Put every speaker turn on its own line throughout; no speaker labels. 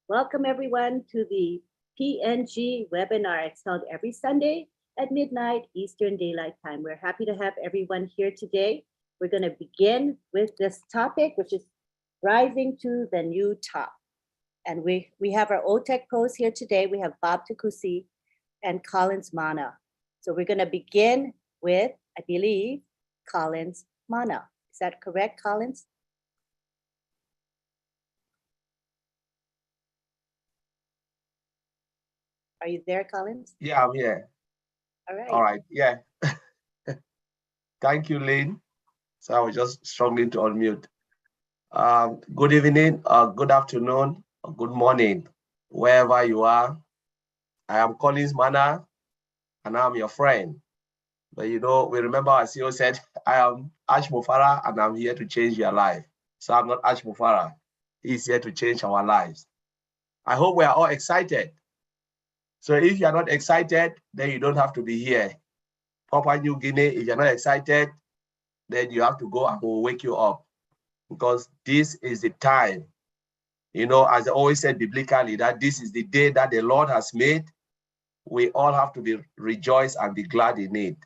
Welcome everyone to the PNG Webinar. It's held every Sunday at midnight Eastern Daylight Time. We're happy to have everyone here today. We're going to begin with this topic, which is rising to the new top. And we have our OTEC pros here today. We have Bob Tukusi and Collins Mana. So we're going to begin with, I believe, Collins Mana. Is that correct, Collins? Are you there, Collins?
Yeah, I'm here.
All right.
All right. Yeah. Thank you, Lynn. So I was just struggling to unmute. Good evening, good afternoon, good morning, wherever you are. I am Collins Mana, and I'm your friend. But you know, we remember our CEO said, I am Ash Mufara, and I'm here to change your life. So I'm not Ash Mufara. He's here to change our lives. I hope we are all excited. So if you're not excited, then you don't have to be here. Papua New Guinea, if you're not excited, then you have to go and we'll wake you up. Because this is the time, you know, as I always said biblically, that this is the day that the Lord has made. We all have to be rejoiced and be glad in it.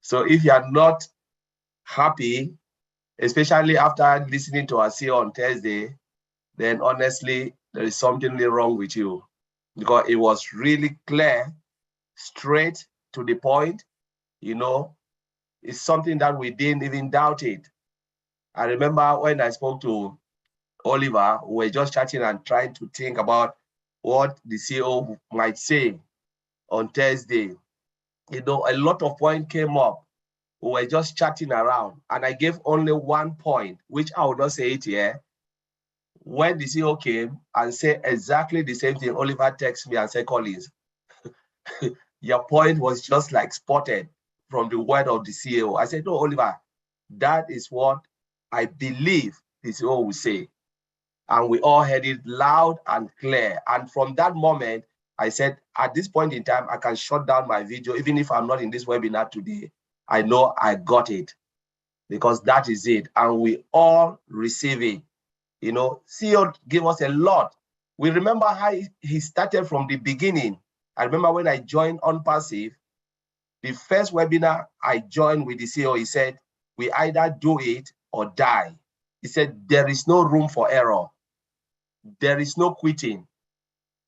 So if you are not happy, especially after listening to our CEO on Thursday, then honestly, there is something really wrong with you, because it was really clear, straight to the point. You know, it's something that we didn't even doubt it. I remember when I spoke to Oliver, we were just chatting and trying to think about what the CEO might say on Thursday. You know, a lot of points came up. We were just chatting around, and I gave only one point, which I will not say it here. When the CEO came and said exactly the same thing, Oliver texted me and said, Collins, your point was just like spotted from the word of the CEO. I said, no, Oliver, that is what I believe the CEO will say. And we all heard it loud and clear. And from that moment, I said, at this point in time, I can shut down my video. Even if I'm not in this webinar today, I know I got it, because that is it. And we all receive it. You know, CEO gave us a lot. We remember how he started from the beginning. I remember when I joined ONPASSIVE, the first webinar I joined with the CEO, he said, we either do it or die. He said, there is no room for error. There is no quitting.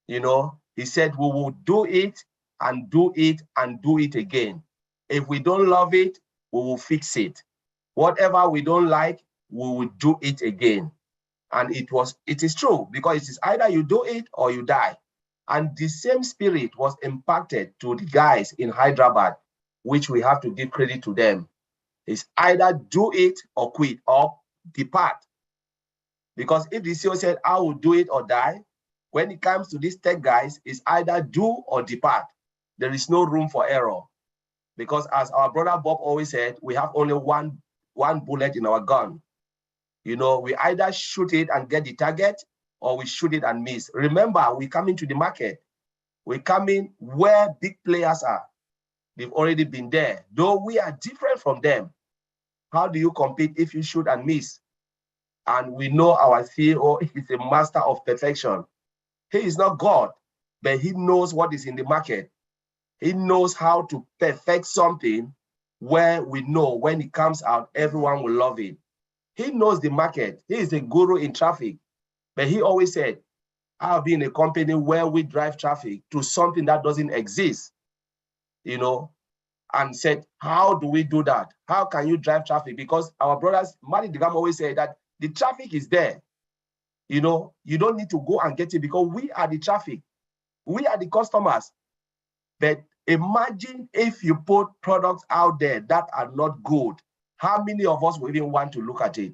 You know, he said, we will do it and do it and do it again. If we don't love it, we will fix it. Whatever we don't like, we will do it again. And it is true, because it is either you do it or you die. And the same spirit was impacted to the guys in Hyderabad, which we have to give credit to them. It's either do it or quit or depart. Because if the CEO said, I will do it or die, when it comes to these tech guys, it's either do or depart. There is no room for error. Because as our brother Bob always said, we have only one bullet in our gun. You know, we either shoot it and get the target, or we shoot it and miss. Remember, we come into the market. We come in where big players are. They've already been there. Though we are different from them. How do you compete if you shoot and miss? And we know our CEO is a master of perfection. He is not God, but he knows what is in the market. He knows how to perfect something where we know when it comes out, everyone will love it. He knows the market. He is a guru in traffic. But he always said, I've been in a company where we drive traffic to something that doesn't exist, you know, and said, how do we do that? How can you drive traffic? Because our brothers, Mali Digam always say that the traffic is there. You know, you don't need to go and get it, because we are the traffic. We are the customers. But imagine if you put products out there that are not good. How many of us will even want to look at it?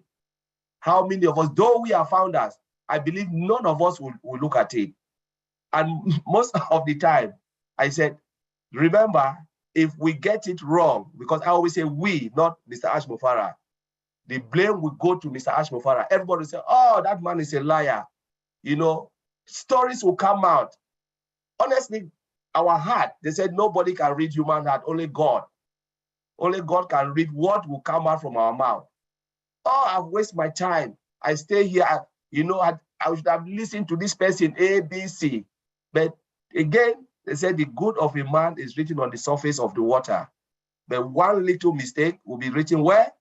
How many of us, though we are founders, I believe none of us will look at it. And most of the time, I said, remember, if we get it wrong, because I always say we, not Mr. Ash Mufara, the blame will go to Mr. Ash Mufara. Everybody will say, oh, that man is a liar. You know, stories will come out. Honestly, our heart, they said nobody can read human heart, only God. Only God can read what will come out from our mouth. Oh, I've wasted my time. I stay here. You know, I should have listened to this person, A, B, C. But again, they said the good of a man is written on the surface of the water. But one little mistake will be written where?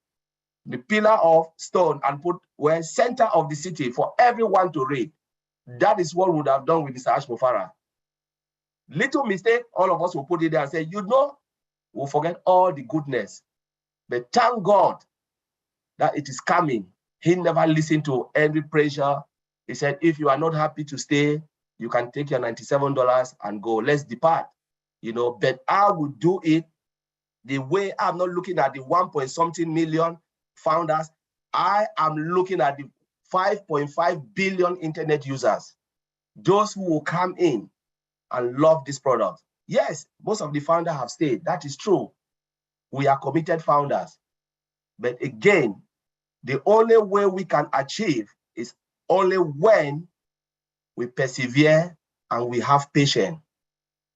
The pillar of stone, and put where? Center of the city for everyone to read. That is what we would have done with Mr. Ashmofara. Little mistake, all of us will put it there and say, we'll forget all the goodness. But thank God that it is coming. He never listened to any pressure. He said, if you are not happy to stay, you can take your $97 and go. Let's depart. But I will do it the way I'm not looking at the 1.something million founders. I am looking at the 5.5 billion internet users, those who will come in and love this product. Yes, most of the founders have stayed. That is true. We are committed founders. But again, the only way we can achieve is only when we persevere and we have patience.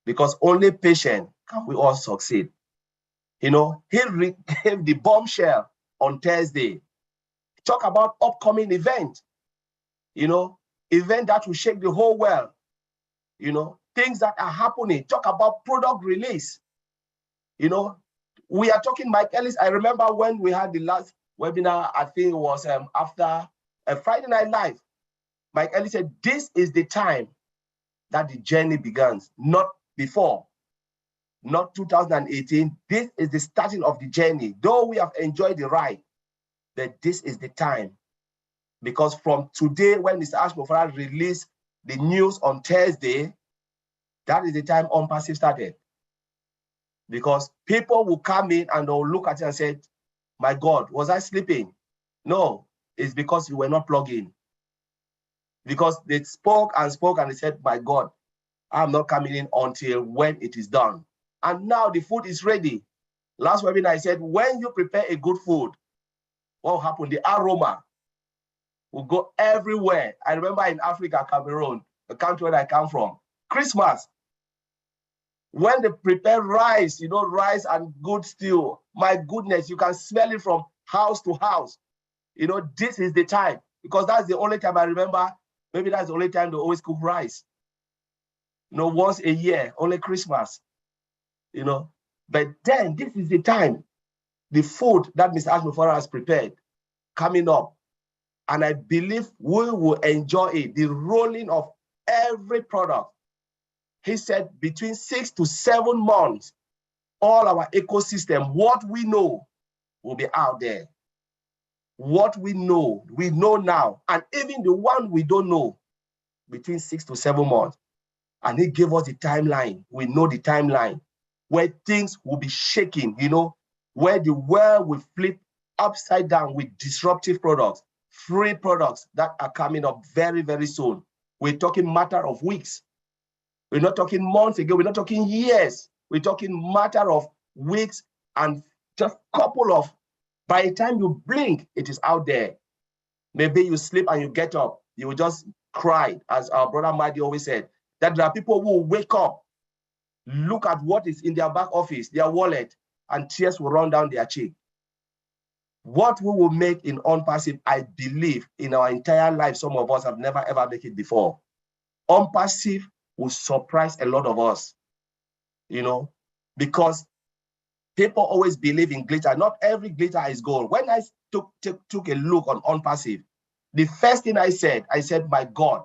Because only patience can we all succeed. He gave the bombshell on Thursday. Talk about upcoming event, event that will shake the whole world, things that are happening. Talk about product release. We are talking, Mike Ellis. I remember when we had the last webinar, I think it was after a Friday Night Live. Mike Ellis said, this is the time that the journey begins, not before, not 2018. This is the starting of the journey. Though we have enjoyed the ride, but this is the time. Because from today, when Mr. Ashmofara released the news on Thursday, that is the time ONPASSIVE started. Because people will come in and they'll look at it and say, my God, was I sleeping? No, it's because you were not plugged in. Because they spoke and they said, my God, I'm not coming in until when it is done. And now the food is ready. Last webinar, I said, when you prepare a good food, what will happen? The aroma will go everywhere. I remember in Africa, Cameroon, the country where I come from, Christmas, when they prepare rice, rice and good stew, my goodness, you can smell it from house to house. This is the time, because that's the only time I remember. Maybe that's the only time they always cook rice. Once a year, only Christmas. But then this is the time, the food that Mr. Ashmofara has prepared coming up. And I believe we will enjoy it, the rolling of every product. He said between 6 to 7 months, all our ecosystem, what we know will be out there. What we know now. And even the one we don't know, between 6 to 7 months. And he gave us the timeline. We know the timeline where things will be shaking, where the world will flip upside down with disruptive products, free products that are coming up very, very soon. We're talking matter of weeks. We're not talking months ago. We're not talking years. We're talking matter of weeks and just couple of, by the time you blink, it is out there. Maybe you sleep and you get up. You will just cry, as our brother Madi always said, that there are people who will wake up, look at what is in their back office, their wallet, and tears will run down their cheek. What we will make in ONPASSIVE, I believe, in our entire life, some of us have never ever made it before. ONPASSIVE will surprise a lot of us, because people always believe in glitter. Not every glitter is gold. When I took a look on ONPASSIVE, the first thing I said, my God,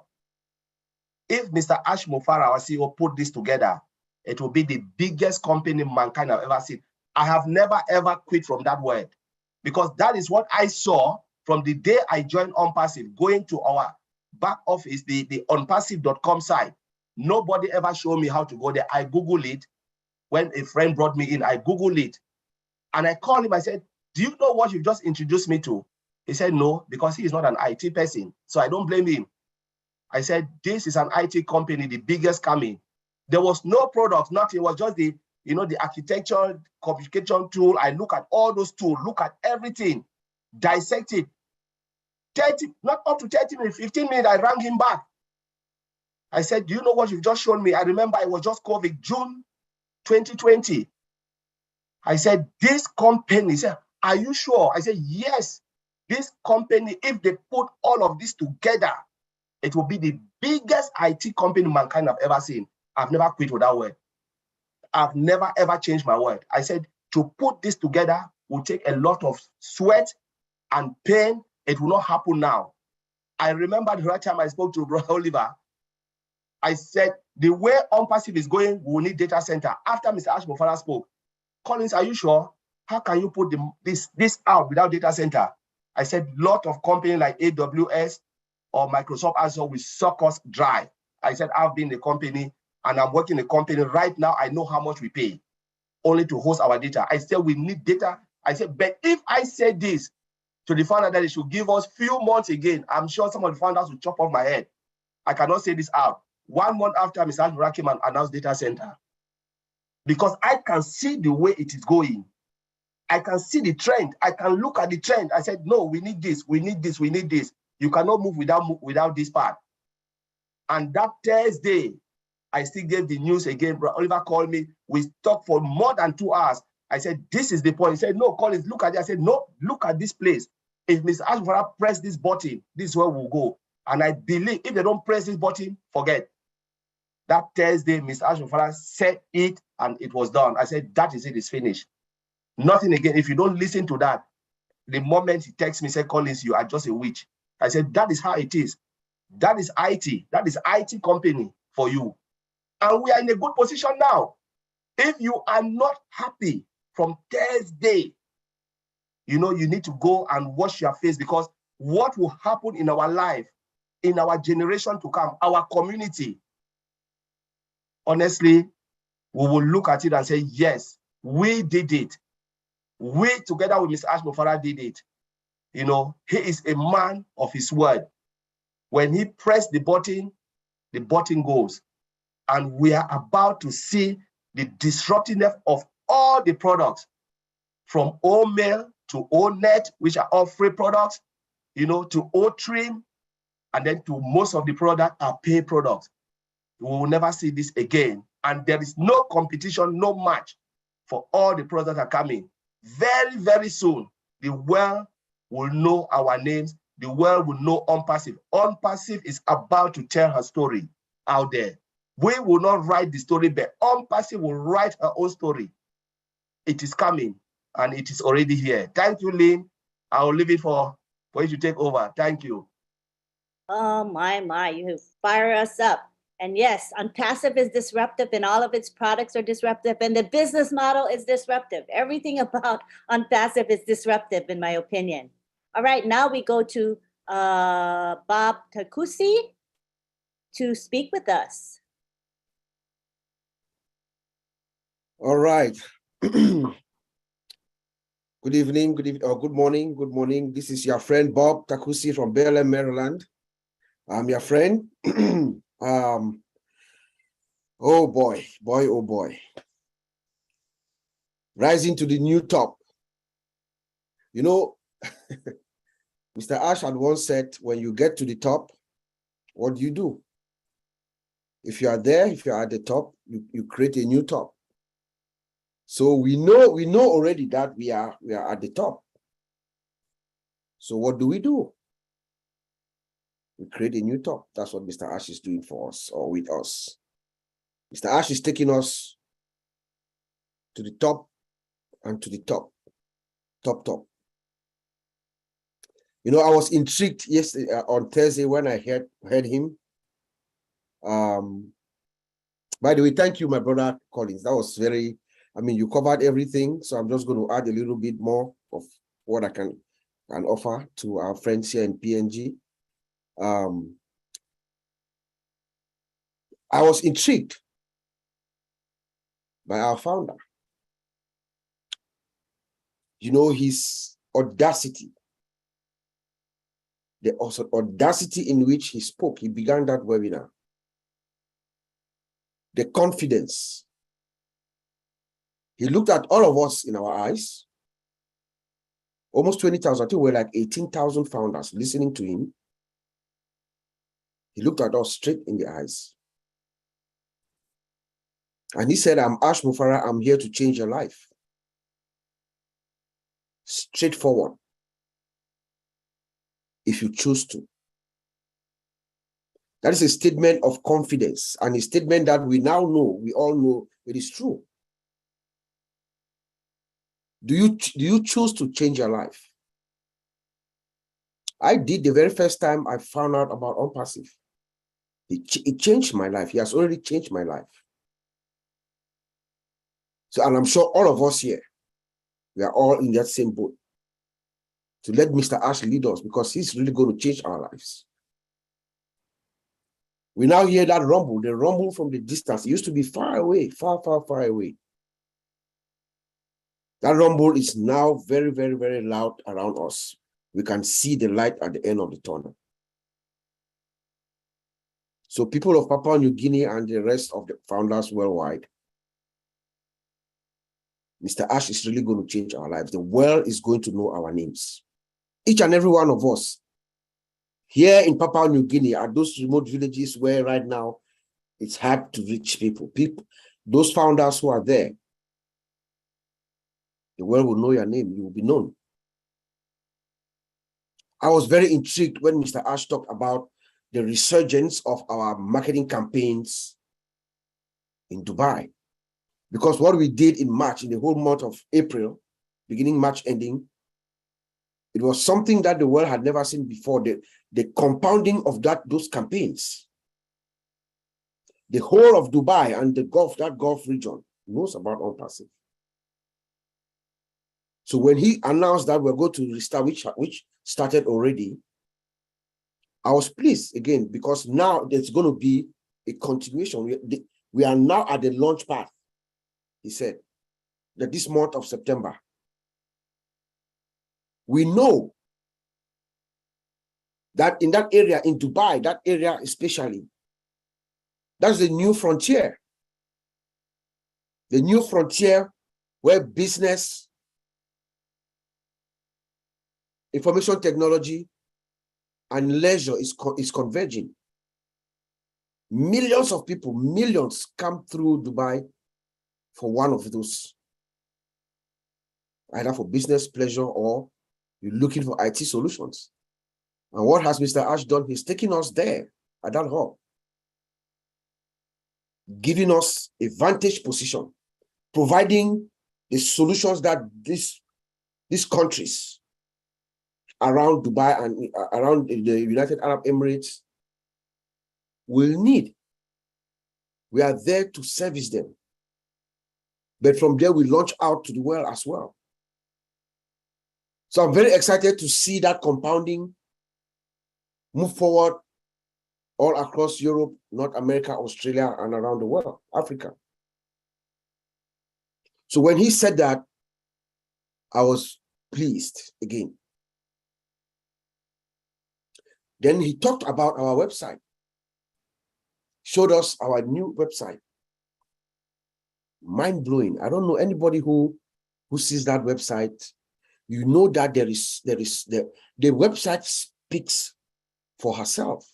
if Mr. Ashmofara, our CEO, put this together, it will be the biggest company mankind have ever seen. I have never, ever quit from that word, because that is what I saw from the day I joined ONPASSIVE, going to our back office, the onpassive.com site. Nobody ever showed me how to go there. I Googled it. When a friend brought me in, I Googled it. And I called him, I said, do you know what you've just introduced me to? He said, no, because he is not an IT person. So I don't blame him. I said, this is an IT company, the biggest coming. There was no product, nothing. It was just the architecture, communication tool. I look at all those tools, look at everything, dissect it. 30, not up to 30 minutes, 15 minutes, I rang him back. I said, do you know what you've just shown me? I remember it was just COVID, June 2020. I said, this company, he said, are you sure? I said, yes, this company, if they put all of this together, It will be the biggest IT company mankind have ever seen. I've never quit with that word. I've never ever changed my word. I said to put this together will take a lot of sweat and pain. It will not happen now. I remember the right time I spoke to Brother Oliver, I said the way ONPASSIVE is going, we will need data center. After Mr. Ash Mofara spoke, Collins, are you sure? How can you put this out without data center? I said lot of companies like AWS or Microsoft Azure will suck us dry. I said I've been in the company and I'm working in a company right now. I know how much we pay only to host our data. I said we need data. I said, but if I said this to the founder that they should give us few months again, I'm sure some of the founders will chop off my head. I cannot say this out. 1 month after Mr. Ashmura came and announced data center, because I can see the way it is going. I can see the trend. I can look at the trend. I said, no, we need this, we need this, we need this. You cannot move without this part. And that Thursday, I still gave the news again. Bro, Oliver called me. We talked for more than 2 hours. I said, this is the point. He said, no, Collins, look at it. I said, no, look at this place. If Mr. Ashmura press this button, this is where we'll go. And I believe if they don't press this button, forget. That Thursday, Mr. Ashmura said it and it was done. I said, that is it, it's finished. Nothing again. If you don't listen to that, the moment he texts me, say, Collins, you are just a witch. I said, that is how it is. That is IT. That is IT company for you. And we are in a good position now. If you are not happy from Thursday, you know, you need to go and wash your face, because what will happen in our life, in our generation to come, our community, honestly, we will look at it and say, yes, we did it. We, together with Mr. Ash Mofara, did it. You know, he is a man of his word. When he pressed the button goes. And we are about to see the disruptiveness of all the products, from O-Mail to O-Net, which are all free products, you know, to O-Trim, and then to most of the products are paid products. We will never see this again. And there is no competition, no match for all the products that are coming. Very, very soon, the world will know our names. The world will know ONPASSIVE. ONPASSIVE is about to tell her story out there. We will not write the story, but ONPASSIVE will write her own story. It is coming, and it is already here. Thank you, Lynn. I will leave it for you to take over. Thank you.
Oh, my, you fire us up. And yes, ONPASSIVE is disruptive, and all of its products are disruptive, and the business model is disruptive. Everything about ONPASSIVE is disruptive, in my opinion. All right, now we go to Bob Takusi to speak with us.
All right. Good evening, or good morning. This is your friend Bob Takusi from BLM, Maryland. I'm your friend. Oh boy. Rising to the new top. You know, Mr. Ash had once said, when you get to the top, what do? If you are there, if you are at the top, you create a new top. So we know already that we are at the top. So what do? We create a new top. That's what Mr. Ash is doing for us, or with us. Mr. Ash is taking us to the top and to the top. Top. You know, I was intrigued yesterday on Thursday when I heard him. By the way, thank you, my brother Collins. That was very, you covered everything. So I'm just going to add a little bit more of what I can offer to our friends here in PNG. I was intrigued by our founder. You know, his audacity, the audacity in which he spoke. He began that webinar. The confidence. He looked at all of us in our eyes. Almost 20,000, I think we're like 18,000 founders listening to him. He looked at us straight in the eyes. And he said, I'm Ash Mofara, I'm here to change your life. Straightforward. If you choose to. That is a statement of confidence and a statement that we now know, we all know it is true. Do you choose to change your life? I did the very first time I found out about ONPASSIVE. It changed my life. He has already changed my life. So, and I'm sure all of us here, we are all in that same boat. To let Mr. Ash lead us, because he's really going to change our lives. We now hear that rumble, the rumble from the distance. It used to be far away, far, far, far away. That rumble is now very, very, very loud around us. We can see the light at the end of the tunnel. So people of Papua New Guinea and the rest of the founders worldwide, Mr. Ash is really going to change our lives. The world is going to know our names. Each and every one of us here in Papua New Guinea are those remote villages where right now it's hard to reach people. Those founders who are there, the world will know your name. You will be known. I was very intrigued when Mr. Ash talked about the resurgence of our marketing campaigns in Dubai. Because what we did in March, in the whole month of April, beginning March ending, it was something that the world had never seen before, the compounding of those campaigns. The whole of Dubai and the Gulf, that Gulf region, knows about ONPASSIVE. So when he announced that we're going to restart, which started already, I was pleased again, because now there's going to be a continuation. We are now at the launch path. He said that this month of September, we know that in that area, in Dubai, that area especially, that's the new frontier. The new frontier where business, information technology, and leisure is converging. Millions of people, millions come through Dubai for one of those, either for business, pleasure, or you're looking for IT solutions. And what has Mr. Ash done? He's taking us there at that hub, giving us a vantage position, providing the solutions that these countries around Dubai and around the United Arab Emirates will need. We are there to service them. But from there, we launch out to the world as well. So I'm very excited to see that compounding move forward all across Europe, North America, Australia, and around the world, Africa. So when he said that, I was pleased again. Then he talked about our website, showed us our new website. Mind-blowing. I don't know anybody who sees that website. You know that the website speaks for herself.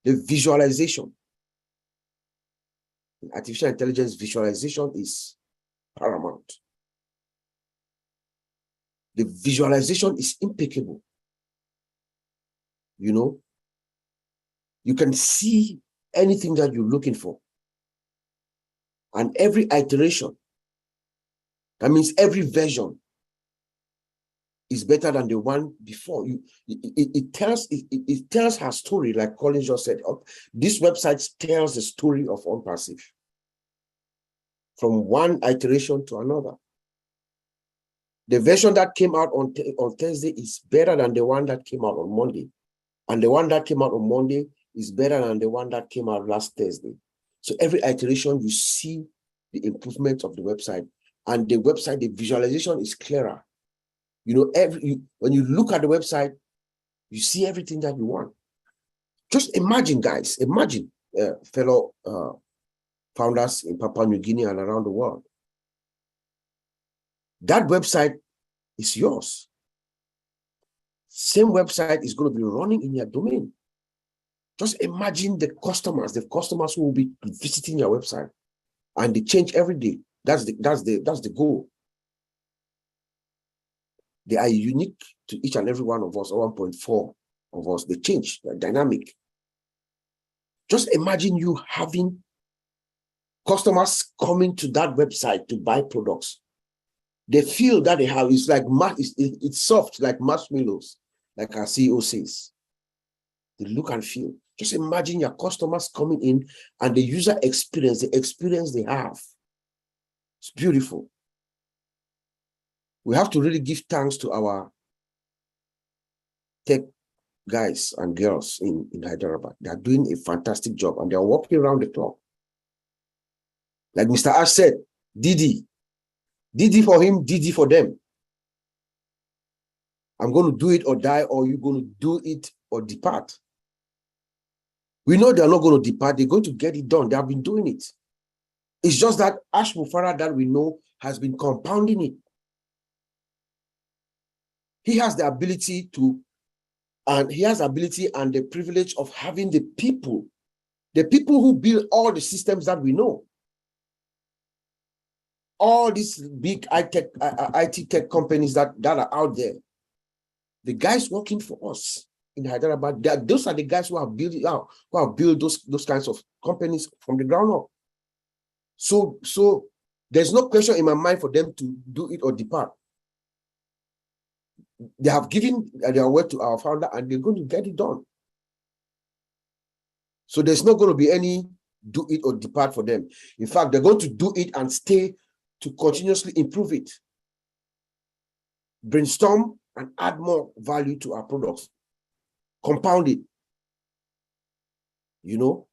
The visualization. Artificial intelligence visualization is paramount. The visualization is impeccable. You know, you can see anything that you're looking for. And every iteration, that means every version, is better than the one before. It tells her story, like Colin just said. This website tells the story of ONPASSIVE from one iteration to another. The version that came out on Thursday is better than the one that came out on Monday. And the one that came out on Monday is better than the one that came out last Thursday. So every iteration, you see the improvement of the website. And the website, the visualization is clearer. You know, when you look at the website, you see everything that you want. Just imagine, guys, imagine fellow founders in Papua New Guinea and around the world. That website is yours. Same website is going to be running in your domain. Just imagine the customers who will be visiting your website, and they change every day. That's the goal. They are unique to each and every one of us, 1.4 of us. They change, they're dynamic. Just imagine you having customers coming to that website to buy products. They feel that they have, it's like, it's soft, like marshmallows, like our CEO says. They look and feel. Just imagine your customers coming in and the user experience, the experience they have. It's beautiful. We have to really give thanks to our tech guys and girls in Hyderabad. They are doing a fantastic job and they are working around the clock. Like Mr. Ash said, Didi for him, Didi for them. I'm going to do it or die, or you're going to do it or depart. We know they're not going to depart. They're going to get it done. They have been doing it. It's just that Ash Mufara that we know has been compounding it. He has the ability to, and he has the ability and the privilege of having the people who build all the systems that we know. All these big IT tech companies that are out there. The guys working for us in Hyderabad, those are the guys who have built it out, who have built those kinds of companies from the ground up. So there's no question in my mind for them to do it or depart. They have given their word to our founder and they're going to get it done. So there's not going to be any do it or depart for them. In fact, they're going to do it and stay to continuously improve it. Brainstorm and add more value to our products. Compound it. You know?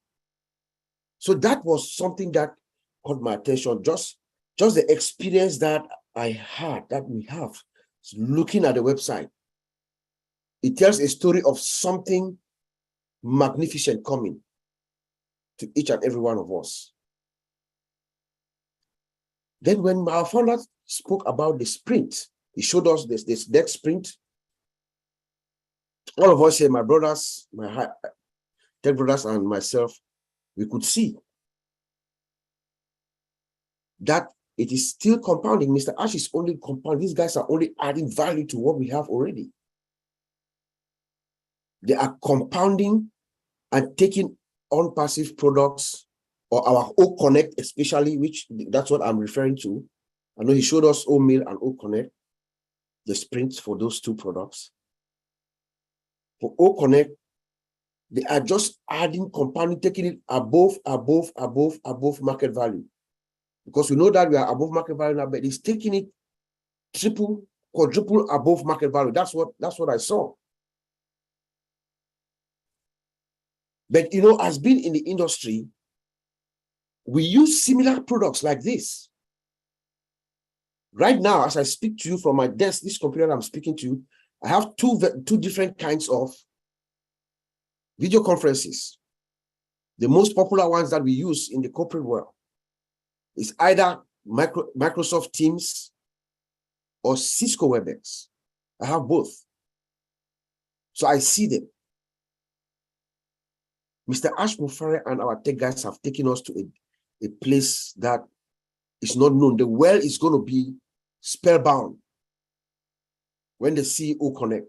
So that was something that caught my attention. Just the experience that I had, that we have, looking at the website. It tells a story of something magnificent coming to each and every one of us. Then when our founder spoke about the sprint, he showed us this next sprint. All of us here, my brothers, my tech brothers and myself, we could see that it is still compounding. Mr. Ash is only compounding. These guys are only adding value to what we have already. They are compounding and taking ONPASSIVE products, or our O Connect especially, which that's what I'm referring to. I know he showed us O Mail and O Connect, the sprints for those two products. For O Connect, they are just adding, compounding, taking it above market value. Because we know that we are above market value now, but it's taking it triple, quadruple above market value. That's what I saw. But you know, as being in the industry, we use similar products like this. Right now, as I speak to you from my desk, this computer I'm speaking to, I have two different kinds of video conferences. The most popular ones that we use in the corporate world is either Microsoft Teams or Cisco WebEx. I have both. So I see them. Mr. Ash Mufare and our tech guys have taken us to a place that is not known. The world is going to be spellbound when they see O Connect.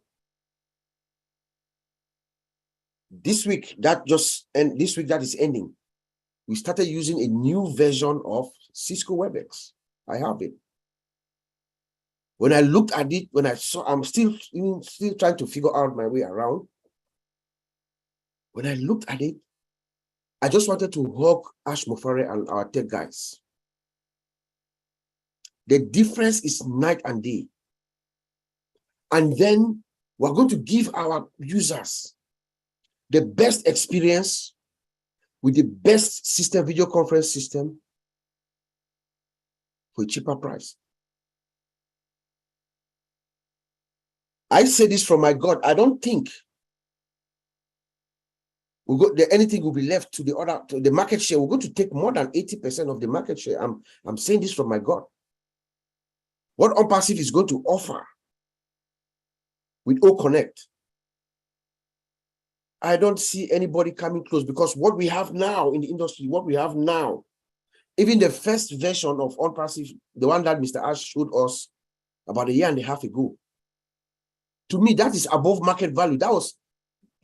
This week that is ending, we started using a new version of Cisco WebEx. I have it. When I looked at it, when I saw, I'm still trying to figure out my way around. When I looked at it, I just wanted to hug Ash Mufare and our tech guys. The difference is night and day. And then we're going to give our users the best experience with the best system, video conference system, for a cheaper price. I say this from my God. I don't think anything will be left to the market share. We're going to take more than 80% of the market share. I'm saying this from my God. What ONPASSIVE is going to offer with O Connect, I don't see anybody coming close, because what we have now in the industry, even the first version of ONPASSIVE, the one that Mr. Ash showed us about a year and a half ago, to me, that is above market value. That was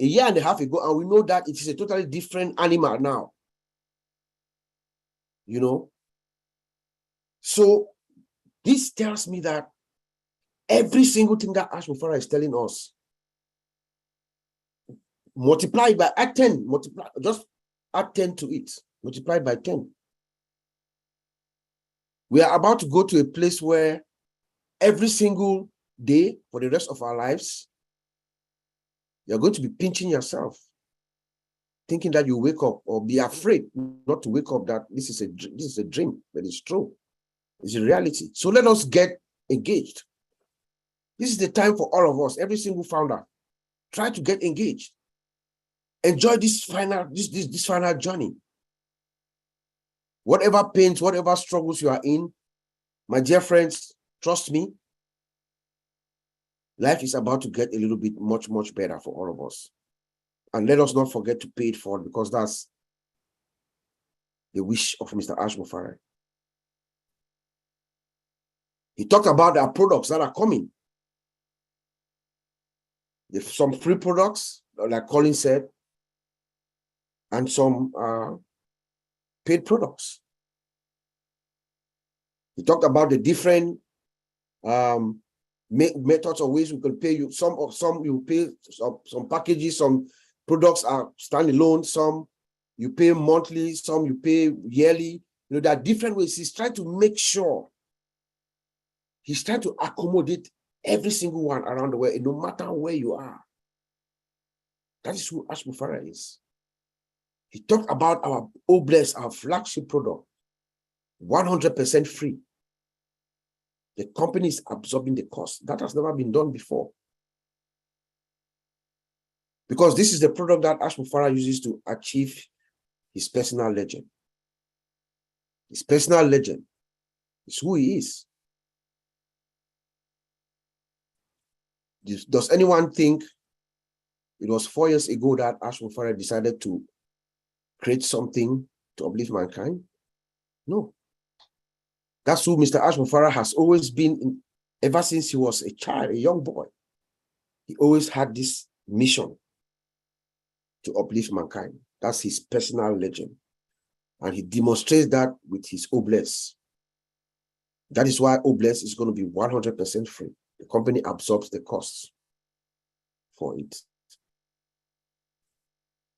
a year and a half ago, and we know that it is a totally different animal now. You know? So this tells me that every single thing that Ash Mufara is telling us, multiply by add 10, multiply, just add 10 to it, multiply by 10. We are about to go to a place where every single day for the rest of our lives, you're going to be pinching yourself, thinking that you wake up, or be afraid not to wake up that this is a dream, but it's true. It's a reality. So let us get engaged. This is the time for all of us, every single founder. Try to get engaged. Enjoy this final journey. Whatever pains, whatever struggles you are in, my dear friends, trust me, life is about to get a little bit much better for all of us. And let us not forget to pay it forward, because that's the wish of Mr. Ash Mufara. He talked about our products that are coming. There's some free products, like Colin said, and some paid products. He talked about the different methods or ways we can pay you. Some you pay some packages, some products are standalone, some you pay monthly, some you pay yearly. You know, there are different ways. He's trying to make sure, he's trying to accommodate every single one around the world, no matter where you are. That is who Ash Mufara is. He talked about our Obless, our flagship product, 100% free. The company is absorbing the cost. That has never been done before. Because this is the product that Ash Mufara uses to achieve his personal legend. His personal legend is who he is. Does anyone think it was 4 years ago that Ash Mufara decided to create something to uplift mankind? No. That's who Mr. Ash Mufara has always been ever since he was a child, a young boy. He always had this mission to uplift mankind. That's his personal legend. And he demonstrates that with his Obless. That is why Obless is going to be 100% free. The company absorbs the costs for it.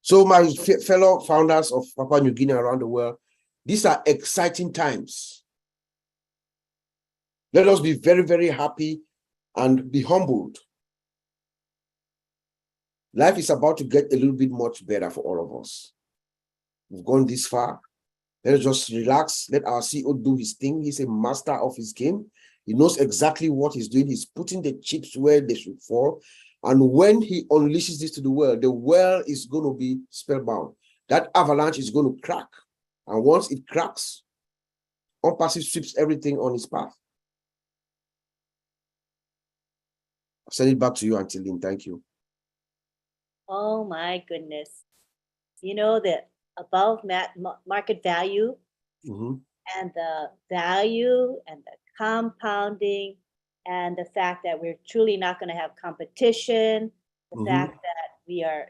So my fellow founders of Papua New Guinea around the world, these are exciting times. Let us be very happy and be humbled. Life is about to get a little bit much better for all of us. We've gone this far. Let us just relax. Let our CEO do his thing. He's a master of his game. He knows exactly what he's doing. He's putting the chips where they should fall. And when he unleashes this to the world is going to be spellbound. That avalanche is going to crack. And once it cracks, ONPASSIVE sweeps everything on its path. I'll send it back to you, Auntie Lynn. Thank you.
Oh my goodness. You know, the above market value and the value and the compounding and the fact that we're truly not going to have competition, the fact that we are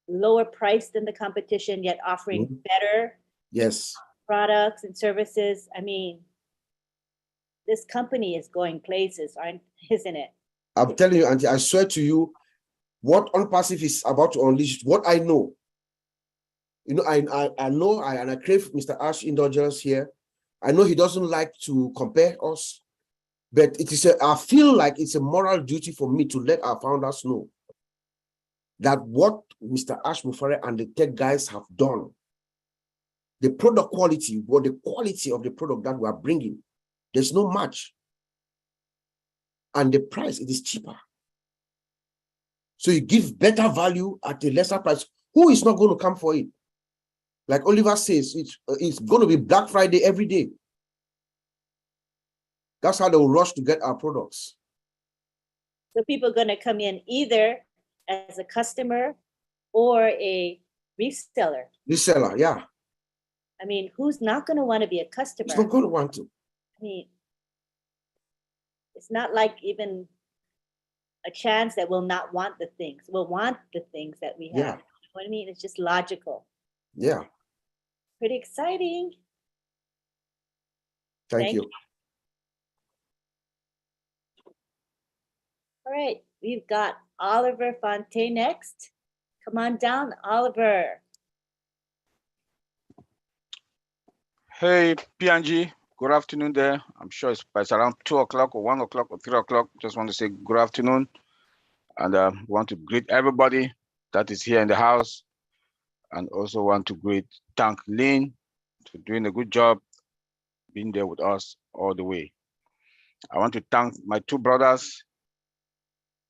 lower priced than the competition, yet offering better products and services. I mean, this company is going places, isn't it?
I'm telling you, Auntie, I swear to you, what ONPASSIVE is about to unleash, what I know. You know, I know, and I crave Mr. Ash indulgence here. I know he doesn't like to compare us, but I feel like it's a moral duty for me to let our founders know that what Mr. Ash Mufara and the tech guys have done, the product quality, or the quality of the product that we are bringing, there's no match. And the price, it is cheaper. So you give better value at a lesser price. Who is not going to come for it? Like Oliver says, it's going to be Black Friday every day. That's how they will rush to get our products.
So people are going to come in either as a customer or a reseller.
Reseller, yeah.
I mean, who's not going to want to be a customer?
It's not going to want to.
I mean, it's not like even a chance that we'll not want the things. We'll want the things that we have.
Yeah.
You know what I mean? It's just logical.
Yeah.
Pretty exciting.
Thank you.
All right, we've got Oliver Fontaine next. Come on down, Oliver.
Hey, PNG, good afternoon there. I'm sure it's around 2 o'clock or 1 o'clock or 3 o'clock. Just want to say good afternoon. And want to greet everybody that is here in the house. And also want to thank Lynn for doing a good job, being there with us all the way. I want to thank my two brothers.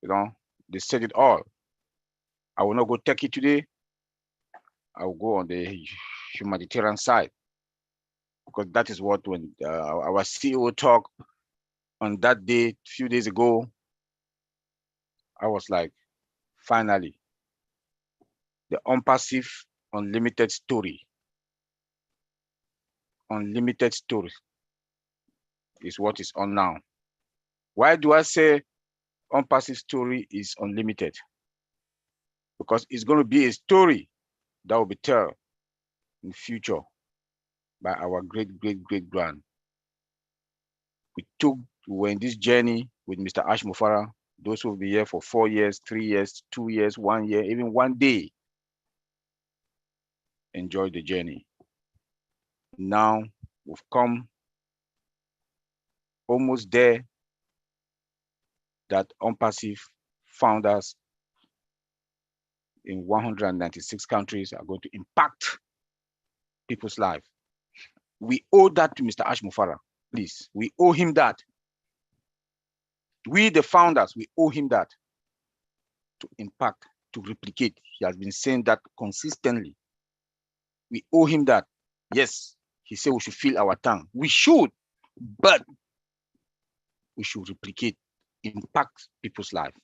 You know, they said it all. I will not go techie today. I will go on the humanitarian side, because that is what when our CEO talked on that day, a few days ago, I was like, finally, the ONPASSIVE unlimited story. Unlimited story is what is on now. Why do I say ONPASSIVE story is unlimited? Because it's going to be a story that will be told in the future by our great grand. We were in this journey with Mr. Ash Mufara, those who will be here for 4 years, 3 years, 2 years, 1 year, even 1 day. Enjoy the journey. Now we've come almost there, that ONPASSIVE founders in 196 countries are going to impact people's life. We owe that to Mr. Ash Mufara, please. We owe him that. We, the founders, we owe him that, to impact, to replicate. He has been saying that consistently. We owe him that. Yes, he said we should fill our tongue. We should, but we should replicate, impact people's life.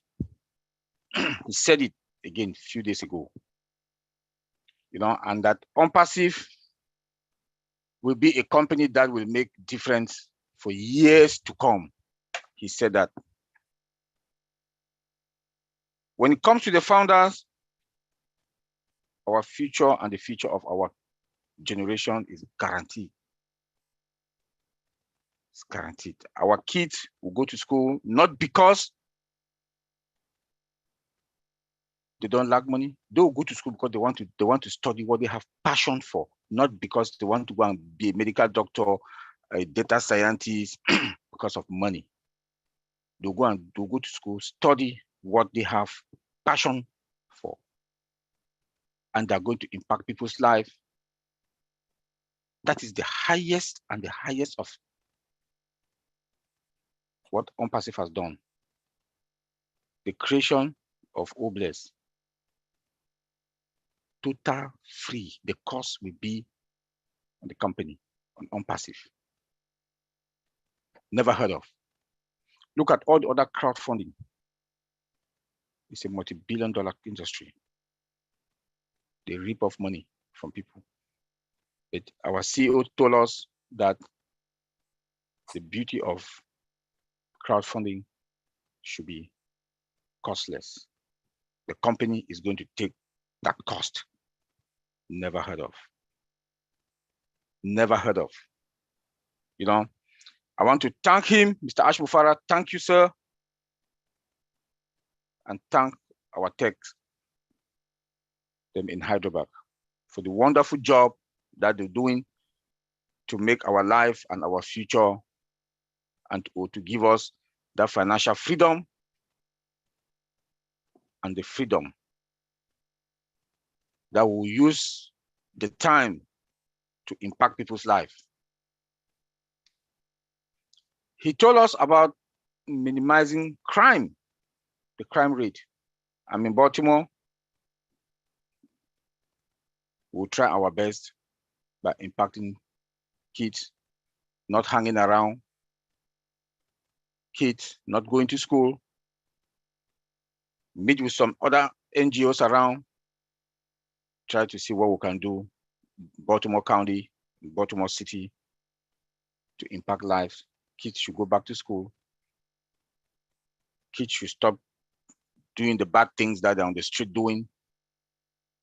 He said it again a few days ago. You know, and that ONPASSIVE will be a company that will make difference for years to come. He said that. When it comes to the founders, our future and the future of our generation is guaranteed. It's guaranteed. Our kids will go to school not because they don't lack money. They will go to school because they want to study what they have passion for, not because they want to go and be a medical doctor, a data scientist because of money. They'll go to school, study what they have passion for, and they're going to impact people's life. That is the highest and the highest of what ONPASSIVE has done. The creation of Obless. Total free. The cost will be on the company, on ONPASSIVE. Never heard of. Look at all the other crowdfunding. It's a multi-billion-dollar industry. They rip off money from people. Our CEO told us that the beauty of crowdfunding should be costless. The company is going to take that cost. Never heard of. Never heard of. You know, I want to thank him, Mr. Ash Mufara. Thank you, sir. And thank our techs, them in Hyderabad, for the wonderful job that they're doing to make our life and our future, and to give us that financial freedom and the freedom that will use the time to impact people's life. He told us about minimizing crime, the crime rate. I'm in Baltimore. We'll try our best by impacting kids, not hanging around, kids not going to school, meet with some other NGOs around, try to see what we can do, Baltimore County, Baltimore City, to impact lives. Kids should go back to school. Kids should stop doing the bad things that they're on the street doing,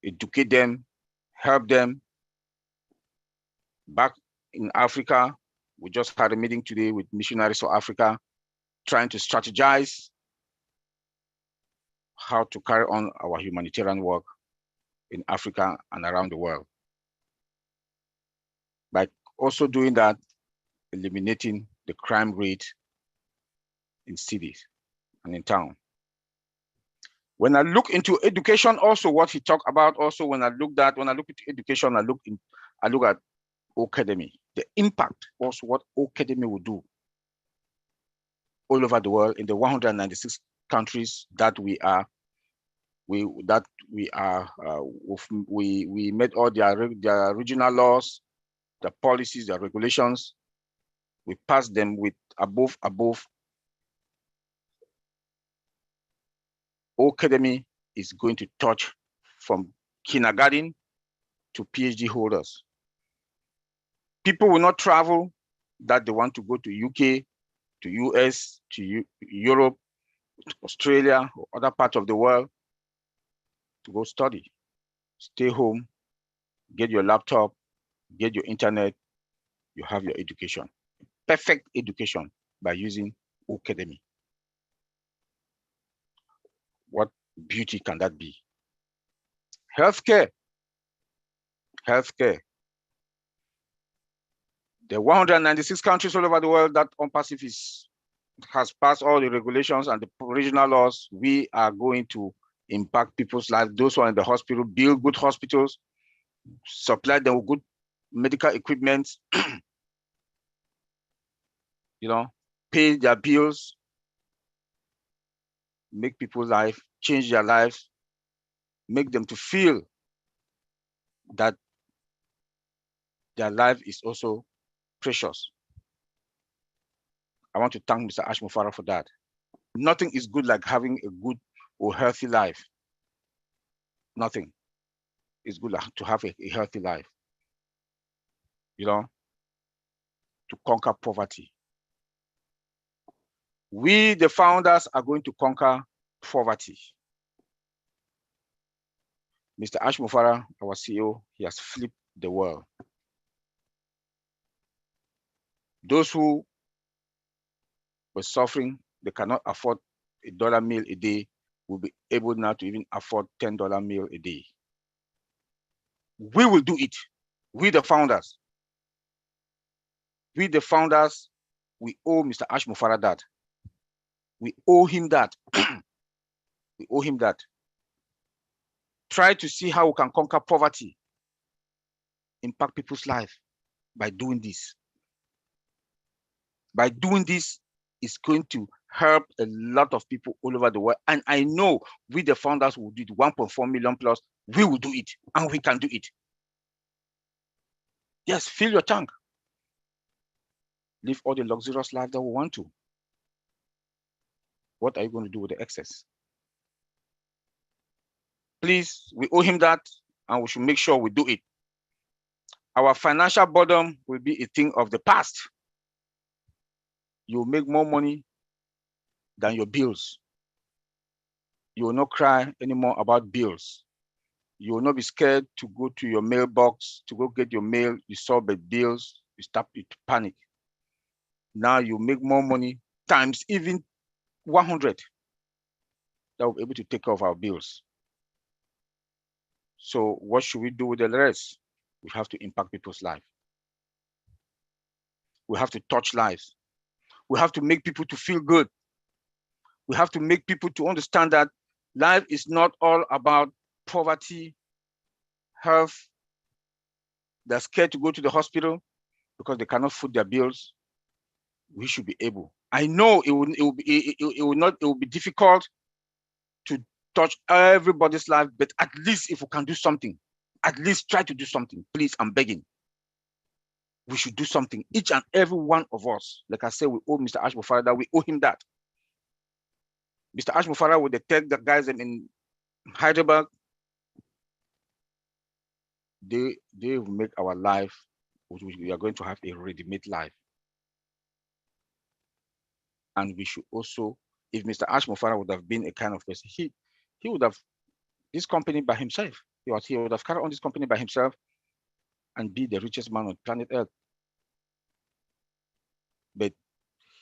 educate them, help them. Back in Africa, we just had a meeting today with Missionaries for Africa, trying to strategize how to carry on our humanitarian work in Africa and around the world. By also doing that, eliminating the crime rate in cities and in town. When I look into education, also what he talked about, also when I look into education, I look at academy, the impact, also what academy will do all over the world in the 196 countries that we made all their regional laws, the policies, the regulations. We passed them with above. Academy is going to touch from kindergarten to PhD holders. People will not travel that they want to go to UK, to US, to Europe, to Australia, or other parts of the world to go study. Stay home, get your laptop, get your internet, you have your education. Perfect education by using academy. What beauty can that be? Healthcare. The 196 countries all over the world that ONPASSIVE has passed all the regulations and the regional laws. We are going to impact people's lives. Those who are in the hospital, build good hospitals, supply them with good medical equipment, pay their bills, make people's life, change their lives, make them to feel that their life is also precious. I want to thank Mr. Ash Mufara for that. Nothing is good like having a good or healthy life. Nothing is good like to have a healthy life. To conquer poverty. We, the founders, are going to conquer poverty. Mr. Ash Mufara, our CEO, he has flipped the world. Those who were suffering, they cannot afford $1 meal a day, will be able now to even afford $10 meal a day. We will do it. We, the founders. We, the founders, we owe Mr. Ash Mufara that. We owe him that. We owe him that. Try to see how we can conquer poverty, impact people's life by doing this. By doing this, it's going to help a lot of people all over the world. And I know we, the founders, will do it. 1.4 million plus. We will do it, and we can do it. Yes, fill your tank. Live all the luxurious life that we want to. What are you going to do with the excess? Please, we owe him that, and we should make sure we do it. Our financial burden will be a thing of the past. You will make more money than your bills. You will not cry anymore about bills. You will not be scared to go to your mailbox, to go get your mail. You saw the bills, you start to panic. Now you make more money times even 100 that will be able to take care of our bills. So what should we do with the rest? We have to impact people's lives. We have to touch lives. We have to make people to feel good. We have to make people to understand that life is not all about poverty, health. They're scared to go to the hospital because they cannot foot their bills. We should be able. I know it will be difficult to touch everybody's life, but at least if we can do something, at least try to do something. Please, I'm begging. We should do something. Each and every one of us, like I said, we owe Mr. Ash Mufara that. We owe him that. Mr. Ash Mufara with the tech guys in Hyderabad, they will make our life, we are going to have a ready-made life. And we should also if Mr. Ash Mofara would have been a kind of person, he would have this company by himself. He would have carried on this company by himself and be the richest man on planet Earth. But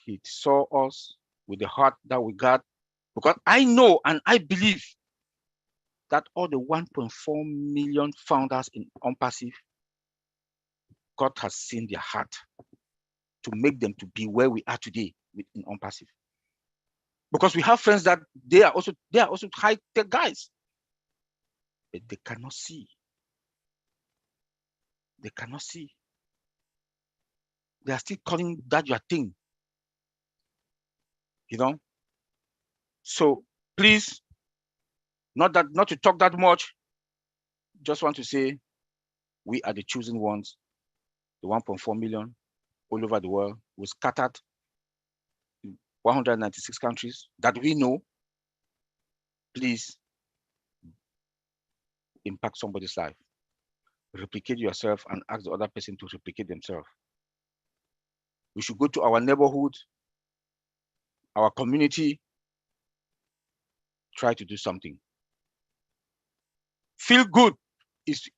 he saw us with the heart that we got, because I know and I believe that all the 1.4 million founders in ONPASSIVE, God has seen their heart to make them to be where we are today in ONPASSIVE. Because we have friends that they are also high-tech guys, but they cannot see. They cannot see. They are still calling that your thing. You know? So please, not to talk that much, just want to say we are the chosen ones, the 1.4 million all over the world. We scattered in 196 countries that we know. Please impact somebody's life. Replicate yourself and ask the other person to replicate themselves. We should go to our neighborhood, our community, try to do something. Feel good is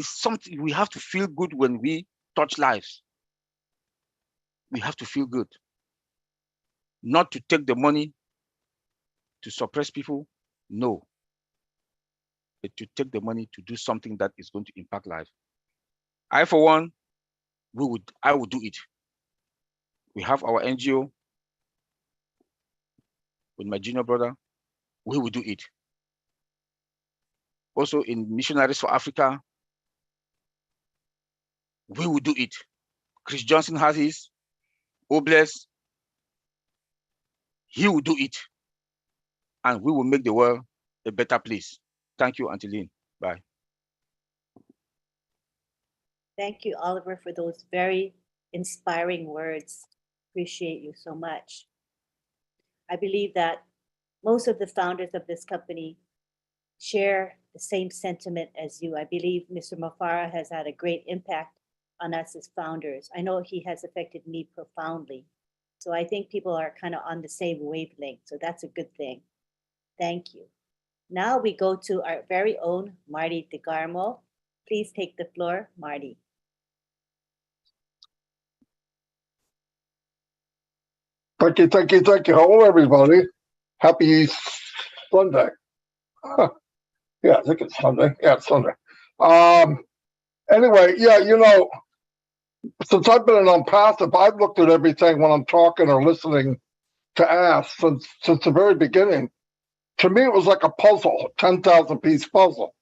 something. We have to feel good when we touch lives. We have to feel good. Not to take the money to suppress people, no. But to take the money to do something that is going to impact lives. I, for one, I would do it. We have our NGO with my junior brother. We will do it. Also in Missionaries for Africa, we will do it. Chris Johnson has his. Obless, he will do it. And we will make the world a better place. Thank you, Auntie Lynn. Bye.
Thank you, Oliver, for those very inspiring words. Appreciate you so much. I believe that most of the founders of this company share the same sentiment as you. I believe Mr. Mofara has had a great impact on us as founders. I know he has affected me profoundly. So I think people are kind of on the same wavelength. So that's a good thing. Thank you. Now we go to our very own Marty DeGarmo. Please take the floor, Marty.
Thank you, thank you, thank you. Hello, everybody. Happy Sunday. Yeah, I think it's Sunday. Yeah, it's Sunday. Anyway, yeah, you know, since I've been an ONPASSIVE, I've looked at everything when I'm talking or listening to Ash since the very beginning. To me, it was like a puzzle, 10,000-piece puzzle.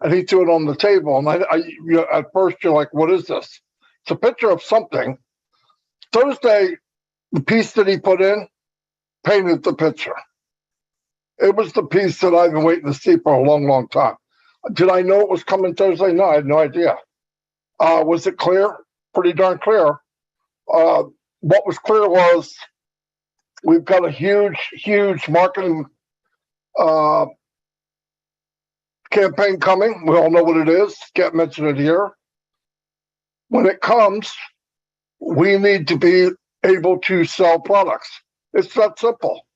And he threw it on the table. And at first, you're like, what is this? It's a picture of something. Thursday, the piece that he put in painted the picture. It was the piece that I've been waiting to see for a long, long time. Did I know it was coming Thursday? No, I had no idea. Was it clear? Pretty darn clear. What was clear was we've got a huge, huge marketing campaign coming. We all know what it is. Can't mention it here. When it comes, we need to be able to sell products. It's that simple.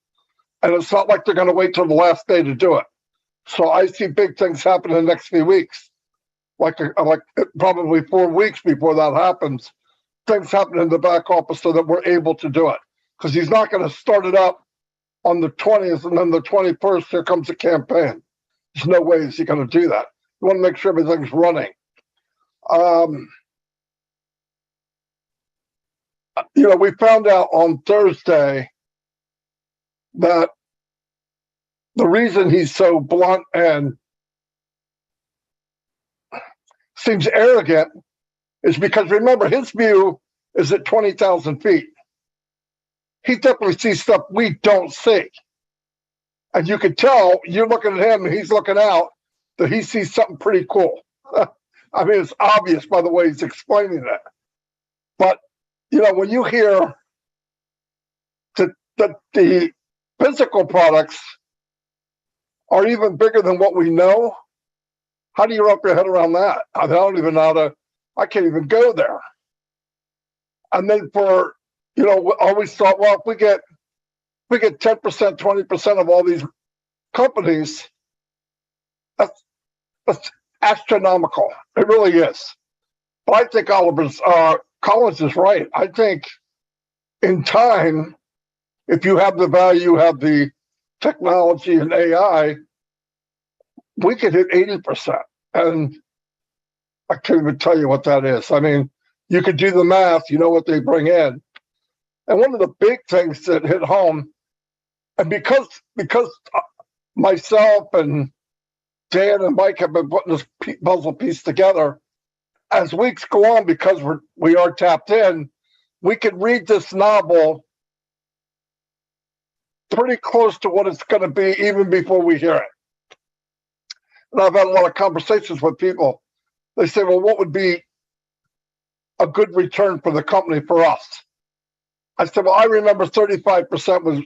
And it's not like they're going to wait till the last day to do it. So I see big things happen in the next few weeks. Like probably 4 weeks before that happens, things happen in the back office so that we're able to do it. Because he's not going to start it up on the 20th and then the 21st, here comes the campaign. There's no way he's going to do that. You want to make sure everything's running. You know, we found out on Thursday that the reason he's so blunt and seems arrogant is because, remember, his view is at 20,000 feet. He definitely sees stuff we don't see. And you can tell, you're looking at him and he's looking out, that he sees something pretty cool. I mean, it's obvious by the way he's explaining it. But, you know, when you hear that the physical products are even bigger than what we know, how do you wrap your head around that? I don't even know how to, I can't even go there. And then for, you know, I always thought, well, if we get we get 10%, 20% of all these companies, that's astronomical. It really is. But I think Collins is right. I think in time, if you have the value, you have the technology and AI, we could hit 80%. And I can't even tell you what that is. I mean, you could do the math, you know what they bring in. And one of the big things that hit home, and because myself and Dan and Mike have been putting this puzzle piece together, as weeks go on, because we are tapped in, we can read this novel pretty close to what it's going to be even before we hear it. And I've had a lot of conversations with people. They say, well, what would be a good return for the company for us? I said, well, I remember 35% was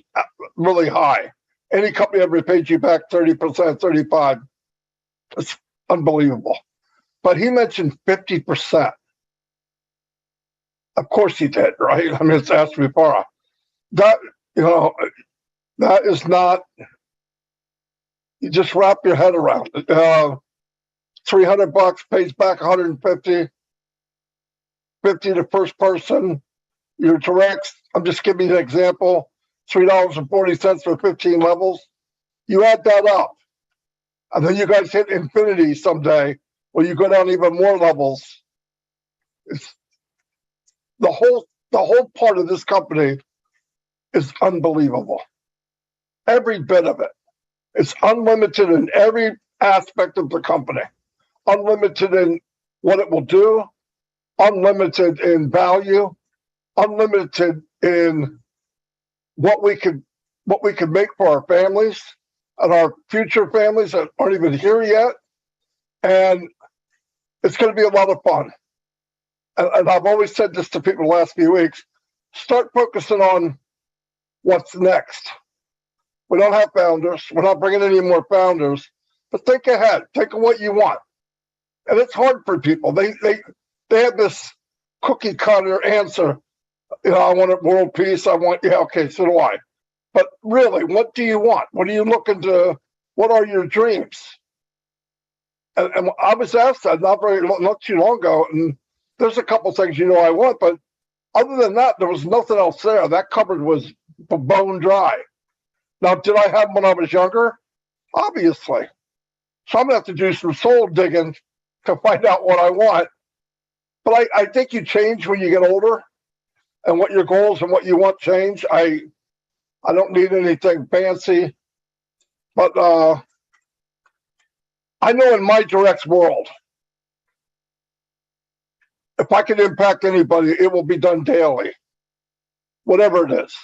really high. Any company ever paid you back 30%, 35%. It's unbelievable. But he mentioned 50%. Of course he did, right? I mean, it's Ashrifara. That, that is not, you just wrap your head around it. $300 pays back 150, 50 to first person. Your directs, I'm just giving you an example, $3.40 for 15 levels. You add that up, and then you guys hit infinity someday, where you go down even more levels. It's the whole part of this company is unbelievable. Every bit of it. It's unlimited in every aspect of the company. Unlimited in what it will do, unlimited in value, unlimited in what we could make for our families and our future families that aren't even here yet. And it's going to be a lot of fun. And I've always said this to people the last few weeks, start focusing on what's next. We don't have founders. We're not bringing any more founders, but think ahead. Think of what you want. And it's hard for people. They have this cookie cutter answer. I want a world peace. I want, okay, so do I. But really, what do you want? What are you looking to, what are your dreams? And I was asked that not too long ago, and there's a couple things I want, but other than that, there was nothing else there. That cupboard was bone dry. Now, did I have them when I was younger? Obviously. So I'm going to have to do some soul digging to find out what I want. But I think you change when you get older, and what your goals and what you want change. I don't need anything fancy, but I know in my direct world, if I can impact anybody, it will be done daily, whatever it is.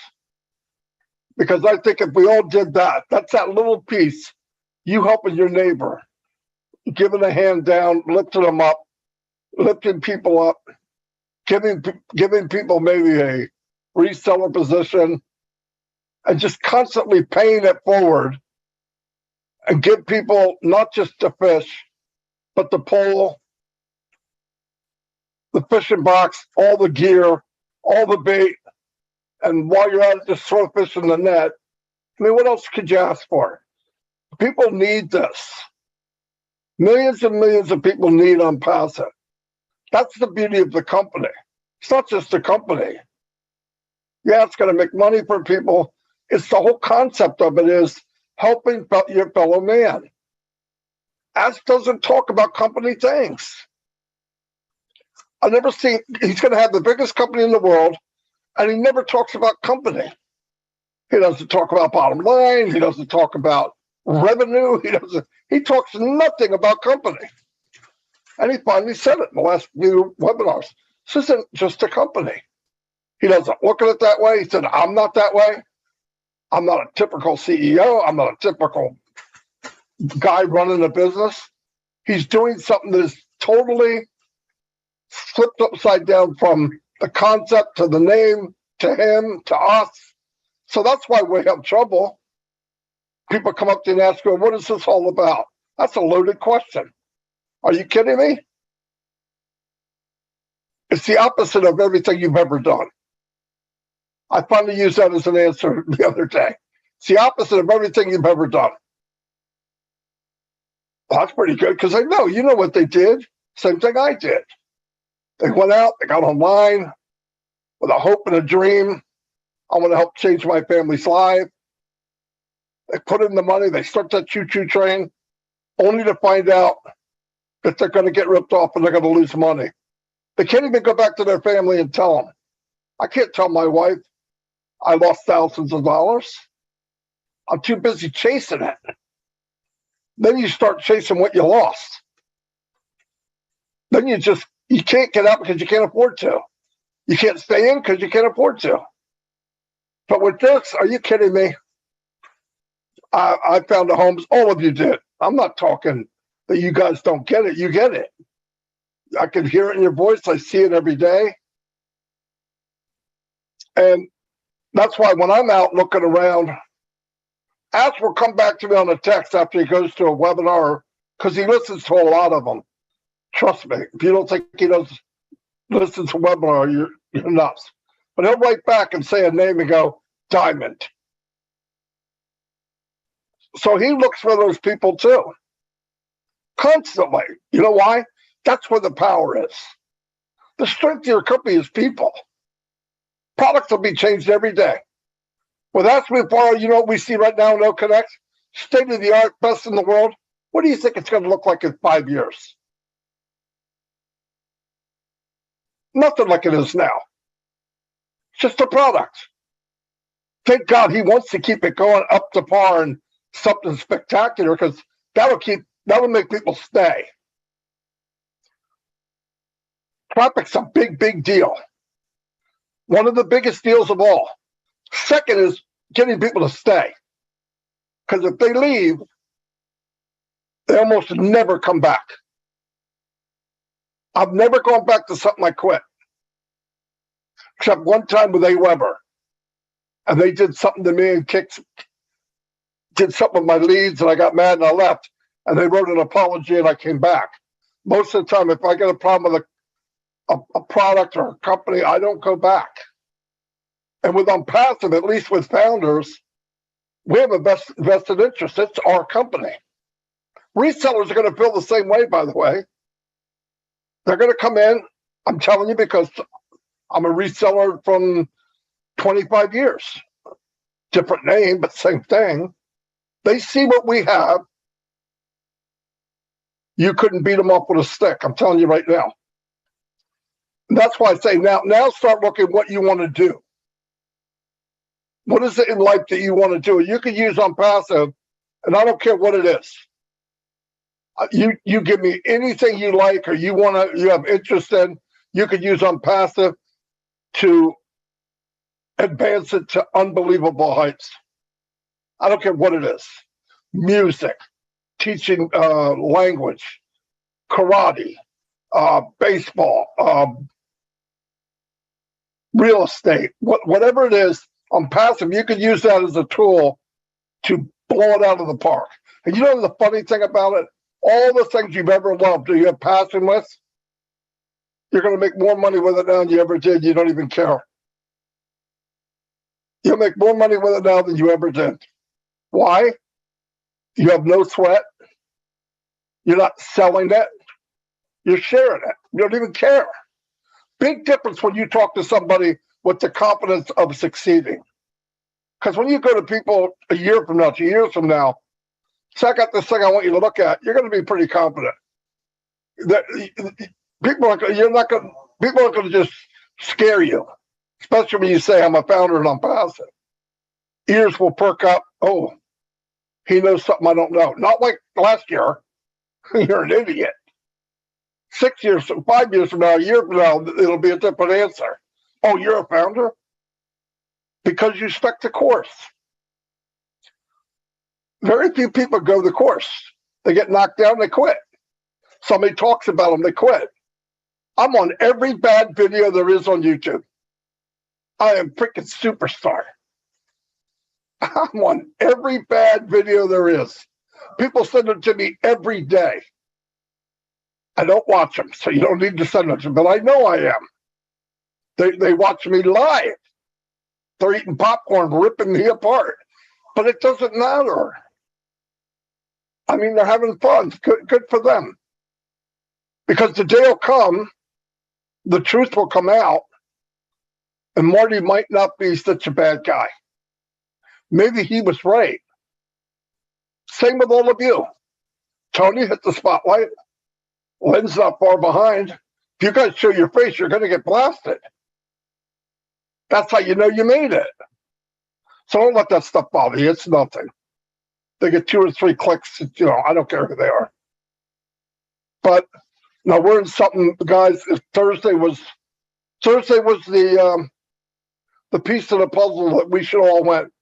Because I think if we all did that, that's that little piece, you helping your neighbor, giving a hand down, lifting them up, lifting people up, giving people maybe a reseller position, and just constantly paying it forward, and give people not just the fish, but the pole, the fishing box, all the gear, all the bait, and while you're at it, just throw fish in the net. I mean, what else could you ask for? People need this. Millions and millions of people need ONPASSIVE. That's the beauty of the company. It's not just the company. Yeah, it's going to make money for people. It's the whole concept of it is helping your fellow man. Ask doesn't talk about company things. I've never seen, he's going to have the biggest company in the world, and he never talks about company. He doesn't talk about bottom line. He doesn't talk about revenue. He talks nothing about company. And he finally said it in the last few webinars. This isn't just a company. He doesn't look at it that way. He said, I'm not that way. I'm not a typical CEO. I'm not a typical guy running a business. He's doing something that is totally flipped upside down from the concept to the name, to him, to us. So that's why we have trouble. People come up to you and ask, what is this all about? That's a loaded question. Are you kidding me? It's the opposite of everything you've ever done. I finally used that as an answer the other day. It's the opposite of everything you've ever done. Well, that's pretty good because I know, you know what they did? Same thing I did. They went out, they got online with a hope and a dream. I want to help change my family's life. They put in the money, they start that choo-choo train, only to find out that they're going to get ripped off and they're going to lose money. They can't even go back to their family and tell them. I can't tell my wife I lost thousands of dollars. I'm too busy chasing it. Then you start chasing what you lost. Then you can't get out because you can't afford to. You can't stay in because you can't afford to. But with this, are you kidding me? I found the homes, all of you did. I'm not talking that you guys don't get it. You get it. I can hear it in your voice. I see it every day. And that's why when I'm out looking around, Ash will come back to me on a text after he goes to a webinar because he listens to a lot of them. Trust me, if you don't think he does listen to a webinar, you're nuts. But he'll write back and say a name and go, Diamond. So he looks for those people too. Constantly. You know why? That's where the power is. The strength of your company is people. Products will be changed every day. With Ask Me Borrow, you know what we see right now in OConnect? State of the art, best in the world. What do you think it's going to look like in 5 years? Nothing like it is now. It's just a product. Thank God he wants to keep it going up to par and something spectacular because that'll make people stay. Traffic's a big, big deal. One of the biggest deals of all. Second is getting people to stay. Because if they leave, they almost never come back. I've never gone back to something I quit. Except one time with AWeber. And they did something to me and did something with my leads and I got mad and I left. And they wrote an apology and I came back. Most of the time, if I get a problem with a product or a company, I don't go back. And with ONPASSIVE, at least with founders, we have a vested interest. It's our company. Resellers are going to feel the same way, by the way. They're going to come in, I'm telling you, because I'm a reseller from 25 years. Different name, but same thing. They see what we have. You couldn't beat them up with a stick. I'm telling you right now. And that's why I say now start looking at what you want to do. What is it in life that you want to do? You can use ONPASSIVE, and I don't care what it is. You give me anything you like or you have interest in, you could use ONPASSIVE to advance it to unbelievable heights. I don't care what it is. Music, teaching language, karate, baseball, real estate, whatever it is, ONPASSIVE, you could use that as a tool to blow it out of the park. And you know the funny thing about it? All the things you've ever loved or you have passion with, you're going to make more money with it now than you ever did. You don't even care. You'll make more money with it now than you ever did. Why? You have no sweat. You're not selling it. You're sharing it. You don't even care. Big difference when you talk to somebody with the confidence of succeeding. Because when you go to people a year from now, 2 years from now, so I got this thing I want you to look at, you're going to be pretty confident. People aren't going to just scare you, especially when you say, I'm a founder and ONPASSIVE. Ears will perk up. Oh, he knows something I don't know. Not like last year. You're an idiot. 6 years, 5 years from now, a year from now, it'll be a different answer. Oh, you're a founder? Because you stuck the course. Very few people go the course. They get knocked down, they quit. Somebody talks about them, they quit. I'm on every bad video there is on YouTube. I am freaking superstar. I'm on every bad video there is. People send them to me every day. I don't watch them, so you don't need to send them to me, but I know I am. They watch me live. They're eating popcorn, ripping me apart. But it doesn't matter. I mean, they're having fun. Good for them. Because the day will come, the truth will come out, and Marty might not be such a bad guy. Maybe he was right. Same with all of you. Tony hit the spotlight. Lynn's not far behind. If you guys show your face, you're going to get blasted. That's how you know you made it. So don't let that stuff bother you. It's nothing. They get 2 or 3 clicks. You know, I don't care who they are. But now we're in something, guys. Thursday was the piece of the puzzle that we should all went,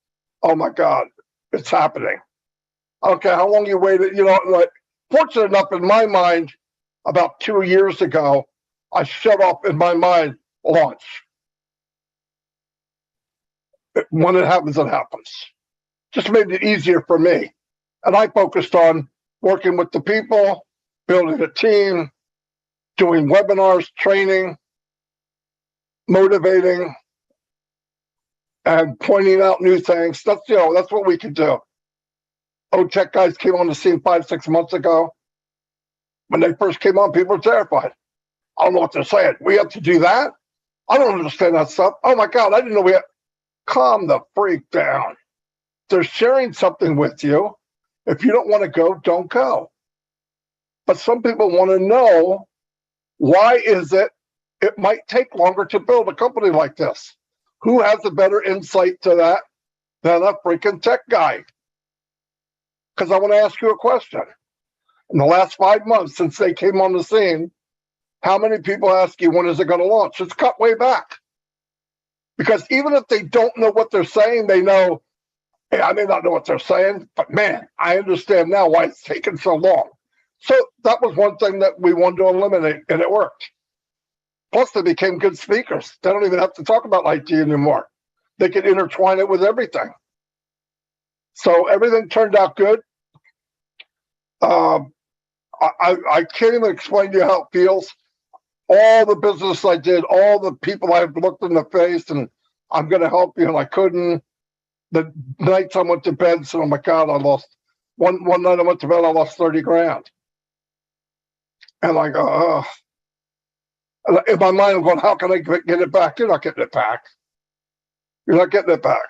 oh my God, it's happening. Okay, how long you waited? You know, like, fortunate enough, in my mind, about 2 years ago, I shut off in my mind launch. When it happens, it happens. Just made it easier for me. And I focused on working with the people, building a team, doing webinars, training, motivating, and pointing out new things. That's, you know, that's what we can do. OTech guys came on the scene 5-6 months ago. When they first came on, people were terrified. I don't know what they're saying. We have to do that? I don't understand that stuff. Oh my God, I didn't know we had. Calm the freak down. They're sharing something with you. If you don't want to go, don't go. But some people want to know, why is it might take longer to build a company like this? Who has a better insight to that than a freaking tech guy? Because I want to ask you a question. In the last 5 months since they came on the scene, how many people ask you, when is it going to launch? It's cut way back. Because even if they don't know what they're saying, they know, hey, I may not know what they're saying, but man, I understand now why it's taken so long. So that was one thing that we wanted to eliminate, and it worked. Plus, they became good speakers. They don't even have to talk about IT anymore. They can intertwine it with everything. So everything turned out good. I can't even explain to you how it feels. All the business I did, all the people I've looked in the face and I'm going to help you, and I couldn't. The nights I went to bed, so oh my God, I lost. One night I went to bed, I lost 30 grand. And I go, oh. And in my mind, I'm going, how can I get it back? You're not getting it back. You're not getting it back.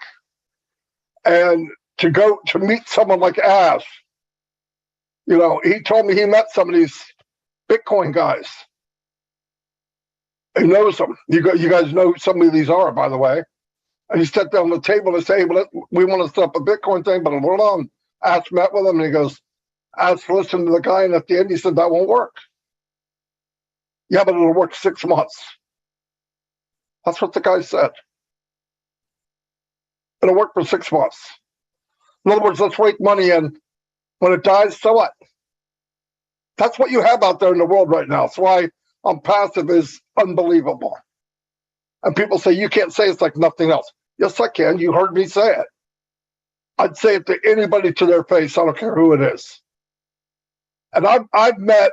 And to go to meet someone like Ash, you know, he told me he met some of these Bitcoin guys. He knows them. You guys know who some of these are, by the way. And he sat down on the table and said, hey, well, we want to set up a Bitcoin thing, but hold on. Ash met with him, and he goes, Ash listened to the guy, and at the end he said, that won't work. Yeah, but it'll work 6 months. That's what the guy said. It'll work for 6 months. In other words, let's rake money in. When it dies, so what? That's what you have out there in the world right now. That's why ONPASSIVE is unbelievable. And people say, you can't say it's like nothing else. Yes, I can. You heard me say it. I'd say it to anybody to their face. I don't care who it is. And I've met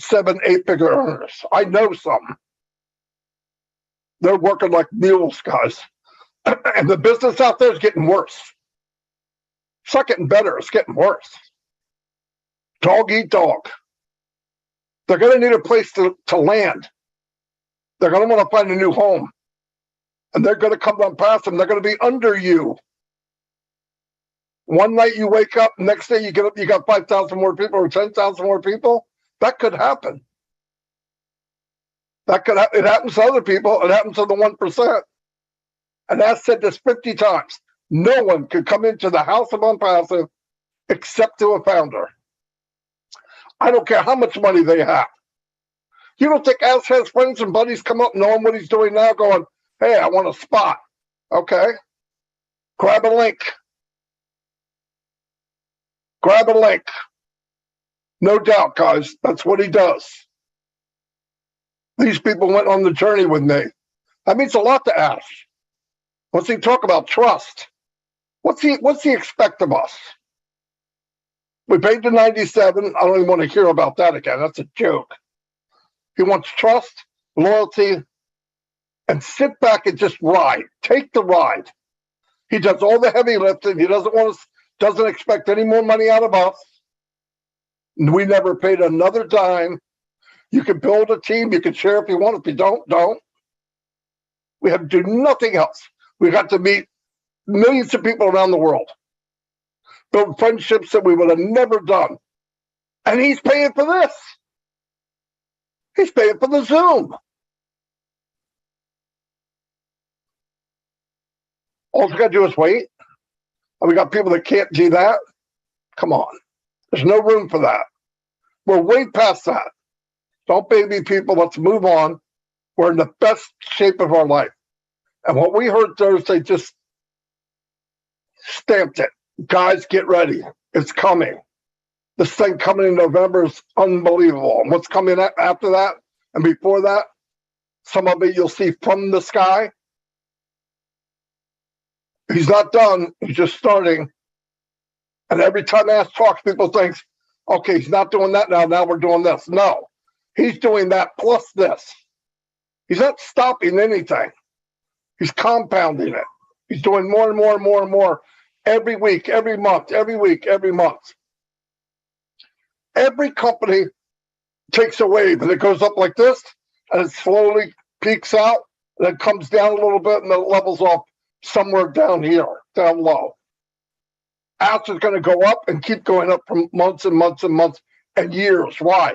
7, 8-figure earners. I know some. They're working like mules, guys. And the business out there is getting worse. It's not getting better. It's getting worse. Dog eat dog. They're going to need a place to land. They're going to want to find a new home. And they're going to come on past them. They're going to be under you. One night you wake up, next day you get up, you got 5,000 more people or 10,000 more people. That could happen. It happens to other people. It happens to the 1%. And I've said this 50 times. No one could come into the house of ONPASSIVE except to a founder. I don't care how much money they have. You don't think Ash has friends and buddies come up knowing what he's doing now, going, hey, I want a spot. Okay. Grab a link. Grab a link. No doubt, guys. That's what he does. These people went on the journey with me. That means a lot to Ash. What's he talk about? Trust. What's he expect of us? We paid the 97. I don't even want to hear about that again. That's a joke. He wants trust, loyalty, and sit back and just ride. Take the ride. He does all the heavy lifting. He doesn't expect any more money out of us. We never paid another dime. You can build a team. You can share if you want. If you don't. We have to do nothing else. We got to meet millions of people around the world, build friendships that we would have never done. And he's paying for this. He's paying for the Zoom. All we got to do is wait. And we got people that can't do that. Come on. There's no room for that. We're way past that. Don't baby people. Let's move on. We're in the best shape of our life. And what we heard Thursday just stamped it. Guys, get ready. It's coming. This thing coming in November is unbelievable. And what's coming after that and before that, some of it you'll see from the sky. He's not done. He's just starting. And every time Ask talks, people think, okay, he's not doing that now. Now we're doing this. No, he's doing that plus this. He's not stopping anything. He's compounding it. He's doing more and more and more and more every week, every month, every week, every month. Every company takes a wave and it goes up like this and it slowly peaks out and then comes down a little bit and then it levels off somewhere down here, down low. Ask is going to go up and keep going up for months and months and months and years. Why?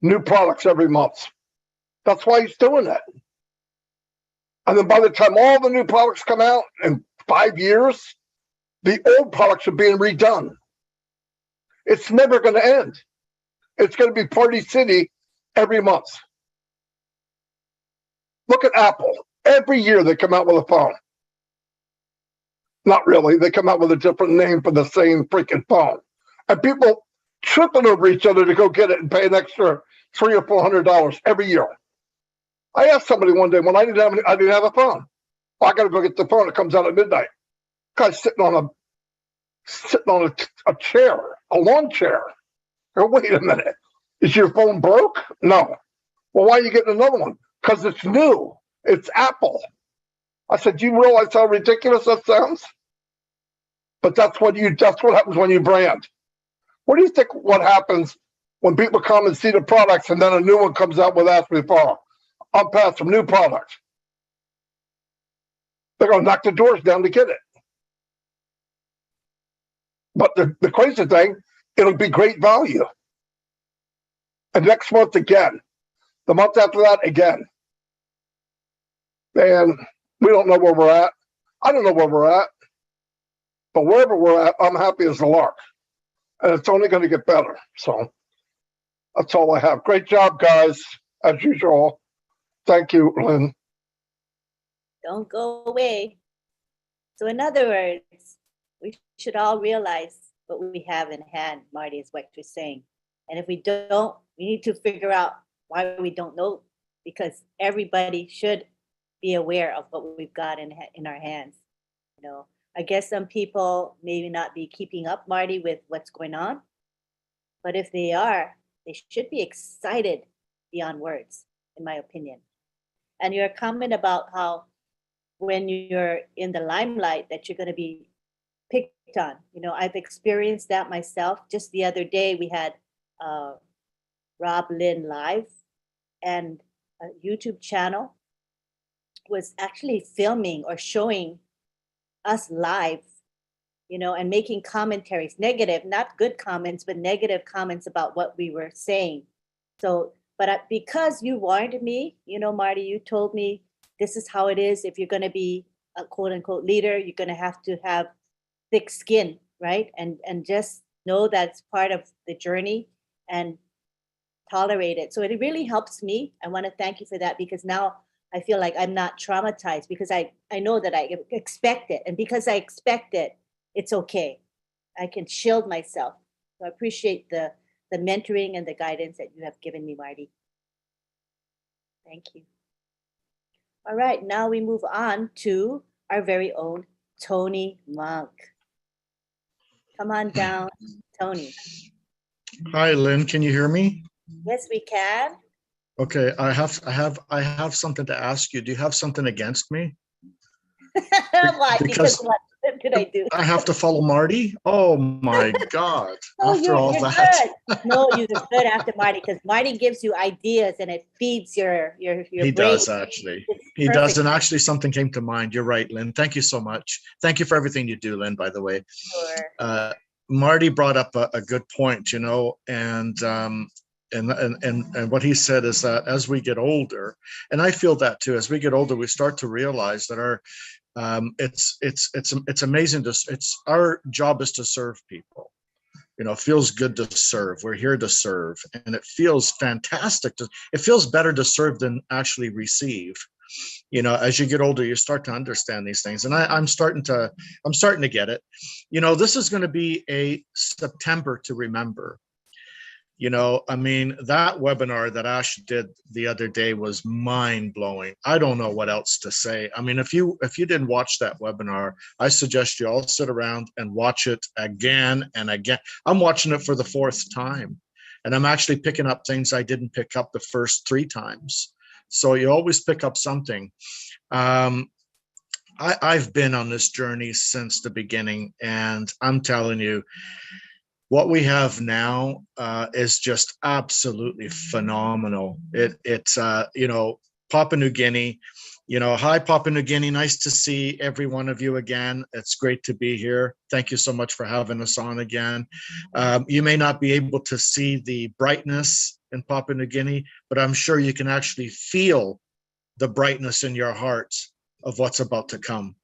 New products every month. That's why he's doing it. And then by the time all the new products come out in 5 years, the old products are being redone. It's never going to end. It's going to be Party City every month. Look at Apple. Every year they come out with a phone. Not really. They come out with a different name for the same freaking phone. And people tripping over each other to go get it and pay an extra $300 or $400 every year. I asked somebody one day when I didn't have a phone. Oh, I got to go get the phone. It comes out at midnight. Guy's sitting on a chair, a lawn chair. Oh, wait a minute. Is your phone broke? No. Well, why are you getting another one? Because it's new. It's Apple. I said, do you realize how ridiculous that sounds? But that's what happens when you brand. What do you think what happens when people come and see the products and then a new one comes out with Ask Before? ONPASSIVE new products. They're going to knock the doors down to get it. But the crazy thing, it'll be great value. And next month again. The month after that again. And we don't know where we're at. I don't know where we're at. But wherever we're at, I'm happy as a lark. And it's only going to get better. So that's all I have. Great job, guys, as usual. Thank you, Lynn.
Don't go away. So in other words, we should all realize what we have in hand, Marty, is what you're saying. And if we don't, we need to figure out why we don't know, because everybody should be aware of what we've got in our hands. You know, I guess some people maybe not be keeping up, Marty, with what's going on. But if they are, they should be excited beyond words, in my opinion. And your comment about how when you're in the limelight that you're going to be picked on. You know, I've experienced that myself. Just the other day, we had Rob Lynn Live, and a YouTube channel was actually filming or showing us live, you know, and making commentaries, negative, not good comments, but negative comments about what we were saying. So, but because you warned me, you know, Marty, you told me this is how it is. If you're going to be a quote unquote leader, you're going to have thick skin, right? And just know that's part of the journey and tolerate it. So it really helps me. I want to thank you for that, because now I feel like I'm not traumatized, because I know that I expect it. And because I expect it, it's okay. I can shield myself. So I appreciate the mentoring and the guidance that you have given me, Marty. Thank you. All right, now we move on to our very own Tony Monk. Come on down, Tony.
Hi, Lynn. Can you hear me?
Yes, we can.
Okay, I have something to ask you. Do you have something against me?
Why? Because
Because
what did I do?
I have to follow Marty? Oh my God.
Oh,
After all
you're
that.
good. No, you're good after Marty, because Marty gives you ideas and it feeds your
He
brain.
does actually.
It's
He
perfect.
does, and actually something came to mind. You're right, Lynn. Thank you so much. Thank you for everything you do, Lynn, by the way.
Sure.
Marty brought up a good point, you know, and what he said is that as we get older, and I feel that too, as we get older, we start to realize that our it's amazing to it's our job is to serve people. You know, it feels good to serve. We're here to serve, and it feels fantastic it feels better to serve than actually receive. You know, as you get older, you start to understand these things, and I'm starting to get it. You know, this is going to be a September to remember. You know, I mean, that webinar that Ash did the other day was mind blowing. I don't know what else to say. I mean, if you didn't watch that webinar, I suggest you all sit around and watch it again and again. I'm watching it for the 4th time, and I'm actually picking up things I didn't pick up the first 3 times. So you always pick up something. I've been on this journey since the beginning, and I'm telling you, what we have now is just absolutely phenomenal. It's you know, Papua New Guinea, you know, hi Papua New Guinea, nice to see every one of you again. It's great to be here. Thank you so much for having us on again. You may not be able to see the brightness in Papua New Guinea, but I'm sure you can actually feel the brightness in your hearts of what's about to come.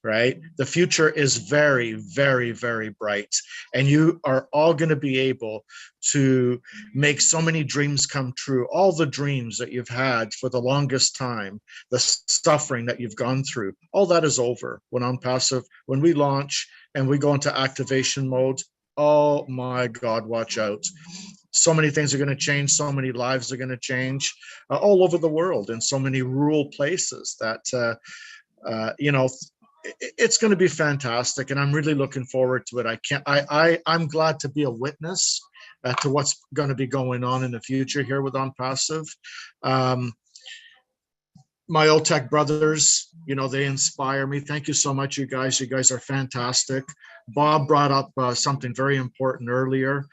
Right? The future is very, very, very bright. And you are all going to be able to make so many dreams come true. All the dreams that you've had for the longest time, the suffering that you've gone through, all that is over when ONPASSIVE, when we launch and we go into activation mode. Oh my God, watch out. So many things are going to change. So many lives are going to change all over the world in so many rural places that, you know, it's going to be fantastic, and I'm really looking forward to it. I'm glad to be a witness to what's going to be going on in the future here with ONPASSIVE. My OTEC brothers, you know, they inspire me. Thank you so much, you guys. You guys are fantastic. Bob brought up something very important earlier.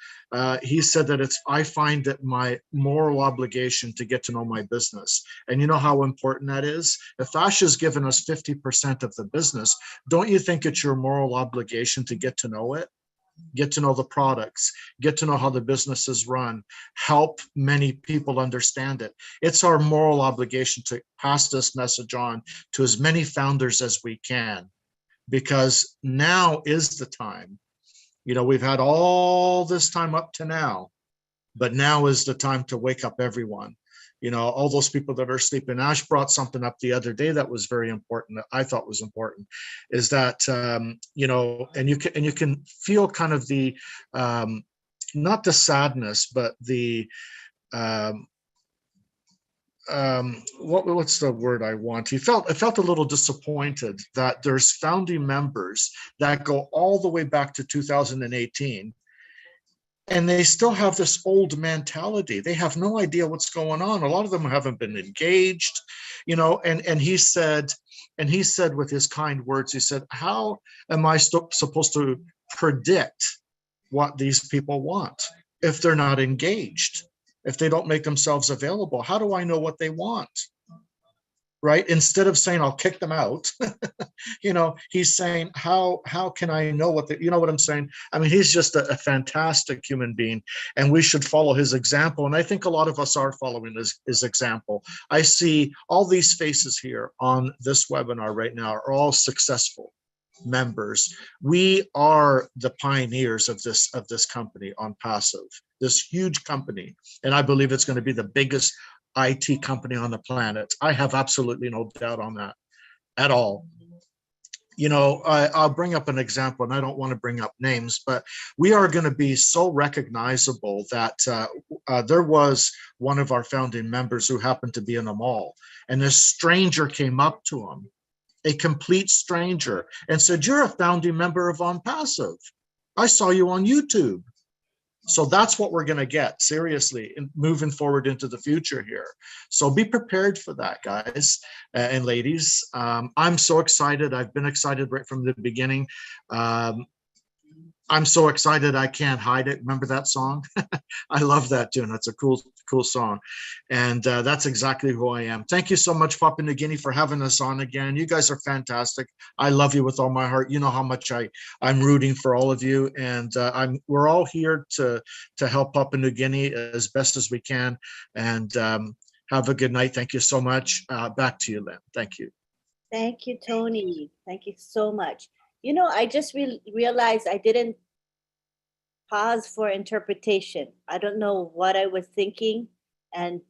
He said that I find it my moral obligation to get to know my business. And you know how important that is? If Ash has given us 50% of the business, don't you think it's your moral obligation to get to know it? Get to know the products, get to know how the business is run, help many people understand it. It's our moral obligation to pass this message on to as many founders as we can, because now is the time. You know, we've had all this time up to now, but now is the time to wake up everyone. You know, all those people that are sleeping. Ash brought something up the other day that was very important, that I thought was important, is that, you know, and you can feel kind of the, not the sadness, but the, what's the word I want? I felt a little disappointed that there's founding members that go all the way back to 2018, and they still have this old mentality. They have no idea what's going on. A lot of them haven't been engaged, you know, and he said with his kind words, he said, how am I supposed to predict what these people want if they're not engaged? If they don't make themselves available, how do I know what they want? Right? Instead of saying, I'll kick them out, you know, he's saying, how can I know what you know what I'm saying? I mean, he's just a fantastic human being, and we should follow his example. And I think a lot of us are following his example. I see all these faces here on this webinar right now are all successful members. We are the pioneers of this company, ONPASSIVE, this huge company. And I believe it's going to be the biggest IT company on the planet. I have absolutely no doubt on that at all. You know, I'll bring up an example, and I don't want to bring up names, but we are going to be so recognizable that there was one of our founding members who happened to be in a mall, and this stranger came up to him, a complete stranger, and said, "You're a founding member of ONPASSIVE. I saw you on YouTube." So that's what we're going to get, seriously, in moving forward into the future here. So be prepared for that, guys and ladies. I'm so excited. I've been excited right from the beginning. I'm so excited I can't hide it. Remember that song? I love that tune. That's a cool song. And that's exactly who I am. Thank you so much, Papua New Guinea, for having us on again. You guys are fantastic. I love you with all my heart. You know how much I'm rooting for all of you. And we're all here to help Papua New Guinea as best as we can. And have a good night. Thank you so much. Back to you, Lynn. Thank you.
Thank you, Tony. Thank you so much. You know, I just realized I didn't pause for interpretation. I don't know what I was thinking, and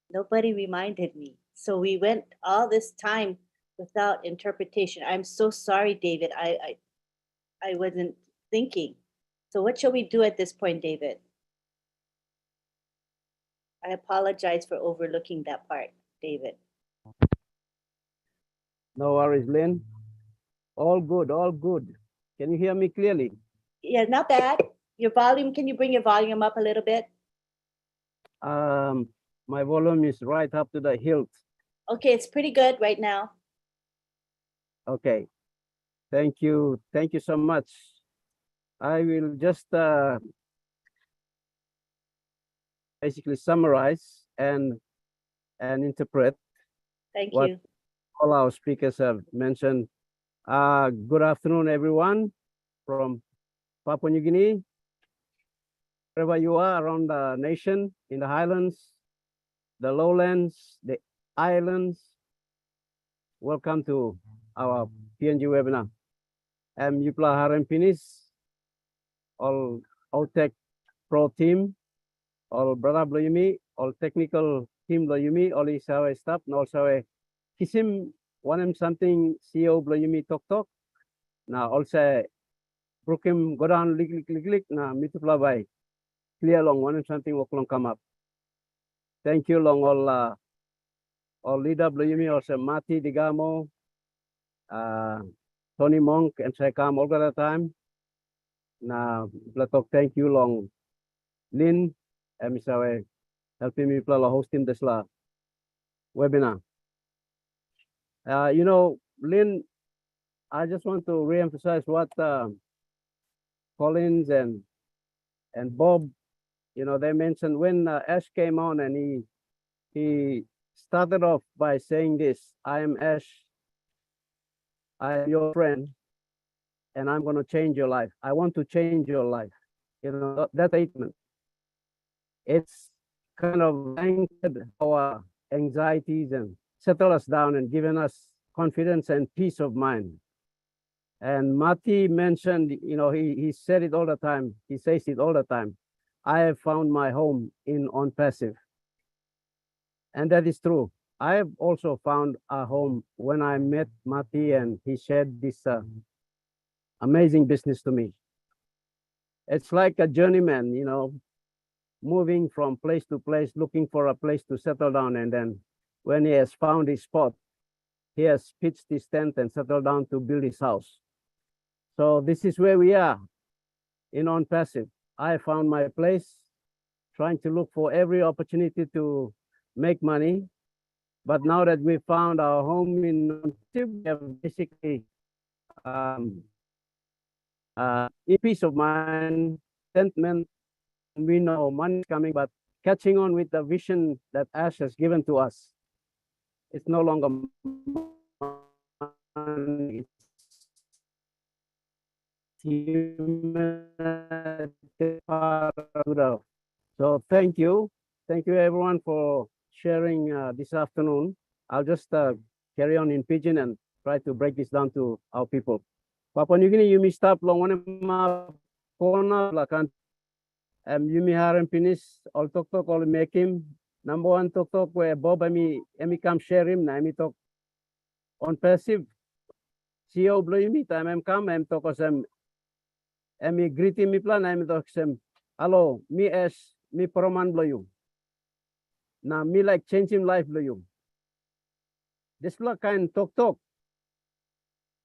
nobody reminded me. So we went all this time without interpretation. I'm so sorry, David. I wasn't thinking. So what shall we do at this point, David? I apologize for overlooking that part, David.
No worries, Lynn. All good, all good. Can you hear me clearly?
Yeah, not bad. Your volume, can you bring your volume up a little bit?
My volume is right up to the hilt.
Okay, it's pretty good right now.
Okay. Thank you. Thank you so much. I will just basically summarize and interpret
Thank
what
you.
all our speakers have mentioned. Good afternoon, everyone from Papua New Guinea, wherever you are around the nation, in the highlands, the lowlands, the islands. Welcome to our PNG webinar. I'm Yupla Harampinis, all OTEC Pro team, all brother Bloyumi, all technical team Bloyumi, all isawe staff, no sawe kisim wanem something CEO Bloyumi tok. Now also Brukim go down lick na mitupla by clear long wanem something walk long come up. Thank you long all leader Bloyumi, also Mati Digamo, Tony Monk, and saya come all the time. Na blatok thank you long Lynn, misawe helping me play hosting this webinar. You know, Lynn, I just want to re-emphasize what Collins and Bob, you know, they mentioned when Ash came on, and he started off by saying this: I am Ash, I am your friend, and I'm going to change your life. I want to change your life. You know, that statement, it's kind of anchored our anxieties and settle us down and given us confidence and peace of mind. And Mati mentioned, you know, he said it all the time. He says it all the time. I have found my home in ONPASSIVE. And that is true. I have also found a home when I met Mati and he shared this amazing business to me. It's like a journeyman, you know, moving from place to place, looking for a place to settle down. And then when he has found his spot, he has pitched his tent and settled down to build his house. So this is where we are in ONPASSIVE. I found my place, trying to look for every opportunity to make money. But now that we found our home in ONPASSIVE, we have basically peace of mind, contentment. We know money is coming, but catching on with the vision that Ash has given to us. It's no longer money, so thank you everyone for sharing this afternoon. I'll just carry on in pidgin and try to break this down to our people. Papua New Guinea, you may stop long one corner lakan you may have finish all talk all make him number one talk where Bob emi come share him na emi talk ONPASSIVE CEO blow me time come talk osem emi greeting me plan emi talk sem hello me as me proman blow you na me like change him life blow you this kind talk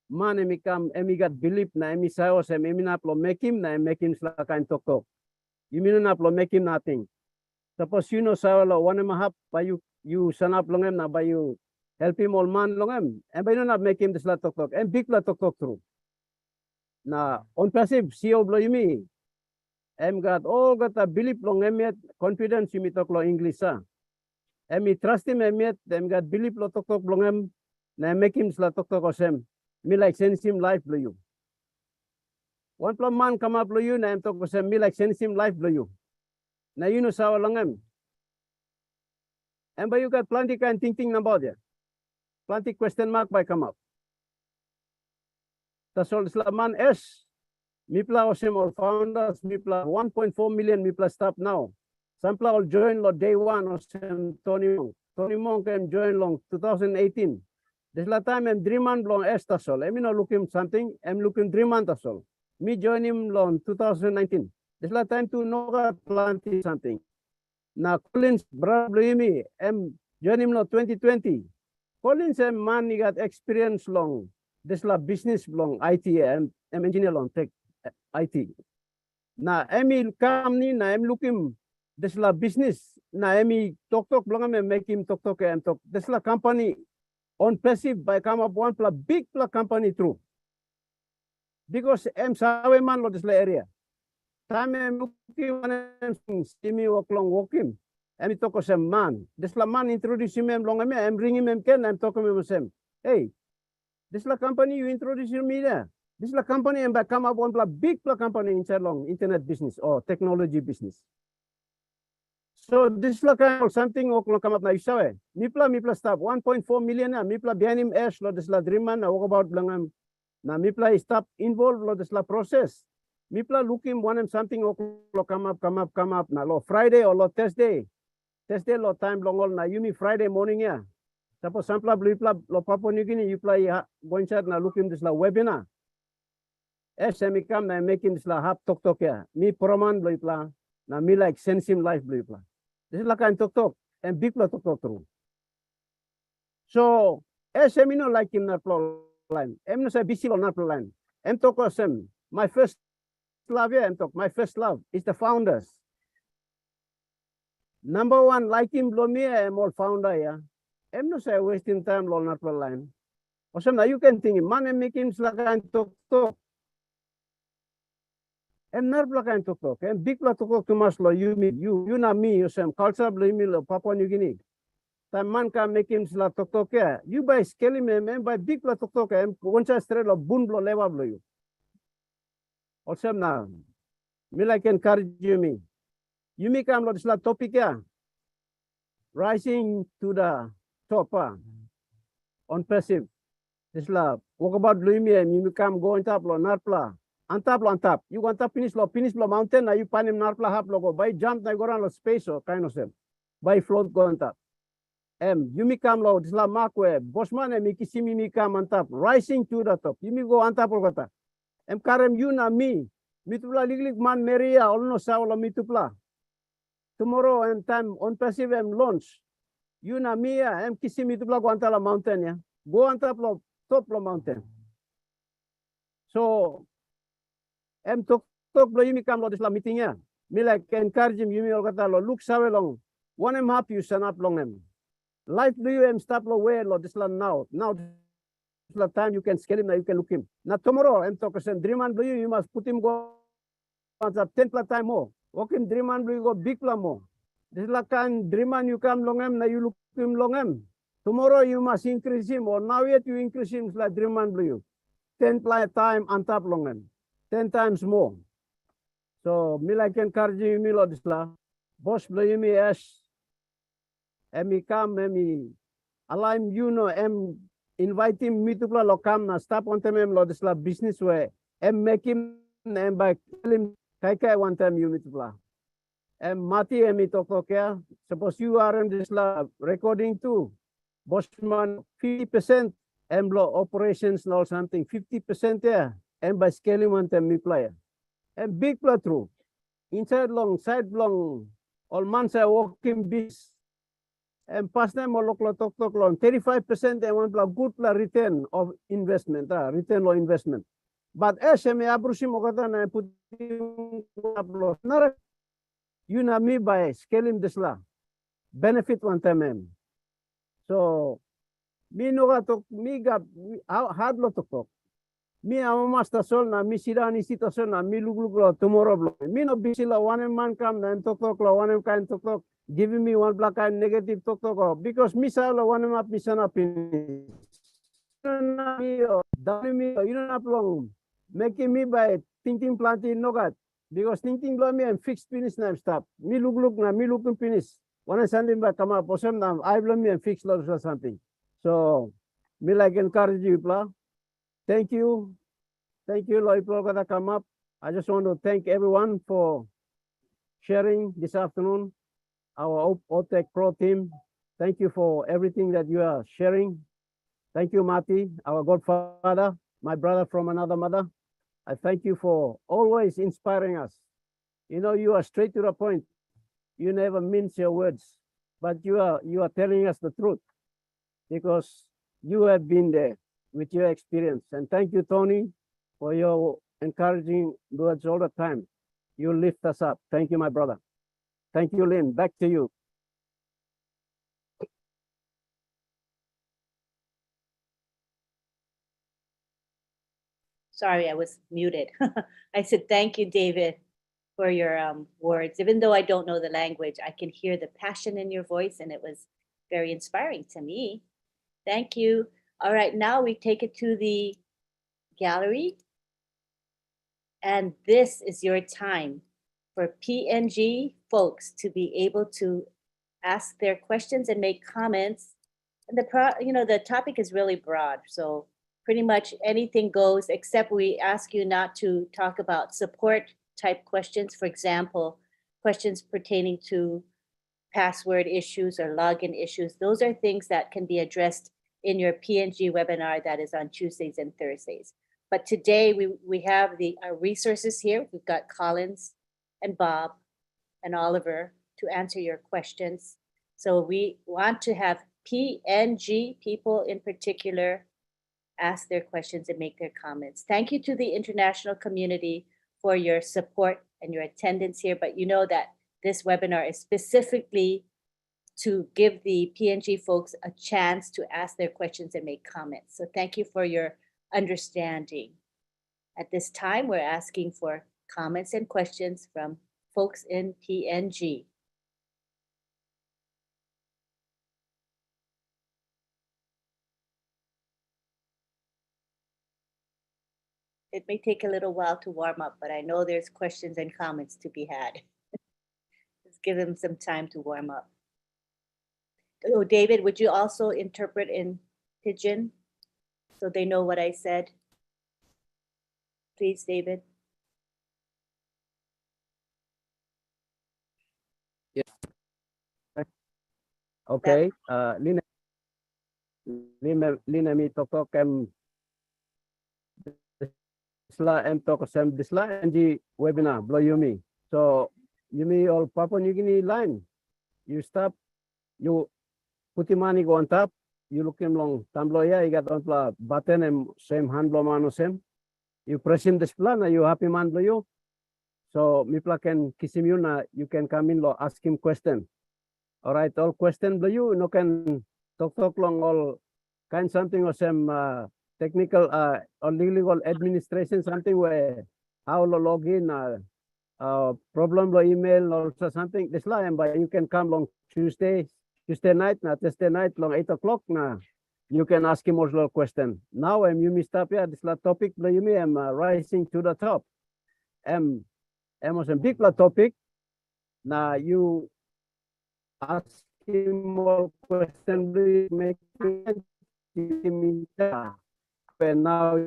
man emi come emi got believe na emi say osem emi na plo make him kind talk You mean not make him nothing. Suppose you know sa lo one mahap by you sanap long na by you help him all man long and by not make him this la tok and big la tok through. Na on passive CEO blow you me. Got all got a belief long yet confidence you me talk lo English sa. Me trust him yet got belief lo tok long na make him sla tok osem. Me like sense him life blow you. One plus man come up blow you na talk osem me like sense him life blow you. Now you know sawa langam. And by you got plenty kind thinking about there. Plenty question mark by come up. Tasol Islaman S. Mipla osem all founders, Mipla 1.4 million Mipla staff now. Sampla all join lo day one osem Tony Monk. Tony Monk can join long 2018. This la time I'm dreaman long S tasol. I'm not looking something. I'm looking dreaman tasol. Me join him long 2019. This la time to know plenty something. Now Collins brother me join him no 2020. Collins man he got experience long. This la business long IT and engineer long tech IT. Now Emil come ni na looking this la business na Emil talk long make him talk and talk. This la company on passive by come up one pla big pla company through. Because sawe man lo this la area. Time I'm looking when see me walk long walking. I'm talk to some man. This la man introduce him long I'm ringing him Ken. I'm talking to him. Hey, this la company you introduce me there. This la company and by come up one big company inside long internet business or technology business. So this la kind of something will come up now. Isawe. Mipla staff 1.4 million. Mipla behind him ash lo this la dream man. Walk about long na Mipla staff involved lo this la process. Mipla looking one something come up na lo Friday or lo Thursday lo time long all na yumi Friday morning ya. Tapos sampla blipla lo Papua New Guinea you play going chat na looking this la webinar. SME come na making this la hap talk ya. Me proman blipla na me like sense him life blipla. This is la kind talk and big la talk through. So SME no like him na line. No say busy lo na line. Talk osem my first love yeah, my first love is the founders. Number one, like him, blow me, I'm all founder, yeah. I'm not say wasting time, lo not line. Or some you can think, man, and make him like and talk. And not like and talk. And big lot talk too much, lo you not me, you some culture, blow me, lo Papua New Guinea. Time man can make him like talk, yeah. You by scaling him, and by big lot talk, and once I straight lo boom, blow level, blow you. Also now, me like encourage you. You may come this la topic yeah. Rising to the top on passive. This la walk about Luimi and you come go on top lo narpla. On top. You want to finish lo mountain, now you pan him narpla hap logo. By jump na go around lo space or kind of them. By float go on top. You may come lo this la mark where Bosman and Mikisimi me come on top. Rising to the top. You may go on top of that. Karem you na me. Mitupla liglig man Maria alno saula mitupla. Tomorrow and time on passive launch. You na me kisi mitupla go antala mountain ya. Go on top lo mountain. So talk lo yumi kam lo disla meeting ya. Me like encourage him yumi kata lo look sawe long. One half you stand up long em. Life do you stop lo where lo disla now. Now the time you can scale him, now you can look him. Now tomorrow, talk dream and blue, you must put him go 10 time more. Walk him dream and blue, go big more. This is like kind dream and you come long him, now you look him long him. Tomorrow you must increase him, or now yet you increase him like dream and blue. 10 time on top long him. 10 times more. So me like encourage you, me lo this la. Boss blue me as me come, me align you know invite him me to play lo come na stop on time lo this la business way make him by tell him kai one time you me to play mati me talk okay suppose you are in this la recording too Bosman 50% lo operations or something 50% there by scaling one time me play big play through inside long side long all months I walking bis pas time molok lo tok long 35% they want good return of investment return on investment but SME abrusim okata na puting lo you na me by scaling this la benefit one time. So mi no ka to mi ga hard lo to mi ama master sol na mi sida ni situation na mi luglug lo tomorrow lo mi no busy la one man come na to lo one kind to giving me one black and negative to because mi sa la one map mi sana pin you don't have long making me by thinking planting no god because thinking blow me and fixed finish na stop mi luglug na mi looking finish one sending back come up person na I blow me and fix lots or something so me like encourage you blah. Thank you. Thank you, Lord, for that come up. I just want to thank everyone for sharing this afternoon. Our OTEC Pro team. Thank you for everything that you are sharing. Thank you, Mati, our godfather, my brother from another mother. I thank you for always inspiring us. You know, you are straight to the point. You never mince your words, but you are telling us the truth because you have been there with your experience. And thank you, Tony, for your encouraging words all the time. You lift us up. Thank you, my brother. Thank you, Lynn. Back to you.
Sorry, I was muted. I said, thank you, David, for your words. Even though I don't know the language, I can hear the passion in your voice, and it was very inspiring to me. Thank you. All right, now we take it to the gallery. And this is your time for PNG folks to be able to ask their questions and make comments. And the topic is really broad, so pretty much anything goes, except we ask you not to talk about support type questions. For example, questions pertaining to password issues or login issues. Those are things that can be addressed in your PNG webinar that is on Tuesdays and Thursdays. But today we have our resources here. We've got Collins and Bob and Oliver to answer your questions. So we want to have PNG people in particular ask their questions and make their comments. Thank you to the international community for your support and your attendance here. But you know that this webinar is specifically to give the PNG folks a chance to ask their questions and make comments. So thank you for your understanding. At this time, we're asking for comments and questions from folks in PNG. It may take a little while to warm up, but I know there's questions and comments to be had. Let's give them some time to warm up. Oh, David, would you also interpret in Pidgin so they know what I said? Please, David.
Yes. Okay. Lina mi toko kem disla em toko sem disla NG webinar blow Yumi. So Yumi all Papua New Guinea line. You stop, you put the money go on top, you look him long tambloya, you got on the button and same hand blow mano same. You press him this plan, you happy man blow you. So Mipla can kiss him you na you can come in lo ask him question. All right, all question blow you no can talk long all kind something or some technical or legal administration something where how to log in problem or email or something this line but you can come long Tuesday night na Thursday night long 8 o'clock na you can ask him also question. Now you missed up here this topic you am rising to the top. Was a big topic na you ask him more question make and now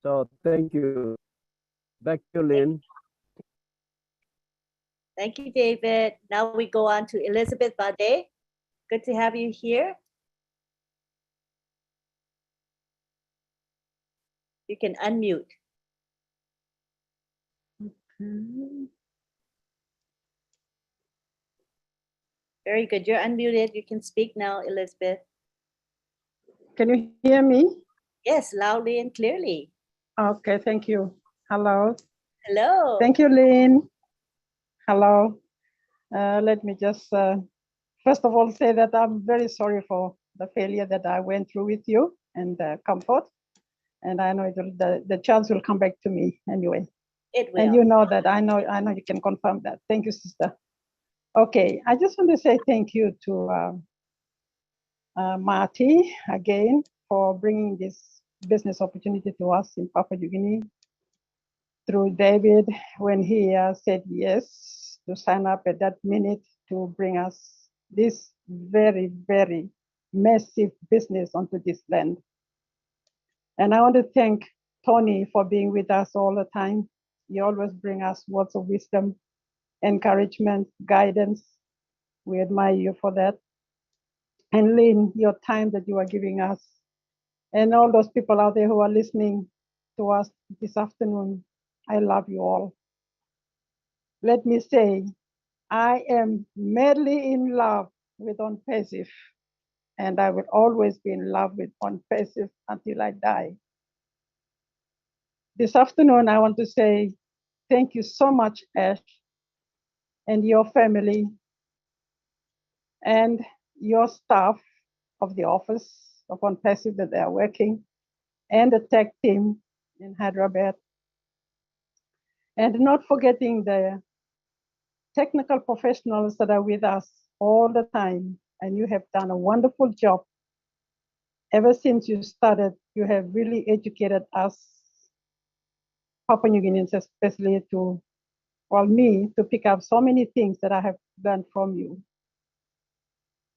so thank you. Back to Lynn.
Thank you, David. Now we go on to Elizabeth Bade. Good to have you here. You can unmute. Very good. You're unmuted. You can speak now, Elizabeth.
Can you hear me?
Yes, loudly and clearly.
Okay, thank you. Hello.
Hello.
Thank you, Lynn. Hello. Let me just first of all say that I'm very sorry for the failure that I went through with you and Comfort. And I know the chance will come back to me anyway.
It will.
And you know that. I know you can confirm that. Thank you, sister. Okay, I just want to say thank you to Marty again for bringing this business opportunity to us in Papua New Guinea through David when he said yes to sign up at that minute to bring us this very, very massive business onto this land. And I want to thank Tony for being with us all the time. You always bring us words of wisdom, encouragement, guidance. We admire you for that. And Lynn, your time that you are giving us, and all those people out there who are listening to us this afternoon, I love you all. Let me say, I am madly in love with ONPASSIVE, and I will always be in love with ONPASSIVE until I die. This afternoon, I want to say thank you so much, Ash, and your family, and your staff of the office of ONPASSIVE that they are working, and the tech team in Hyderabad, and not forgetting the technical professionals that are with us all the time. And you have done a wonderful job. Ever since you started, you have really educated us, Papua New Guineans especially, to, well, me, to pick up so many things that I have learned from you.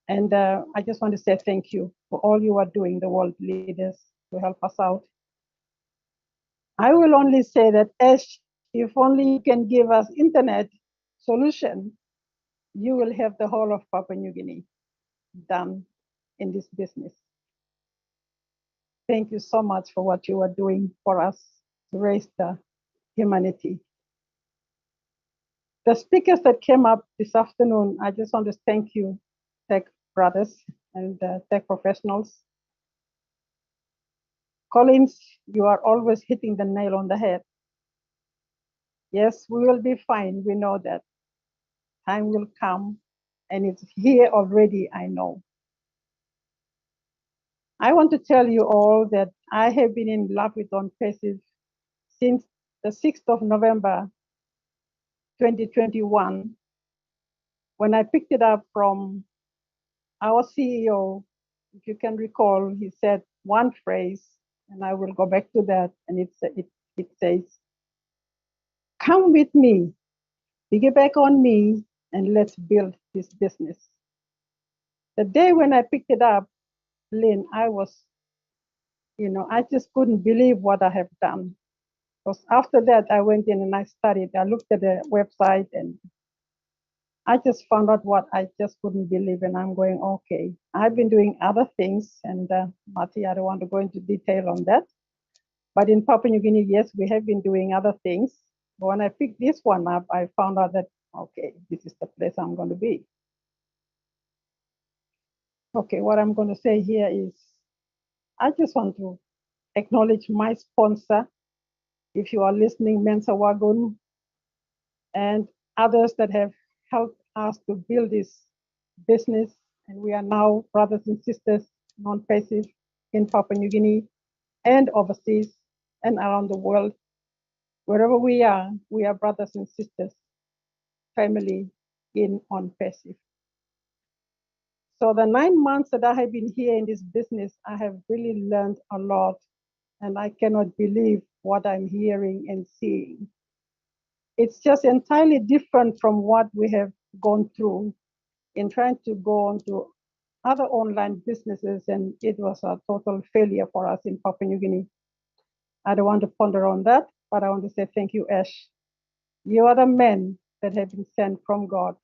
And I just want to say thank you for all you are doing, the world leaders, to help us out. I will only say that, Ash, if only you can give us internet solution, you will have the whole of Papua New Guinea done in this business. Thank you so much for what you are doing for us to raise the humanity. The speakers that came up this afternoon, I just want to thank you, tech brothers and tech professionals. Collins, you are always hitting the nail on the head. Yes, we will be fine. We know that. Time will come, and it's here already, I know. I want to tell you all that I have been in love with ONPASSIVE since the 6th of November, 2021, when I picked it up from our CEO. If you can recall, he said one phrase, and I will go back to that, and it says, "Come with me, piggyback on me, and let's build this business." The day when I picked it up, Lynn, I was, I just couldn't believe what I have done. Because after that, I went in and I studied. I looked at the website and I just found out what I just couldn't believe. And I'm going, okay, I've been doing other things. And Mati, I don't want to go into detail on that. But in Papua New Guinea, yes, we have been doing other things. But when I picked this one up, I found out that, okay, this is the place I'm going to be. Okay, what I'm going to say here is, I just want to acknowledge my sponsor. If you are listening, Mensa Wagun, and others that have helped us to build this business. And we are now brothers and sisters, ONPASSIVE, in Papua New Guinea and overseas and around the world. Wherever we are brothers and sisters, family in ONPASSIVE. So the 9 months that I have been here in this business, I have really learned a lot, and I cannot believe what I'm hearing and seeing. It's just entirely different from what we have gone through in trying to go on to other online businesses, and it was a total failure for us in Papua New Guinea. I don't want to ponder on that, but I want to say thank you, Ash. You are the men that have been sent from God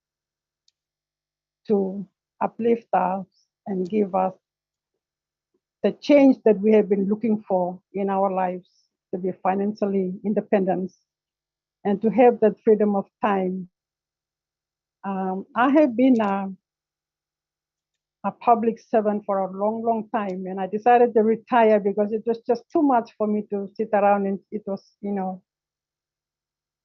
to uplift us and give us the change that we have been looking for in our lives, to be financially independent and to have that freedom of time. I have been a public servant for a long, long time, and I decided to retire because it was just too much for me to sit around, and it was,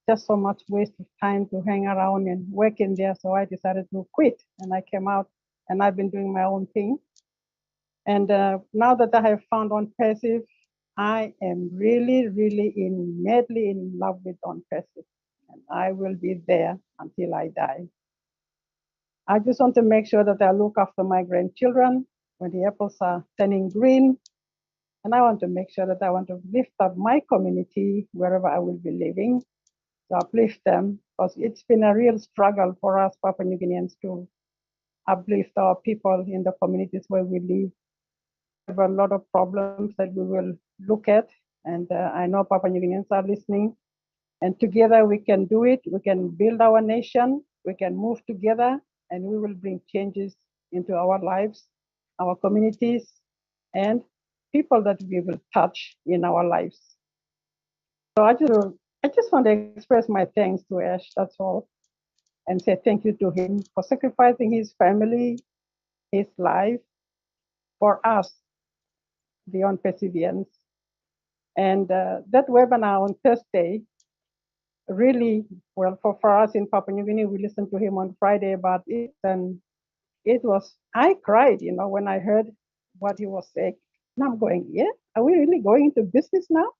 just so much waste of time to hang around and work in there. So I decided to quit, and I came out, and I've been doing my own thing. And now that I have found ONPASSIVE, I am really, really madly in love with ONPASSIVE, and I will be there until I die. I just want to make sure that I look after my grandchildren when the apples are turning green. And I want to make sure that I want to lift up my community wherever I will be living, to uplift them, because it's been a real struggle for us Papua New Guineans to uplift our people in the communities where we live. We have a lot of problems that we will look at, and I know Papua New Guineans are listening. And together we can do it. We can build our nation. We can move together, and we will bring changes into our lives, our communities, and people that we will touch in our lives. So I just want to express my thanks to Ash, that's all, and say thank you to him for sacrificing his family, his life, for us, the ONPASSIVians. And that webinar on Thursday, really, well, for us in Papua New Guinea, we listened to him on Friday about it, and I cried, when I heard what he was saying. And I'm going, yeah, are we really going into business now?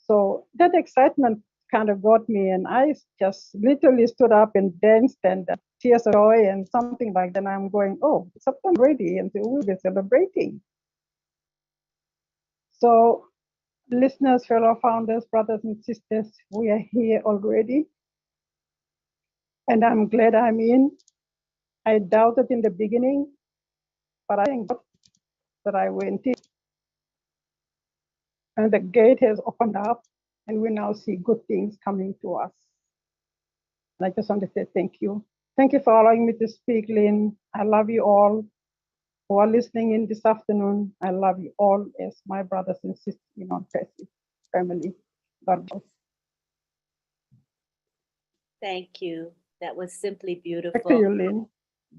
So that excitement kind of got me, and I just literally stood up and danced, and tears of joy and something like that. And I'm going, oh, it's September already, and we'll be celebrating. So listeners, fellow founders, brothers and sisters, we are here already. And I'm glad I'm in. I doubted in the beginning, but I thank God that I went in. And the gate has opened up, and we now see good things coming to us. And I just want to say thank you. Thank you for allowing me to speak, Lynn. I love you all who are listening in this afternoon. I love you all as my brothers and sisters in ONPASSIVE family. God bless.
Thank you. That was simply
Back to
beautiful.
you, Lynn.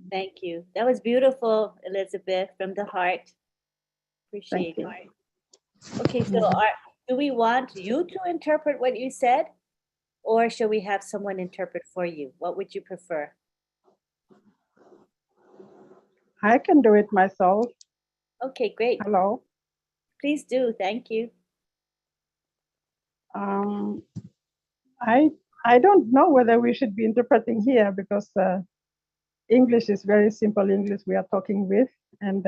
Thank you. That was beautiful, Elizabeth, from the heart. Appreciate
Thank
it. Okay, so do we want you to interpret what you said, or shall we have someone interpret for you? What would you prefer?
I can do it myself.
Okay, great.
Hello.
Please do. Thank you.
I don't know whether we should be interpreting here, because English is very simple English we are talking with. And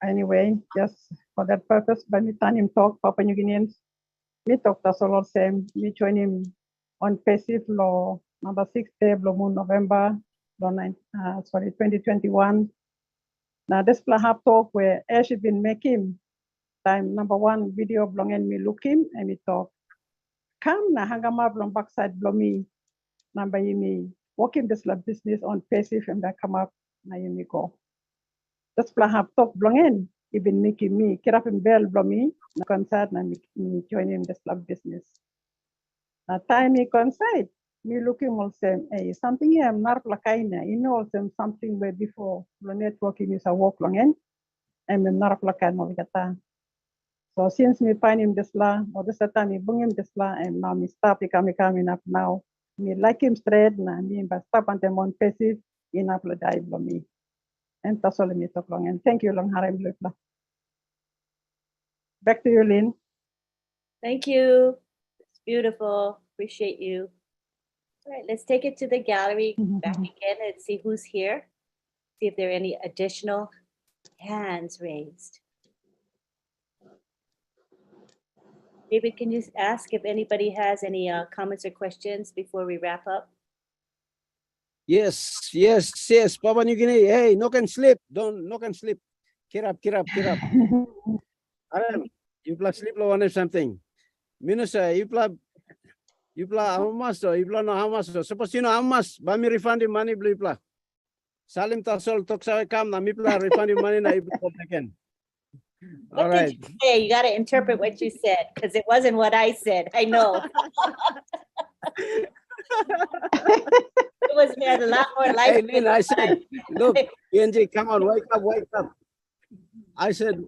anyway, just for that purpose, by me time him talk Papua New Guineans, me talk the solo same, me join him ONPASSIVE law number 6 day moon November 2021. Now this plahap talk where Ash has been making time number 1 video blong and me look him and me talk. Come na hangama blong backside blomi number me working this lab business ONPASSIVE, and that come up na me go. That's plahap talk blongen. Even making me kirap in bell blomi na concert na me joining this lab business. Na time me concert me looking also something here I'm not plakaina. Also something where before the networking is a work blongen and me not plakaina vigata. So since me find him this la or this time me bring him this la, and now me stop coming up now. Me like him straight na me ba stop and them ONPASSIVE in upload me. And that's all me talk long. And thank you long harim lupla. Back to you, Lynn.
Thank you. It's beautiful. Appreciate you. All right, let's take it to the gallery back again and see who's here. See if there are any additional hands raised. David, can you ask if anybody has any comments or questions before we wrap up?
Yes, Papua New Guinea. Hey, no can sleep. No can sleep. Get up. Aram, you plus sleep lo one something. Minusa, you plus how much or you plus no how much. Suppose you know how much, but me refund the money blue plus. Salim Tasol talks away come na me plus refund the money na you again.
What
All
did
right.
you say? You got to interpret what you said, because it wasn't what I said. I know. It was a lot more like.
Hey, Lynn, I said, look, PNG, come on, wake up. I said,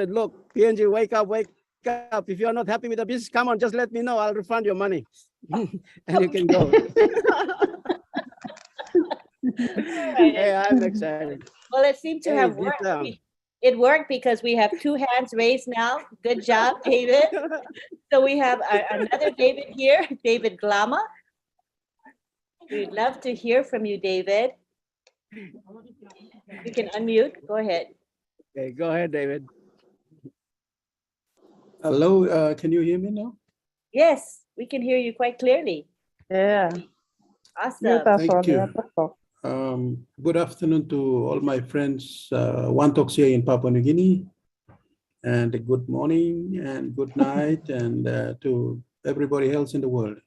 look, PNG, wake cup. If you're not happy with the business, come on, just let me know. I'll refund your money. And you can go. Hey, I'm excited.
Well, it seemed to
Hey,
have
this,
worked. It worked because we have 2 hands raised now. Good job, David. So we have another David here, David Glama. We'd love to hear from you, David. You can unmute. Go ahead.
Okay, go ahead, David.
Hello, can you hear me now?
Yes, we can hear you quite clearly.
Yeah.
Awesome.
Thank you. Good afternoon to all my friends, Wantoks here in Papua New Guinea, and good morning and good night, and to everybody else in the world.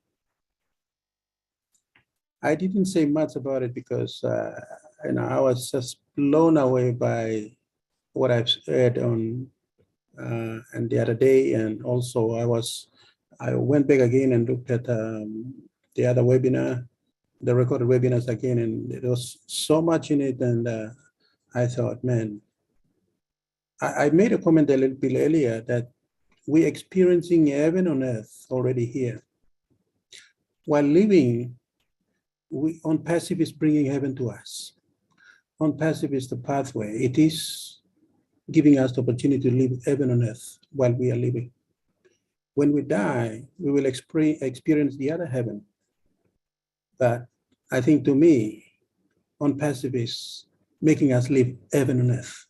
I didn't say much about it because I was just blown away by what I've heard on and the other day, and also I went back again and looked at the other webinar, the recorded webinars again, and there was so much in it, and I thought, man, I made a comment a little bit earlier that we're experiencing heaven on earth already here. While living, ONPASSIVE is bringing heaven to us. ONPASSIVE is the pathway. It is giving us the opportunity to live heaven on earth while we are living. When we die, we will experience the other heaven. But I think, to me, ONPASSIVE is making us live heaven on earth.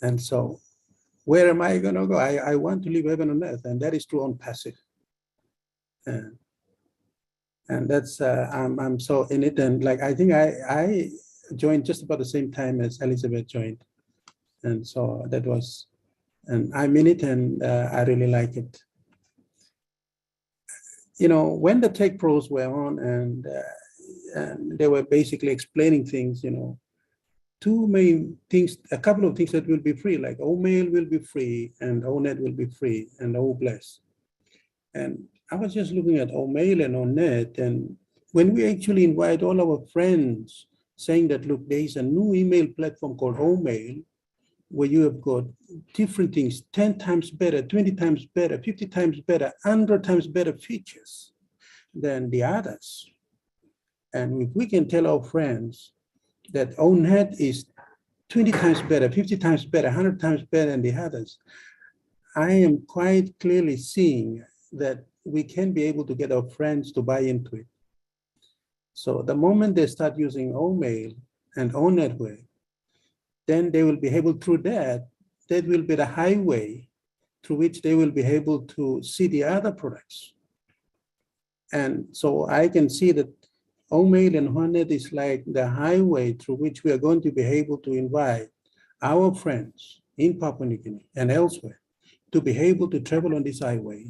And so where am I going to go? I want to live heaven on earth, and that is through ONPASSIVE. And that's, I'm so in it. And like, I think I joined just about the same time as Elizabeth joined. And so that was, and I'm in it, and I really like it. You know, when the tech pros were on and they were basically explaining things, you know, 2 main things, a couple of things that will be free, like OMail will be free and ONet will be free and OBless. And I was just looking at OMail and ONet, and when we actually invite all our friends saying that, look, there is a new email platform called OMail, where you have got different things, 10 times better, 20 times better, 50 times better, 100 times better features than the others. And if we can tell our friends that ONet is 20 times better, 50 times better, 100 times better than the others, I am quite clearly seeing that we can be able to get our friends to buy into it. So the moment they start using OMail and ONetwork, then they will be able, through that will be the highway through which they will be able to see the other products. And so I can see that OMail and ONet is like the highway through which we are going to be able to invite our friends in Papua New Guinea and elsewhere to be able to travel on this highway,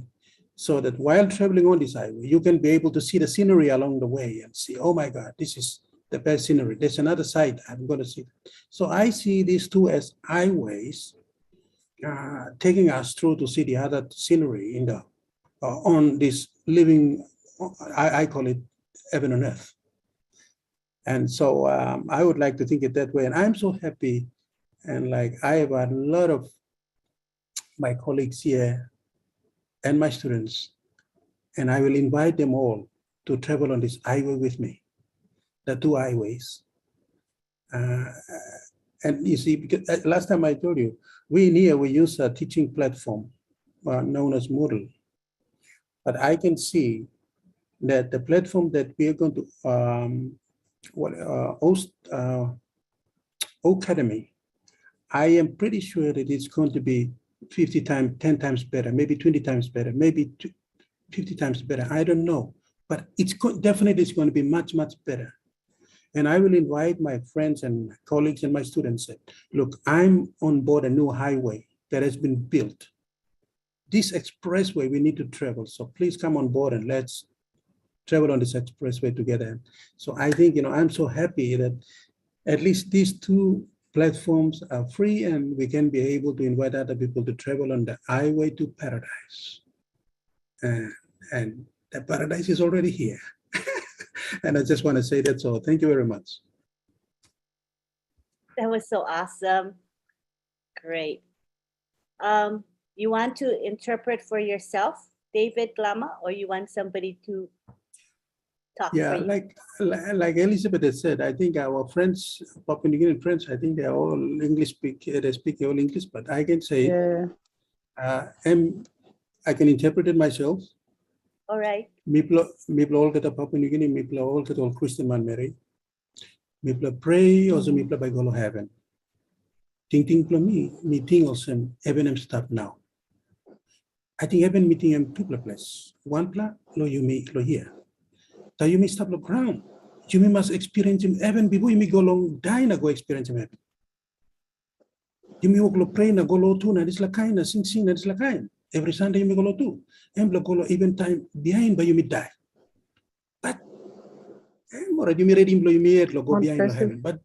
so that while traveling on this highway, you can be able to see the scenery along the way and see, oh my God, this is the best scenery. There's another side I'm going to see. So I see these two as highways taking us through to see the other scenery in the on this living, I call it heaven on earth. And so I would like to think it that way. And I'm so happy. And like, I have a lot of my colleagues here and my students, and I will invite them all to travel on this highway with me, the two highways. And you see, because last time I told you, we in here, we use a teaching platform known as Moodle. But I can see that the platform that we are going to host, Academy, I am pretty sure that it's going to be 50 times, 10 times better, maybe 20 times better, maybe 50 times better. I don't know, but it's definitely it's going to be much, much better. And I will invite my friends and colleagues and my students and say, look, I'm on board a new highway that has been built. This expressway we need to travel. So please come on board and let's travel on this expressway together. So I think, you know, I'm so happy that at least these two platforms are free and we can be able to invite other people to travel on the highway to paradise. And the paradise is already here. And I just want to say that, so thank you very much.
That was so awesome. Great. You want to interpret for yourself, David Lama, or you want somebody to talk
Yeah,
for you?
like Elizabeth has said, I think our friends, Papua New Guinean friends, I think they are all English they speak all English, but I can say, I can interpret it myself.
All right.
Miplo all kata Papua New Guinea, miplo all kata all Christian man Mary. Miplo pray also miplo by golo heaven. Ting plo me ting also heaven am stop now. I think heaven meeting am two place. One pla lo you me lo here. So you may stop the ground. You must experience him heaven before you may go long die na go experience him heaven. You may go pray na go lo tu na this la kind na sing na this la kind. Every Sunday you may go lo tu. And go lo even time behind but you may die. But more you may read him you may go behind lo heaven. But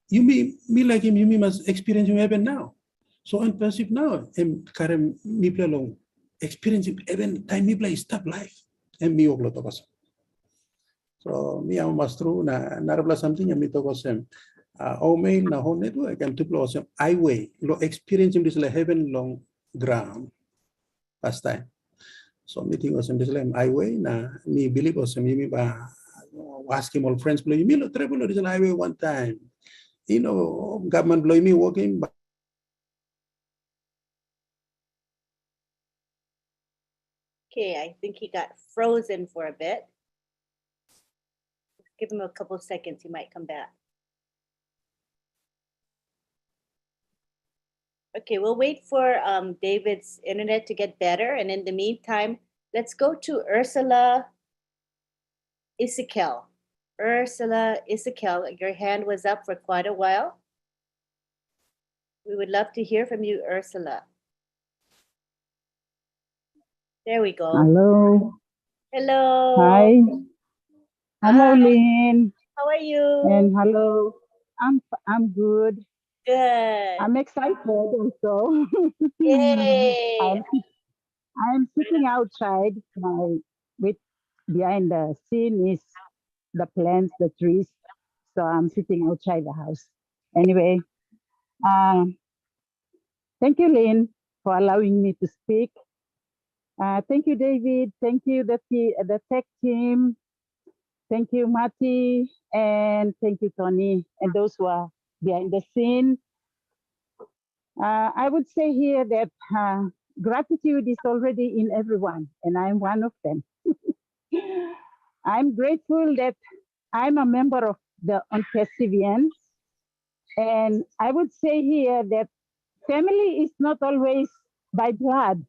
you may like him, you may must experience him heaven now. So ONPASSIVE now and karem me play long experience him heaven time me play stop life. And me oglo to paso. So me ang mastro na narabla something yang mito ko sem mail na home network and to plus I way lo experience this like heaven long ground last time. So meeting was this like I way na me believe was me ba asking all friends blow me lo travel this highway one time. You know government blow me walking but
Okay, I think he got frozen for a bit. Give him a couple of seconds, he might come back. Okay, we'll wait for David's internet to get better. And in the meantime, let's go to Ursula Isakel. Ursula Isakel, your hand was up for quite a while. We would love to hear from you, Ursula. There we go.
Hello.
Hello.
Hi. Hello,
Hi.
Lynn.
How are you?
And hello. I'm good.
Good.
I'm excited also.
Yay.
I'm sitting outside. Behind the scene is the plants, the trees. So I'm sitting outside the house. Anyway, thank you, Lynn, for allowing me to speak. Thank you, David. Thank you, the tech team. Thank you, Mati, and thank you, Tony, and those who are behind the scene. I would say here that gratitude is already in everyone, and I'm one of them. I'm grateful that I'm a member of the ONPASSIVians, and I would say here that family is not always by blood,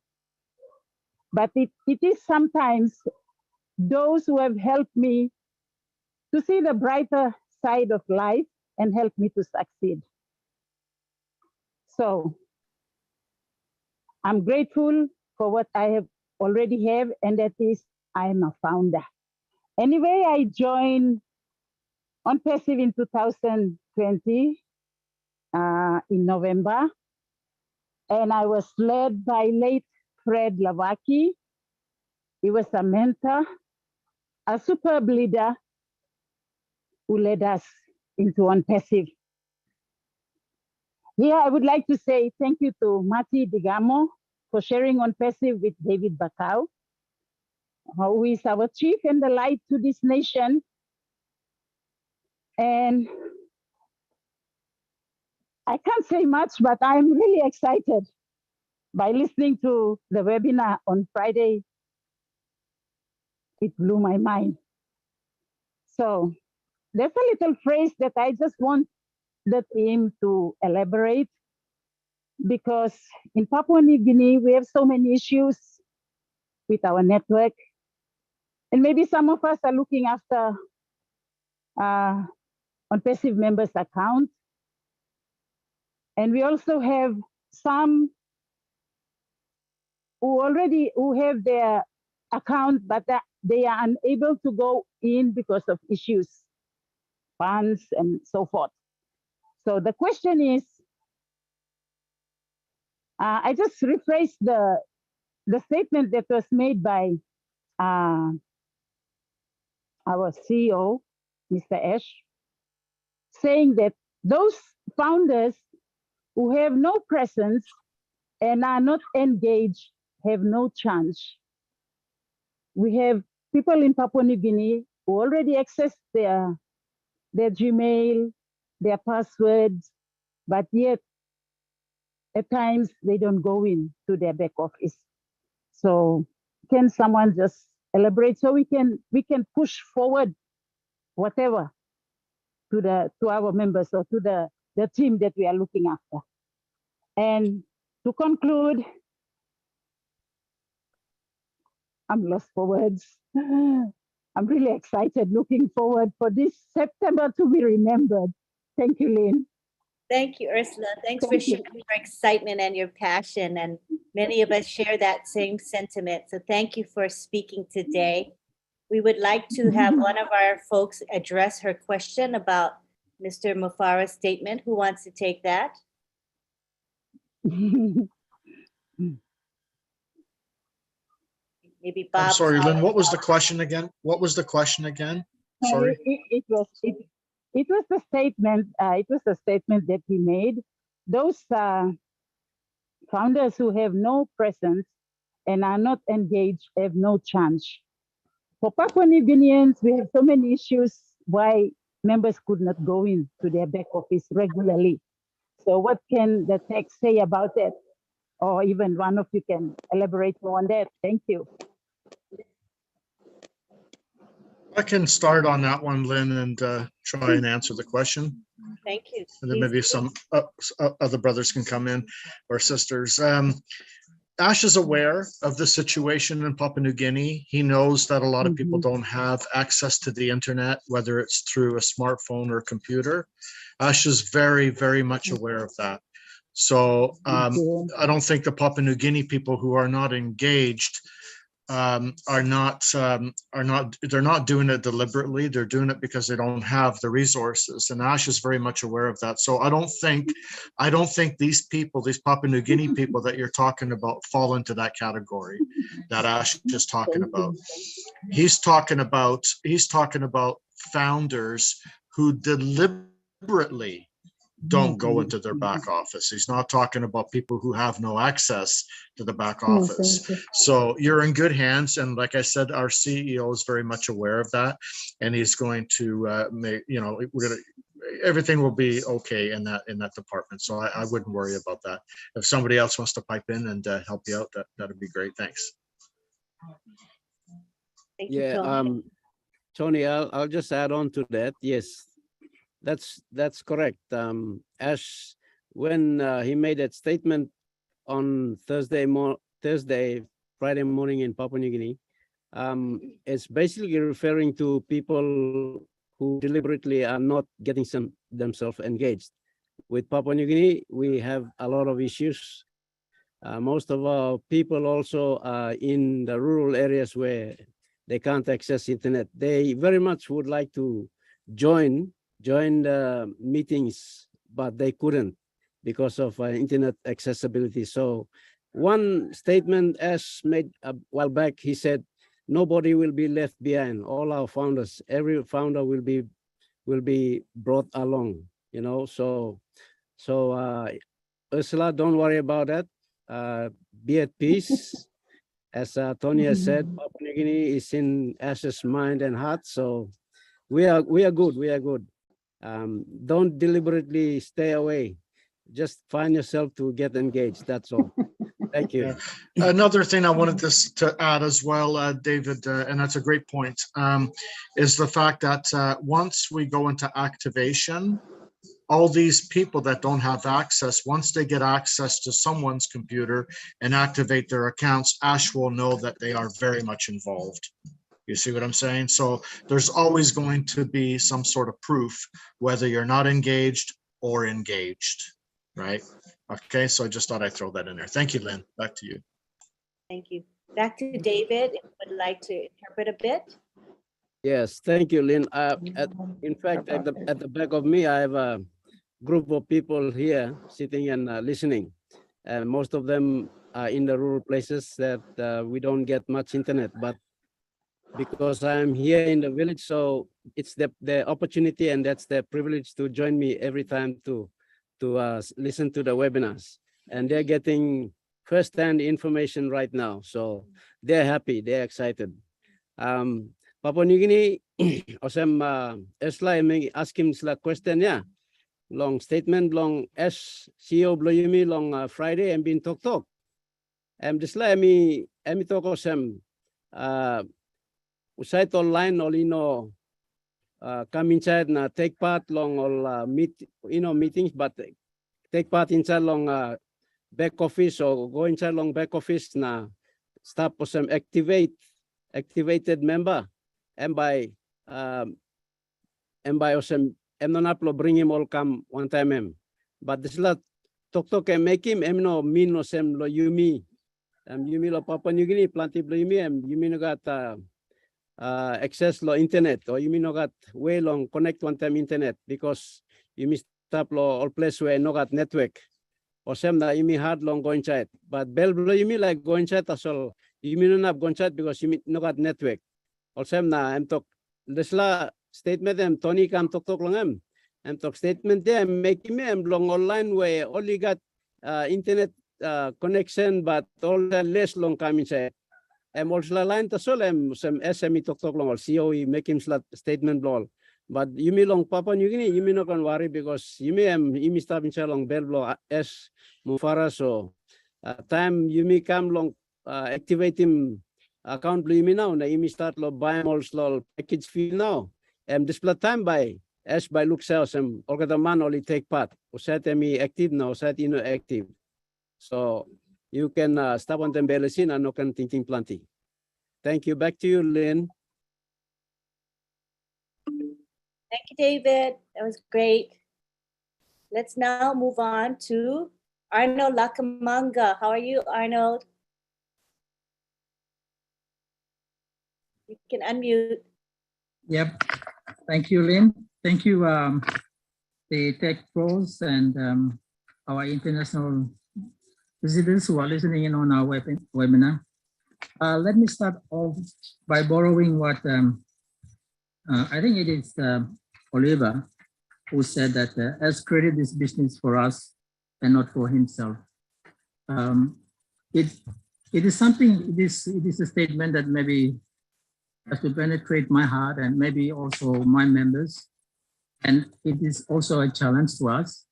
but it is sometimes those who have helped me to see the brighter side of life and help me to succeed. So I'm grateful for what I have already have, and that is I'm a founder. Anyway, I joined ONPASSIVE in 2020 in November, and I was led by late Fred Lavaki. He was a mentor, a superb leader who led us into ONPASSIVE. Here, I would like to say thank you to Mati Digamo for sharing ONPASSIVE with David Bacau, who is our chief and the light to this nation. And I can't say much, but I'm really excited by listening to the webinar on Friday. It blew my mind. So there's a little phrase that I just want the team to elaborate, because in Papua New Guinea, we have so many issues with our network. And maybe some of us are looking after ONPASSIVE members' account. And we also have some who have their account, but they are unable to go in because of issues, funds, and so forth. So the question is, I just rephrased the statement that was made by our CEO, Mr. Ash, saying that those founders who have no presence and are not engaged have no chance. We have people in Papua New Guinea who already access their Gmail, their passwords, but yet at times they don't go in to their back office. So can someone just elaborate so we can push forward whatever to our members or to the team that we are looking after. And to conclude, I'm lost for words. I'm really excited, looking forward for this September to be remembered. Thank you, Lynn.
Thank you, Ursula. Thanks for
Thank you.
sharing your excitement and your passion. And many of us share that same sentiment. So thank you for speaking today. We would like to have one of our folks address her question about Mr. Mufara's statement. Who wants to take that? Maybe Bob.
I'm sorry, Lynn, what was the question again? What was the question again? Sorry.
It was the statement. It was the statement that he made. Those founders who have no presence and are not engaged have no chance. For Papua New Guineans, we have so many issues why members could not go in to their back office regularly. So what can the text say about that? Or even one of you can elaborate more on that. Thank you.
I can start on that one, Lynn, and try and answer the question.
Thank you.
And then maybe some other brothers can come in, or sisters. Ash is aware of the situation in Papua New Guinea. He knows that a lot of people don't have access to the internet, whether it's through a smartphone or computer. Ash is very, very much aware of that. So I don't think the Papua New Guinea people who are not engaged they're not doing it deliberately. They're doing it because they don't have the resources, and Ash is very much aware of that. So I don't think these people, these Papua New Guinea people that you're talking about, fall into that category that Ash is talking about. He's talking about founders who deliberately don't go into their back office. He's not talking about people who have no access to the back office. So you're in good hands. And like I said, our CEO is very much aware of that. And he's going to make, everything will be okay in that department. So I wouldn't worry about that. If somebody else wants to pipe in and help you out, that'd be great. Thanks.
Thank you,
Yeah,
Tony.
Tony, I'll just add on to that. Yes, that's correct. Ash, when he made that statement on Friday morning in Papua New Guinea, it's basically referring to people who deliberately are not getting themselves engaged. With Papua New Guinea, we have a lot of issues. Most of our people also are in the rural areas where they can't access internet. They very much would like to join the meetings, but they couldn't because of internet accessibility. So one statement Ash made a while back, he said, nobody will be left behind. All our founders, every founder will be brought along, So Ursula, don't worry about that. Be at peace. As Tony has said, Papua New Guinea is in Ash's mind and heart. So we are good. We are good. Don't deliberately stay away. Just find yourself to get engaged. That's all. Thank you.
Yeah. Another thing I wanted to add as well, David, and that's a great point, is the fact that once we go into activation, all these people that don't have access, once they get access to someone's computer and activate their accounts, Ash will know that they are very much involved. You see what I'm saying? So there's always going to be some sort of proof, whether you're not engaged or engaged, right? Okay, so I just thought I'd throw that in there. Thank you, Lynn. Back to you.
Thank you. Back to David, if you would like to interpret a bit.
Yes, thank you, Lynn. In fact, at the back of me, I have a group of people here sitting and listening. And most of them are in the rural places that we don't get much internet, but because I'm here in the village, so it's the opportunity and that's the privilege to join me every time to listen to the webinars. And they're getting first-hand information right now. So they're happy, they're excited. Papua New Guinea, osem esla ask him sla question ya. Long statement long S CEO Bloyumi long Friday and been talk. Disla emi talk osem site online olino come inside na take part long all meetings, but take part inside long back office or go inside long back office na staff osem activated member and by osem not bring him all come one time but this lot talk and make him no mean no sem lo yumi yumi lo Papua New Guinea plenty lo yumi yumi no got access lo internet or yumi no got way long connect one time internet because yumi stop lo all place where no got network or sem na yumi hard long go inside but bel lo yumi like go inside as all yumi no not go inside because yumi no got network or sem na talk this la statement Tony kam talk long talk statement there make me long online where only got internet connection but all less long come inside also line to sol some SME talk long or COE make him statement long but you me long Papua New Guinea you me not can worry because you me stop inside long bell blow S Mufara so time you me come long activate him account you me now you me start lo buy also package fee now display time by as by look sales all the man only take part or set me active now set active so you can stop on them balancing and no can thinking plenty. Thank you. Back to you, Lynn.
Thank you, David. That was great. Let's now move on to Arnold Lakamanga. How are you, Arnold? You can unmute.
Yep. Thank you, Lynn. Thank you, the tech pros and our international visitors who are listening in on our webinar. Let me start off by borrowing what I think it is Oliver who said that has created this business for us and not for himself. It is something. It is a statement that maybe has to penetrate my heart and maybe also my members. And it is also a challenge to us.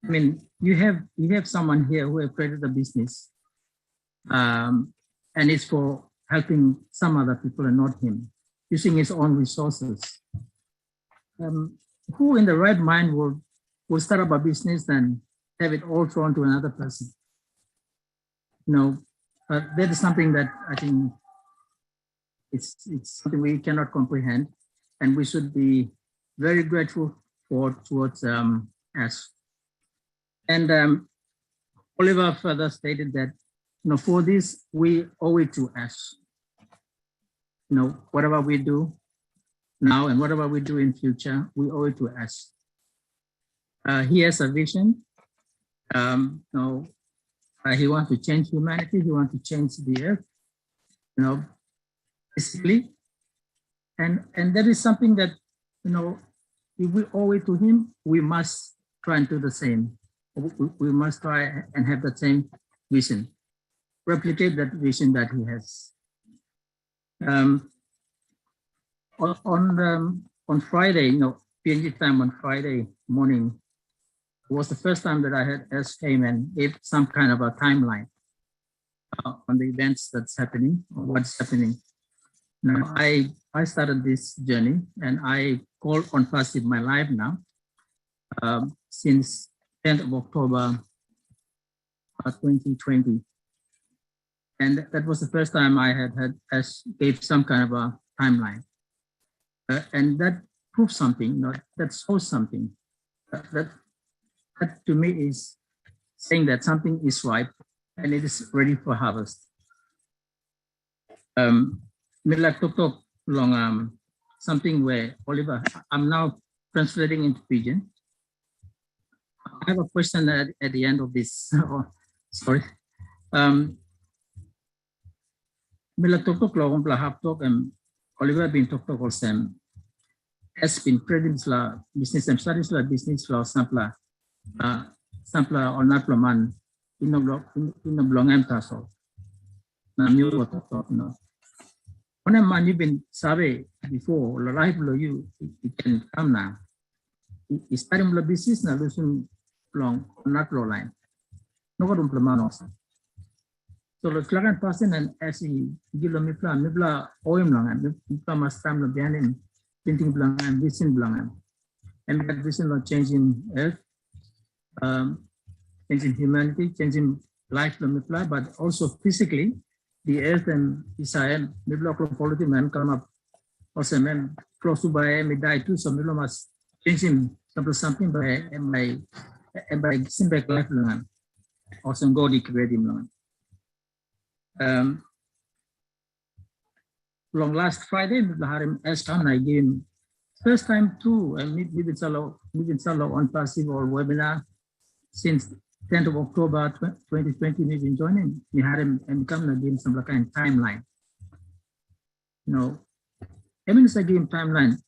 I mean, you have someone here who have created a business, and it's for helping some other people and not him, using his own resources. Who in the right mind will start up a business and have it all thrown to another person? That is something that I think it's something we cannot comprehend, and we should be very grateful towards us. And Oliver further stated that, for this, we owe it to us. Whatever we do now and whatever we do in future, we owe it to us. He has a vision. He wants to change humanity. He wants to change the earth, basically. And that is something that, if we owe it to him, we must try and do the same. We must try and have the same vision, replicate that vision that he has. On Friday, PNG time on Friday morning, was the first time that I had came and gave some kind of a timeline on the events that's happening or what's happening. Now, I started this journey and I call ONPASSIVE my life now since 10th of October 2020. And that was the first time I gave some kind of a timeline. And that proves something, that shows something. That to me is saying that something is ripe and it is ready for harvest. Milak Tok long something where Oliver, I'm now translating into Pidgin. I have a question at the end of this. Sorry. Milak Tok long plahap tok Oliver bin Tok also has been creating business and studies business law sampla or not man blong taso. Na mi wo to no. When man you been sabe before, the life lo you it can come now. It's starting the business na lusun long not low line. No go implement. So the client person and as he give me plan oim lang and mipla mas time lo bianin painting blang and vision blang and that vision lo changing earth, changing humanity, changing life lo mipla, but also physically the earth and Israel mipla quality man come up also man close to by me die too, so mipla must changing something by giving back life lang also go the creative lang. Long last Friday, Harim Eskan, I gave first time too, and we've been solo ONPASSIVE or webinar since 10th of October 2020. We've been joining. We had him and come and give some kind of timeline. You know, I mean, I give timeline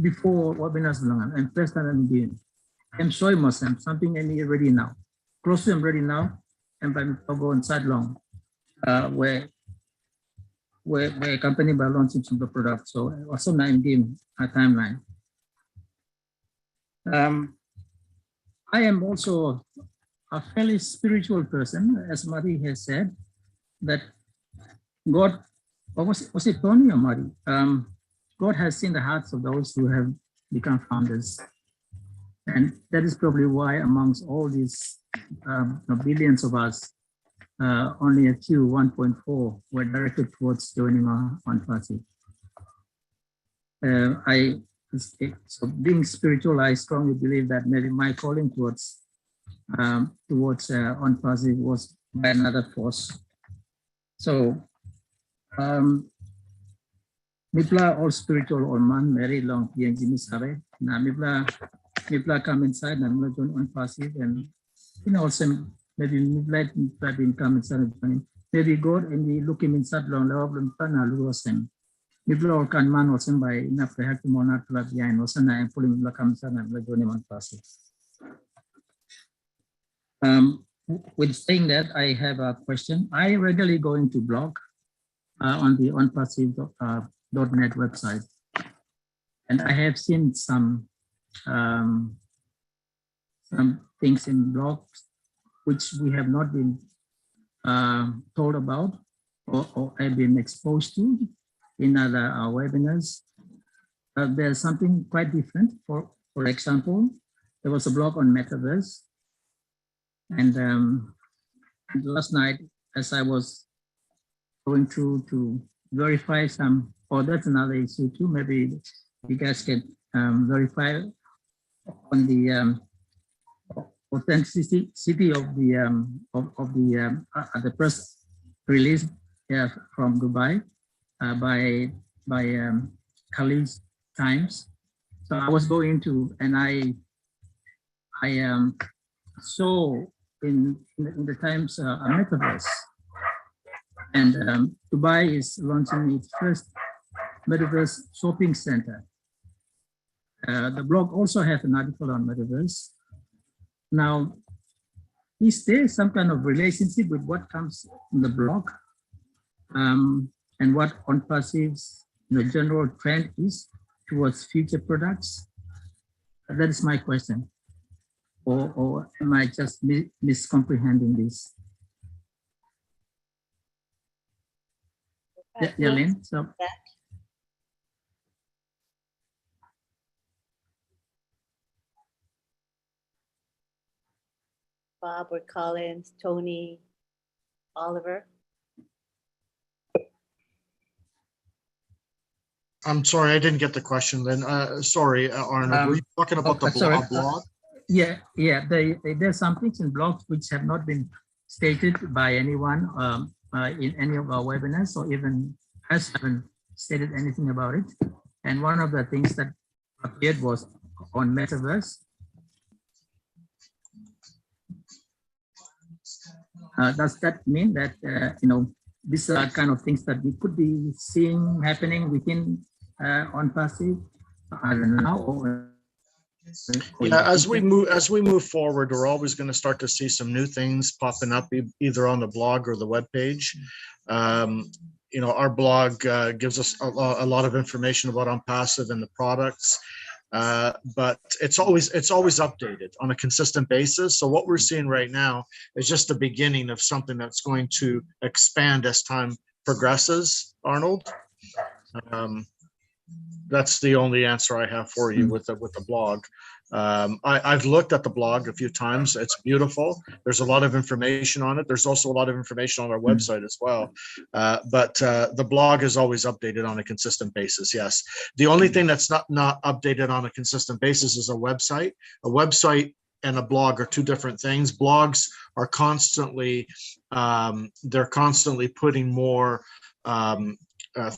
before webinars and first time I'm doing. I'm sure must have something I'm ready now. Close to I'm ready now, and I'll go inside long. Where a company by launching some of the products. So also now I'm giving a timeline. I am also a fairly spiritual person, as Mari has said, that God, or was it Tony or Mari? God has seen the hearts of those who have become founders. And that is probably why amongst all these billions of us, only a few, 1.4, were directed towards joining ONPASSIVE. So being spiritual, I strongly believe that maybe my calling towards ONPASSIVE was by another force. So, Mipla all spiritual or man very long PNG misabe. Na Mipla come inside and Mipla join ONPASSIVE and also maybe midnight income inside maybe God and we look him inside long problem pana luosen. Mipla or can man or by enough to have to monarch behind was and I am pulling the camera and the joining ONPASSIVE. With saying that, I have a question. I regularly go into blog on the ONPASSIVE.net website, and I have seen some things in blogs which we have not been told about or have been exposed to in other webinars. There's something quite different. For example, there was a blog on metaverse, and last night, as I was going through to verify some, that's another issue too. Maybe you guys can verify on the authenticity of the press release from Dubai by Khalid's Times. So I was going to, and I saw in the Times a metaverse, and Dubai is launching its first metaverse shopping center. The blog also has an article on metaverse. Now, is there some kind of relationship with what comes in the blog and what ONPASSIVE's general trend is towards future products? That is my question. Or am I just miscomprehending this? Yeah, Lynn, so.
Bob or Collins, Tony, Oliver.
I'm sorry, I didn't get the question then. Sorry, Arnold, were you talking about the blog?
Yeah. There's some things in blogs which have not been stated by anyone in any of our webinars, or even us haven't stated anything about it. And one of the things that appeared was on metaverse. Does that mean that these are kind of things that we could be seeing happening within ONPASSIVE? I don't know.
Yeah, as we move forward, we're always going to start to see some new things popping up either on the blog or the webpage. You know, our blog gives us a lot of information about ONPASSIVE and the products, but it's always updated on a consistent basis. So what we're seeing right now is just the beginning of something that's going to expand as time progresses, Arnold. That's the only answer I have for you with the blog. I've looked at the blog a few times. It's beautiful. There's a lot of information on it. There's also a lot of information on our website as well. But the blog is always updated on a consistent basis. Yes. The only thing that's not updated on a consistent basis is a website. A website and a blog are two different things. Blogs are constantly, they're constantly putting more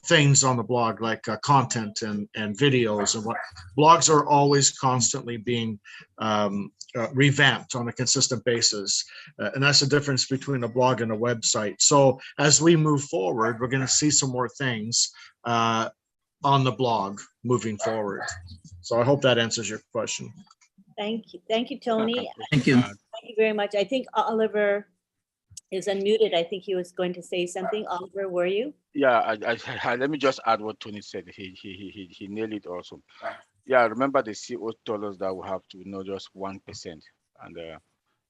things on the blog, like content and videos, and what blogs are always constantly being revamped on a consistent basis, and that's the difference between a blog and a website. So as we move forward, we're going to see some more things on the blog moving forward. So I hope that answers your question.
Thank you, Tony.
Thank you.
Thank you very much. I think Oliver is unmuted. I think he was going to say something. Oliver, were you?
Yeah, let me just add what Tony said. He nailed it also. Yeah, remember the CEO told us that we have to know just 1%, and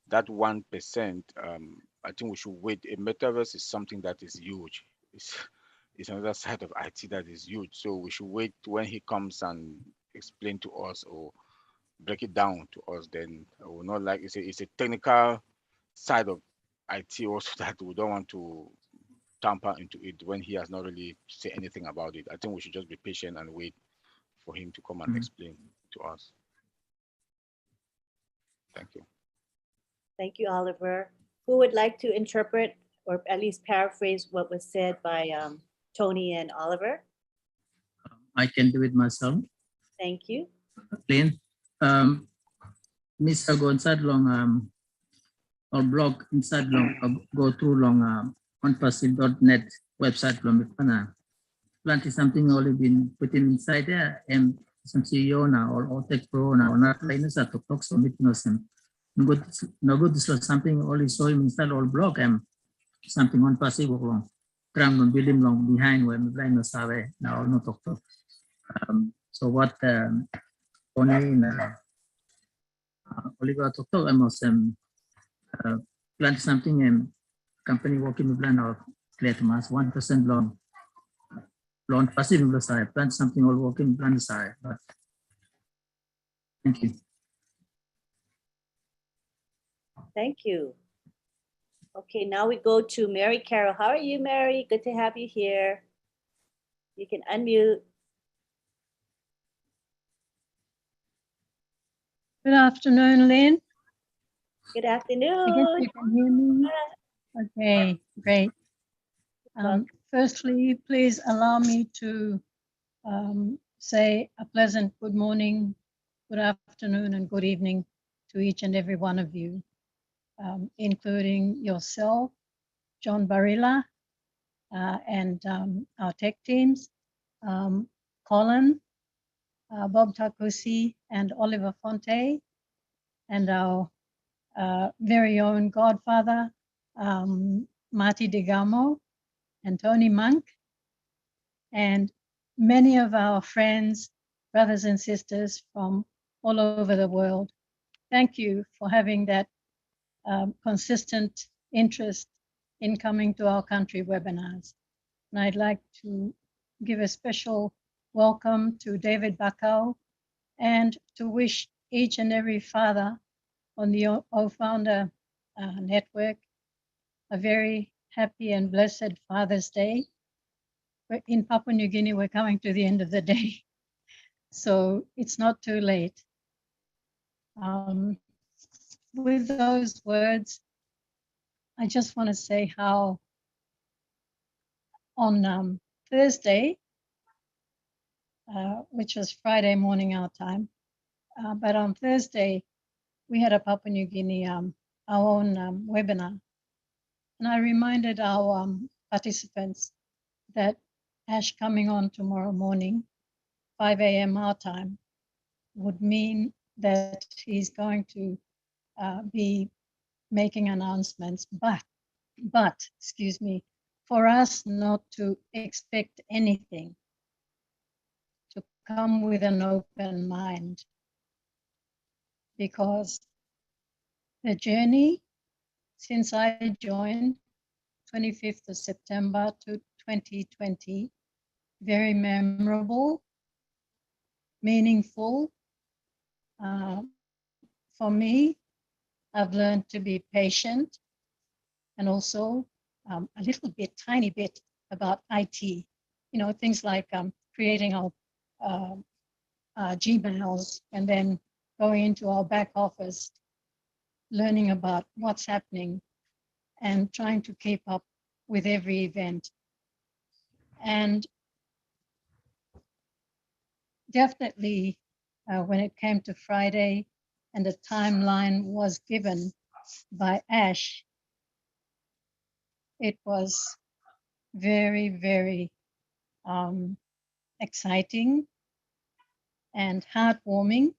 that 1%, I think we should wait. A metaverse is something that is huge. It's another side of IT that is huge. So we should wait when he comes and explain to us or break it down to us. Then we're not like it's a technical side of IT also that we don't want to tamper into it when he has not really said anything about it. I think we should just be patient and wait for him to come and explain to us. Thank you.
Thank you, Oliver. Who would like to interpret or at least paraphrase what was said by Tony and Oliver?
I can do it myself.
Thank you.
Plain. Mr. go inside long or blog inside long go through long ONPASSIVE.net website long plenty something already been put inside there, and some CEO now or Tech Pro now not like this at the talk so it no some good this was something only saw him install all blog and something ONPASSIVE long tram on building long behind when blind no sabe now no talk. So what only Oliver talk I must plant something and company working with plan or create mass 1% loan passive in the side, plant something all working plan side. But thank you.
Thank you. Okay, now we go to Mary Carroll. How are you, Mary? Good to have you here. You can unmute.
Good afternoon, Lynn.
Good
I
afternoon.
guess you can hear me. Okay, great. Firstly, please allow me to say a pleasant good morning, good afternoon, and good evening to each and every one of you, including yourself, John Barilla, and our tech teams, Colin, Bob Takusi, and Oliver Fonte, and our very own godfather, Marty DeGamo and Tony Monk, and many of our friends, brothers and sisters from all over the world. Thank you for having that consistent interest in coming to our country webinars. And I'd like to give a special welcome to David Bakau and to wish each and every father on the O-Founder network a very happy and blessed Father's Day. In Papua New Guinea, we're coming to the end of the day, so it's not too late. With those words, I just want to say how on Thursday, which was Friday morning our time, but on Thursday, we had a Papua New Guinea, our own webinar. And I reminded our participants that Ash coming on tomorrow morning, 5 a.m. our time, would mean that he's going to be making announcements, but, excuse me, for us not to expect anything, to come with an open mind, because the journey since I joined 25th of September to 2020, very memorable, meaningful. For me, I've learned to be patient, and also a little bit, tiny bit about IT. You know, things like creating our Gmails and then going into our back office, learning about what's happening and trying to keep up with every event. And definitely when it came to Friday and the timeline was given by Ash, it was very, very exciting and heartwarming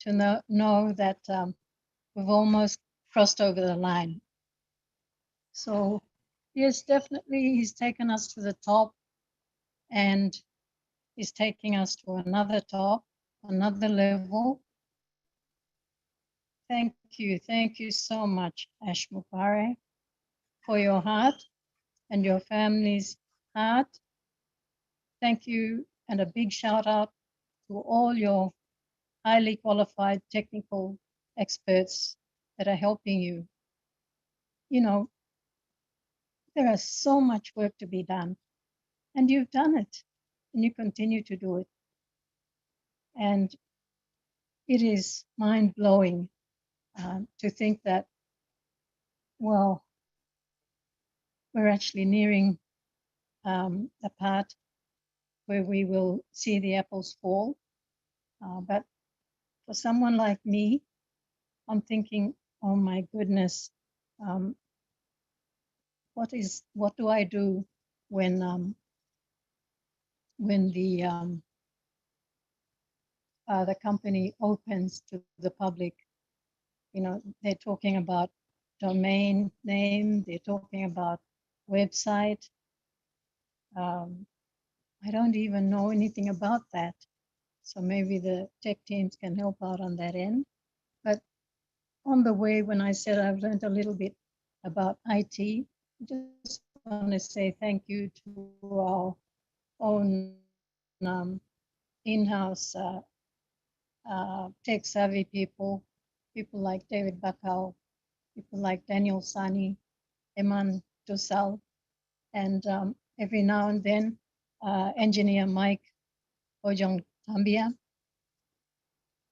to know that we've almost crossed over the line. So yes, definitely he's taken us to the top, and he's taking us to another top, another level. Thank you so much, Ash Mupare, for your heart and your family's heart. Thank you, and a big shout out to all your highly qualified technical experts that are helping you. You know, there is so much work to be done, and you've done it, and you continue to do it. And it is mind-blowing to think that, well, we're actually nearing the part where we will see the apples fall. But for someone like me, I'm thinking, oh my goodness, what do I do when the company opens to the public? You know, they're talking about domain name, they're talking about website. I don't even know anything about that. So maybe the tech teams can help out on that end. But on the way, when I said I've learned a little bit about IT, I just want to say thank you to our own in-house tech savvy people like David Bakau, people like Daniel Sani, Eman Dosal, and every now and then engineer Mike Ojong Tambia,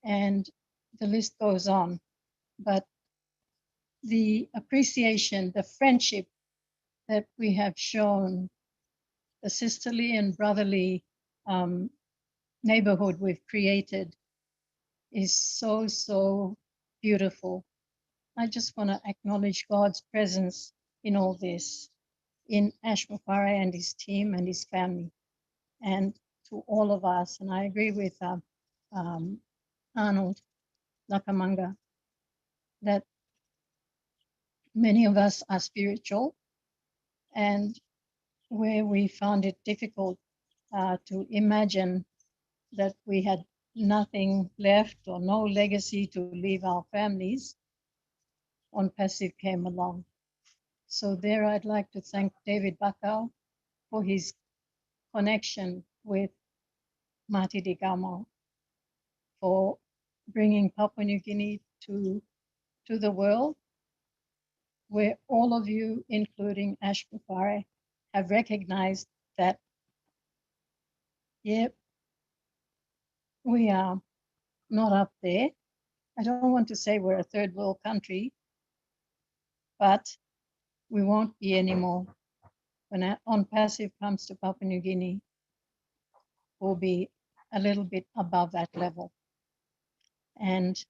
and the list goes on. But the appreciation, the friendship that we have shown, the sisterly and brotherly neighborhood we've created is so, so beautiful. I just want to acknowledge God's presence in all this, in Ash Mupare and his team and his family, and to all of us. And I agree with Arnold Nakamanga that many of us are spiritual, and where we found it difficult to imagine that we had nothing left or no legacy to leave our families, ONPASSIVE came along. So there I'd like to thank David Bakau for his connection with Mati Digamo, for bringing Papua New Guinea to the world, where all of you, including Ash Mupare, have recognized that, yep, we are not up there. I don't want to say we're a third world country, but we won't be anymore. When ONPASSIVE comes to Papua New Guinea, we'll be a little bit above that level. And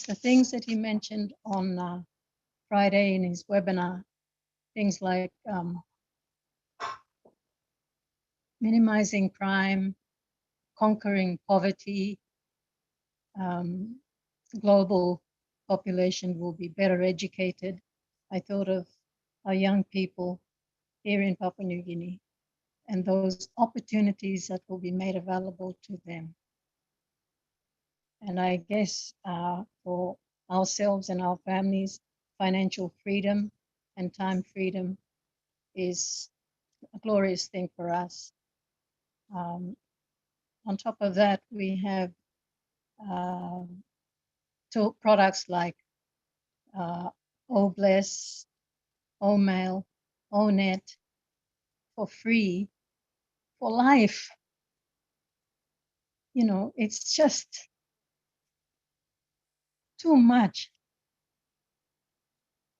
the things that he mentioned on Friday in his webinar, things like minimizing crime, conquering poverty, global population will be better educated. I thought of our young people here in Papua New Guinea and those opportunities that will be made available to them. And I guess for ourselves and our families, financial freedom and time freedom is a glorious thing for us. On top of that, we have products like OBless, OMail, ONet for free, for life. You know, it's just too much.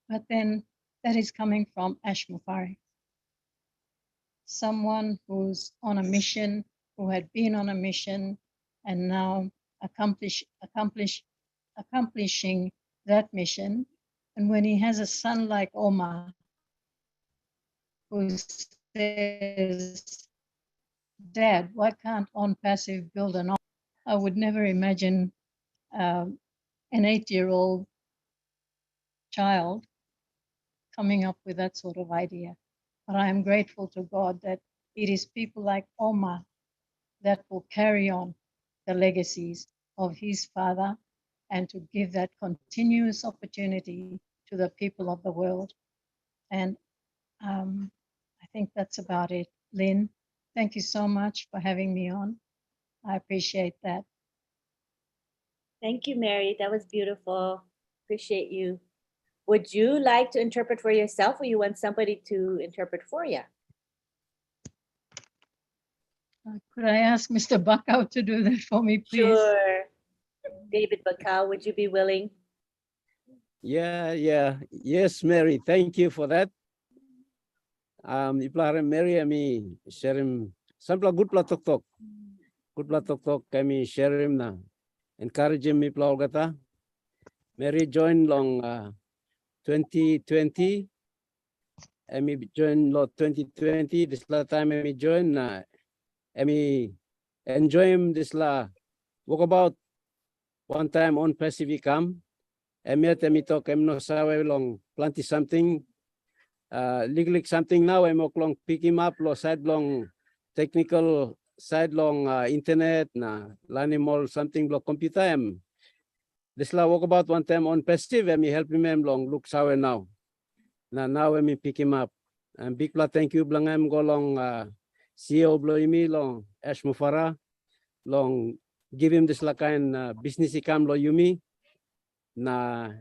But then that is coming from Ash Mufari, someone who's on a mission, who had been on a mission, and now accomplishing that mission. And when he has a son like Omar, who says, "Dad, why can't ONPASSIVE build an?" I would never imagine an 8-year-old child coming up with that sort of idea. But I am grateful to God that it is people like Omar that will carry on the legacies of his father and to give that continuous opportunity to the people of the world. And I think that's about it. Lynn, thank you so much for having me on. I appreciate that.
Thank you, Mary. That was beautiful. Appreciate you. Would you like to interpret for yourself, or you want somebody to interpret for you?
Could I ask Mr. Bakau to do that for me, please?
Sure. David Bakau, would you be willing?
Yes, Mary, thank you for that. Iplara Mary, kami sharing sampla good pla tok. Good pla tok kami sharing na. Encourage me pla gata. Mary join long 2020. Emi join lo 2020. This la time emi join na. Emi enjoy this la. Walk about one time ONPASSIVE come. Emi talk no sawe long plenty something. Legally something now I'm long pick him up lo side long technical side long internet na animal something lo computer this la walk about one time ONPASSIVE and me help him long look sawe now now me pick him up and big pla thank you blang go long CEO blo imi long Ash Mufara long give him this la kind business ikam lo yumi na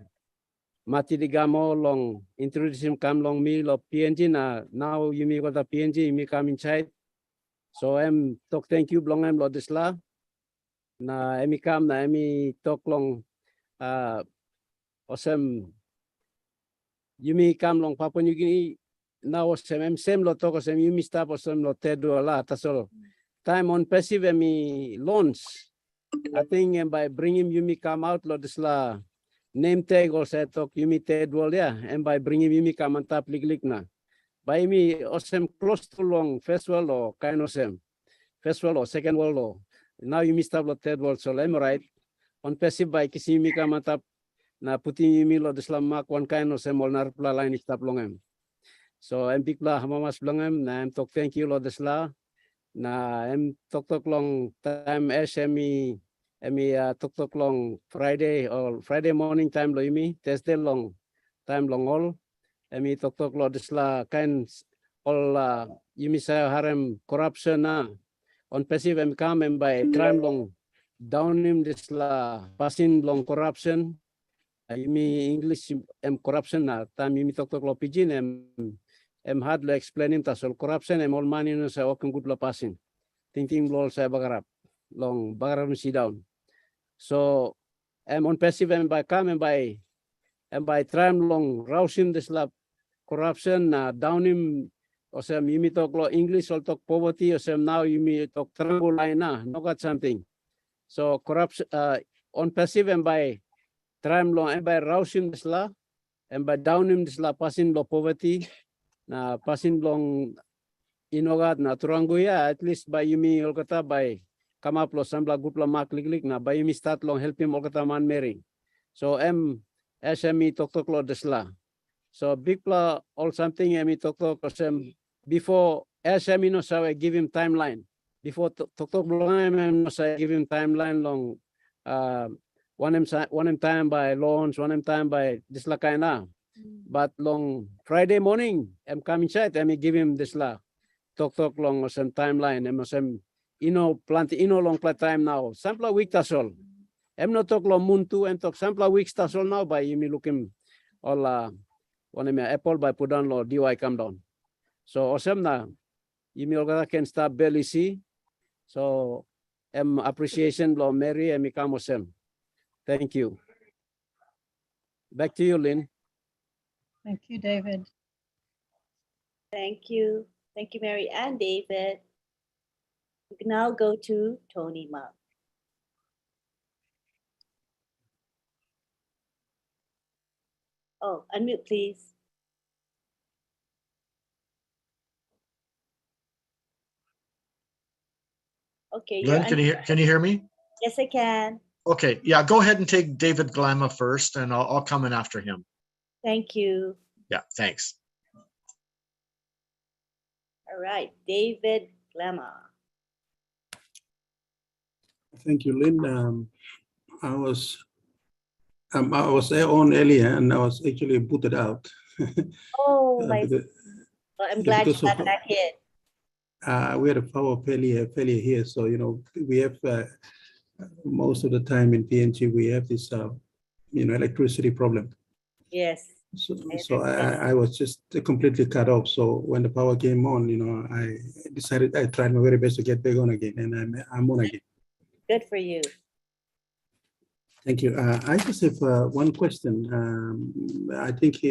mati digamo long introduce him come long me lo PNG na now you me got the PNG me come inside so talk thank you long lo this la na come na talk long awesome you me come long Papua New Guinea now same lo talk you me stop awesome lo tedu la tasol time ONPASSIVE me launch I think by bringing you me come out lo this la name tag also talk Yumi Ted Wall, yeah, and by bringing Yumi come on top lig na. By me, awesome close to long first world or kind of same. First world or second world or now Yumi stop lo third world, so I'm right. ONPASSIVE by kissing Yumi come on top na putting Yumi lo the slam mark one kind of same or narpla line stop long. So I'm big la hamamas long na I'm talk thank you lo the sla na I'm talk long time SME tok long Friday or Friday morning time lo imi Thursday long time long all tok lo disla kind all yumi sa harem corruption na ONPASSIVE come by crime long down him disla passing long corruption yumi English corruption na time yumi tok lo pidgin hard lo explaining tasol corruption all money no sa okang good lo passing thinking lo sa bagarap long bagarap si down. So ONPASSIVE by come and by trying long rousing this lab corruption down him or some you me talk English or talk poverty or some now you me talk triangle line no got something. So corruption ONPASSIVE and by trying long and by rousing this la and by down him this la passing lo poverty passing long inogat na turanguya at least by you me olkata by come up lo sambla group lo mak lik na bayi mi start long help him man Mary. So SME tok lo desla. So big pla all something emi tok before SME no say give him timeline. Before tok long no say give him timeline long one time by launch, one time by desla kaina. But long Friday morning, I'm come inside, I'm give him this la talk long some timeline, I'm some plant long play time now. Sample week tas all. I'm not talk long moon two and talk sample weeks tas all now by me looking all one me Apple by put down lo DY come down. So awesome na you can start barely see. So appreciation lo Mary and me come awesome. Thank you. Back to you, Lynn.
Thank you, David.
Thank you. Thank you, Mary and David. We can now go to Tony Ma. Oh, unmute, please. Okay.
Lynn, can you hear me?
Yes, I can.
Okay, yeah, go ahead and take David Glamma first, and I'll come in after him.
Thank you.
Yeah, thanks.
All right, David Glamma.
Thank you, Lynn. I was there on earlier, and I was actually booted out.
Oh, my. Well, I'm glad you got back in.
We had a power failure here, so we have most of the time in PNG we have this electricity problem.
Yes.
So I was just completely cut off. So when the power came on, I decided I tried my very best to get back on again, and I'm on again.
Good for you.
Thank you. I just have one question. I think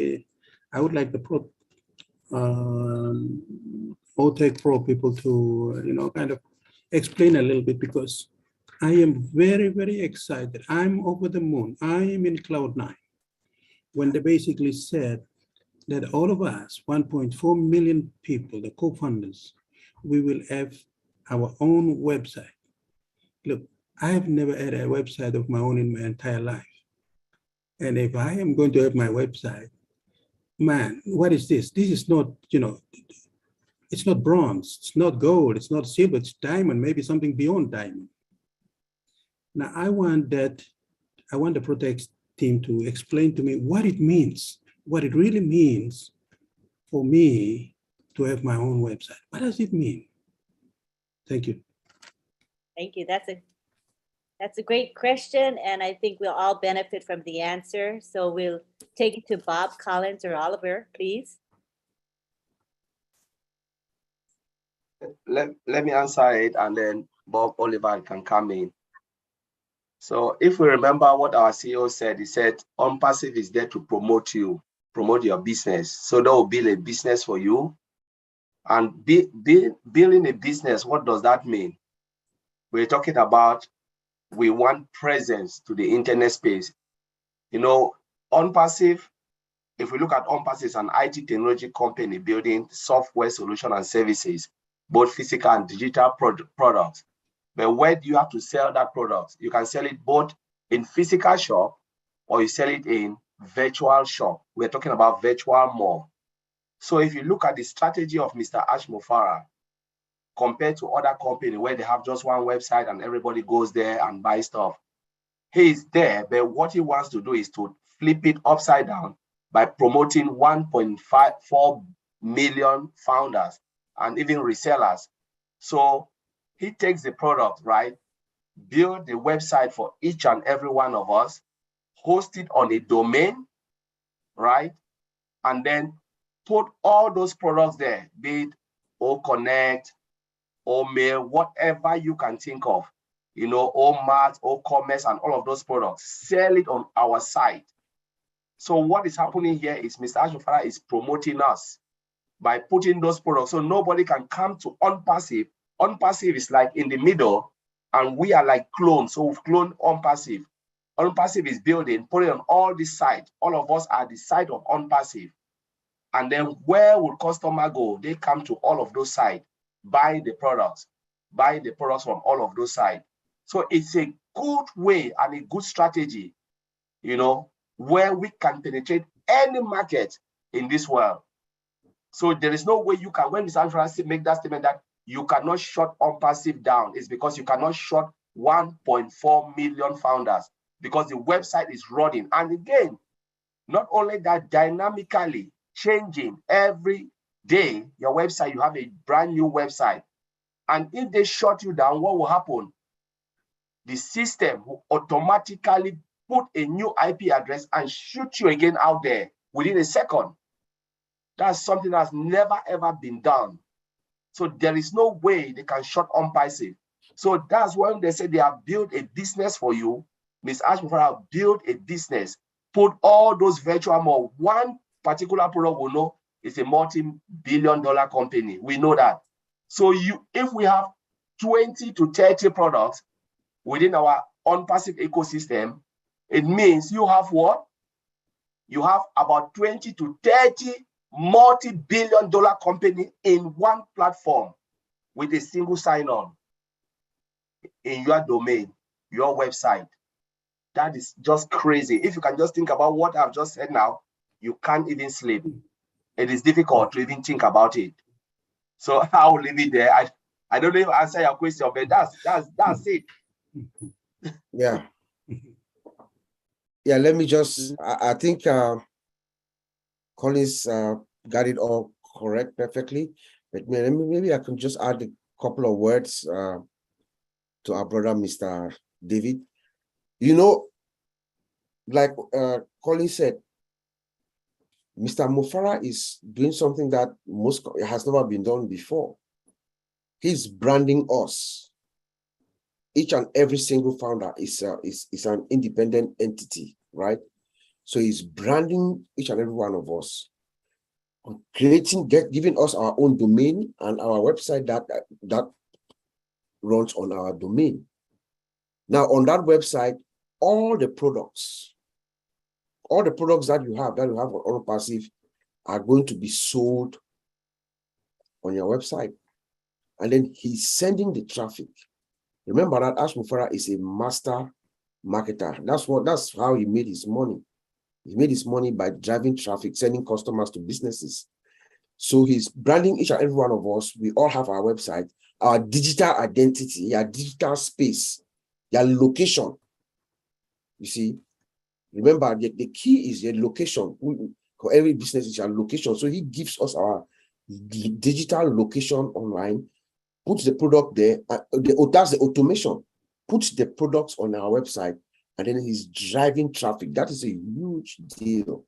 I would like the OTech Pro people to kind of explain a little bit, because I am very, very excited. I'm over the moon. I am in cloud 9. When they basically said that all of us, 1.4 million people, the co-founders, we will have our own website. Look, I have never had a website of my own in my entire life. And if I am going to have my website, man, what is this? This is not, it's not bronze, it's not gold, it's not silver, it's diamond, maybe something beyond diamond. Now, I want the Protect team to explain to me what it means, what it really means for me to have my own website. What does it mean? Thank you.
Thank you. That's a great question, and I think we'll all benefit from the answer. So we'll take it to Bob Collins or Oliver, please.
Let me answer it, and then Bob Oliver can come in. So if we remember what our CEO said, he said, ONPASSIVE is there to promote you, promote your business. So that will build a business for you. And building a business, what does that mean? We're talking about we want presence to the internet space. ONPASSIVE, if we look at ONPASSIVE, it's an IT technology company building software solution and services, both physical and digital products. But where do you have to sell that product? You can sell it both in physical shop or you sell it in virtual shop. We're talking about virtual mall. So if you look at the strategy of Mr. Ash Mofara compared to other companies where they have just one website and everybody goes there and buys stuff, he is there, but what he wants to do is to flip it upside down by promoting 1.4 million founders and even resellers. So he takes the product, right? Build the website for each and every one of us, host it on a domain, right? And then put all those products there, be it O-Connect, O-Mail, whatever you can think of, O-Mart, O-Commerce, and all of those products, sell it on our site. So what is happening here is Mr. Ashofara is promoting us by putting those products so nobody can come to ONPASSIVE. ONPASSIVE is like in the middle, and we are like clones. So we've cloned ONPASSIVE. ONPASSIVE is building, put it on all these sites. All of us are the site of ONPASSIVE. And then where will customer go? They come to all of those sites, buy the products. buying the products from all of those sides. So it's a good way and a good strategy, you know, where we can penetrate any market in this world. So there is no way you can, when Mr. Francis make that statement that you cannot shut ONPASSIVE down, it's because you cannot shut 1.4 million founders, because the website is running. And again, not only that, dynamically changing every day, your website, you have a brand new website. And if they shut you down, what will happen? The system will automatically put a new IP address and shoot you again out there within a second. That's something that's never, ever been done. So there is no way they can shut ONPASSIVE. So that's when they say they have built a business for you. Ms. Ashmore have built a business, put all those virtual mall. One particular product we know is a multi-billion-dollar company. We know that. So if we have 20 to 30 products within our ONPASSIVE ecosystem, it means you have what? You have about 20 to 30 multi-billion-dollar company in one platform with a single sign-on in your domain, your website. That is just crazy. If you can just think about what I've just said now, you can't even sleep. It is difficult to even think about it. So I'll leave it there. I don't know if I answer your question, but that's it.
Yeah. Yeah, let me just, I think Collins got it all correct perfectly, but maybe I can just add a couple of words to our brother, Mr. David. You know, like Collins said, Mr. Mufara is doing something that has never been done before. He's branding us. Each and every single founder is an independent entity, right? So he's branding each and every one of us, giving us our own domain and our website that runs on our domain. Now on that website, all the products that you have on ONPASSIVE are going to be sold on your website. And then he's sending the traffic. Remember that Ash Mufara is a master marketer. That's how he made his money. He made his money by driving traffic, sending customers to businesses. So he's branding each and every one of us. We all have our website, our digital identity, our digital space, your location. You see, remember the key is your location. For every business is your location. So he gives us our digital location online, puts the product there. That's the automation. Puts the products on our website, and then he's driving traffic. That is a huge deal.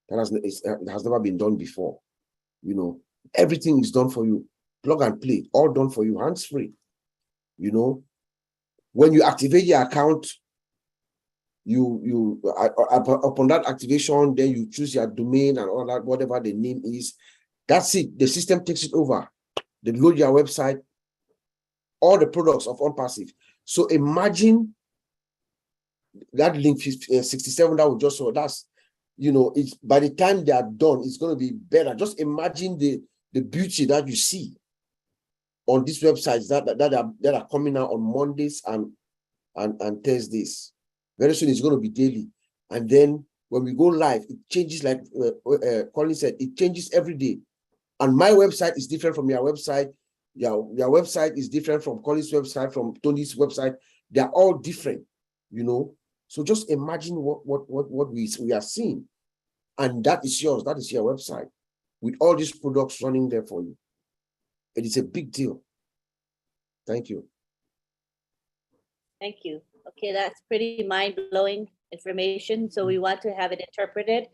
That has never been done before. You know, everything is done for you. Plug and play, all done for you, hands-free. You know, when you activate your account, upon that activation, then you choose your domain and all that, whatever the name is. That's it. The system takes it over. They load your website, all the products of ONPASSIVE. So imagine that link 67 that we just saw. That's, you know, it's by the time they are done, it's going to be better. Just imagine the beauty that you see on these websites that are coming out on Mondays and Thursdays. Very soon it's going to be daily. And then when we go live, it changes, like Colin said, it changes every day. And my website is different from your website. Your website is different from Colin's website, from Tony's website. They're all different, you know. So just imagine what we are seeing. And that is yours. That is your website with all these products running there for you. It is a big deal. Thank you.
Thank you. Okay, that's pretty mind-blowing information. So we want to have it interpreted.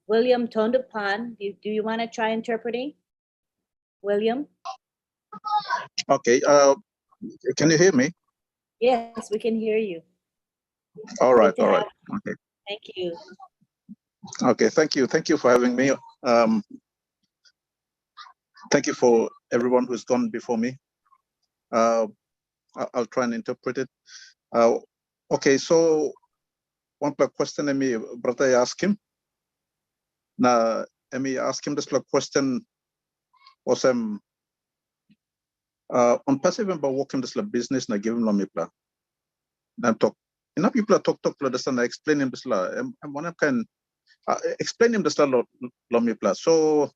William Tondapan, do you want to try interpreting? William?
Okay, can you hear me?
Yes, we can hear you.
All right, all right. Okay.
Thank you.
Okay, thank you for having me. Thank you for everyone who's gone before me. I'll try and interpret it. Okay, so one question Emi brother ask him. Now Emi ask him this question was On passive member working this business na give him lomipla. Na talk. Enough people talk this na explain him this la. And one can explain him this la lomipla. So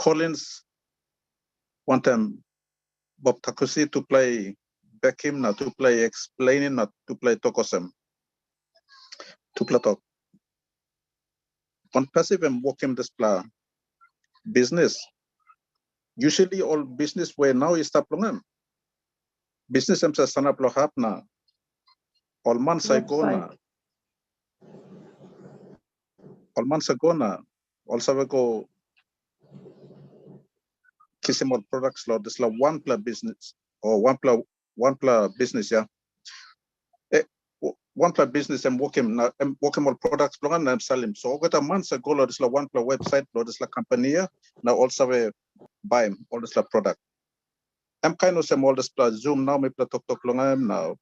Collins one time Bob Takusi to play back him na to play explaining na to play tokosem. To play talk. On passive and working this pla business. Usually all business where now is taplongan. Business em sa sanap lo hap na. All months ago na. All months ago na. Also go kissing more products lo this la one pla business or one pla business yeah. One pla business I'm working all products plongan na I'm selling. So got a months ago lo this la one pla website lo this la company now also we buy all this la product. I'm kind of some all this pla Zoom now me pla talk plongan now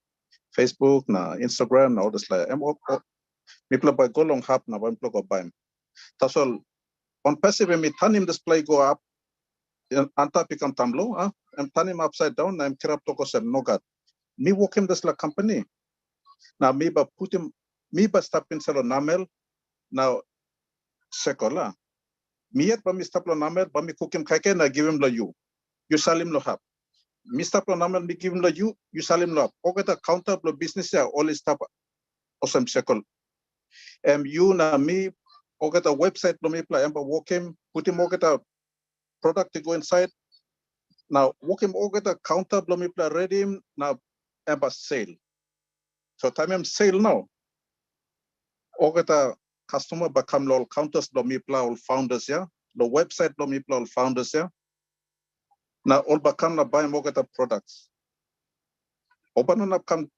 Facebook na Instagram na all this la me pla by go long hap na one pla go buy. That's all on passive me turn him display go up. Anta pikam tamlo, I'm turning upside down. I'm kirap toko sem nogat. Me work him this la company. Now me ba put him, me ba stop in salo namel. Now sekola. Me yet ba me stop lo namel, ba me cook him kake na give him lo you. You sell him lo hap. Me stop lo namel, me give him lo you sell him lo hap. Ogata counter lo business ya all stop osem sekol. You na me ogata website lo me pla emba work him, put him ogata product to go inside. Now, work him all get a counter, blow me play ready him now ever sale. So time him sale now. All get a customer become all counters, blow me play all founders, yeah. The website blow me play all founders, yeah. Now all become buy more get a products. Open up come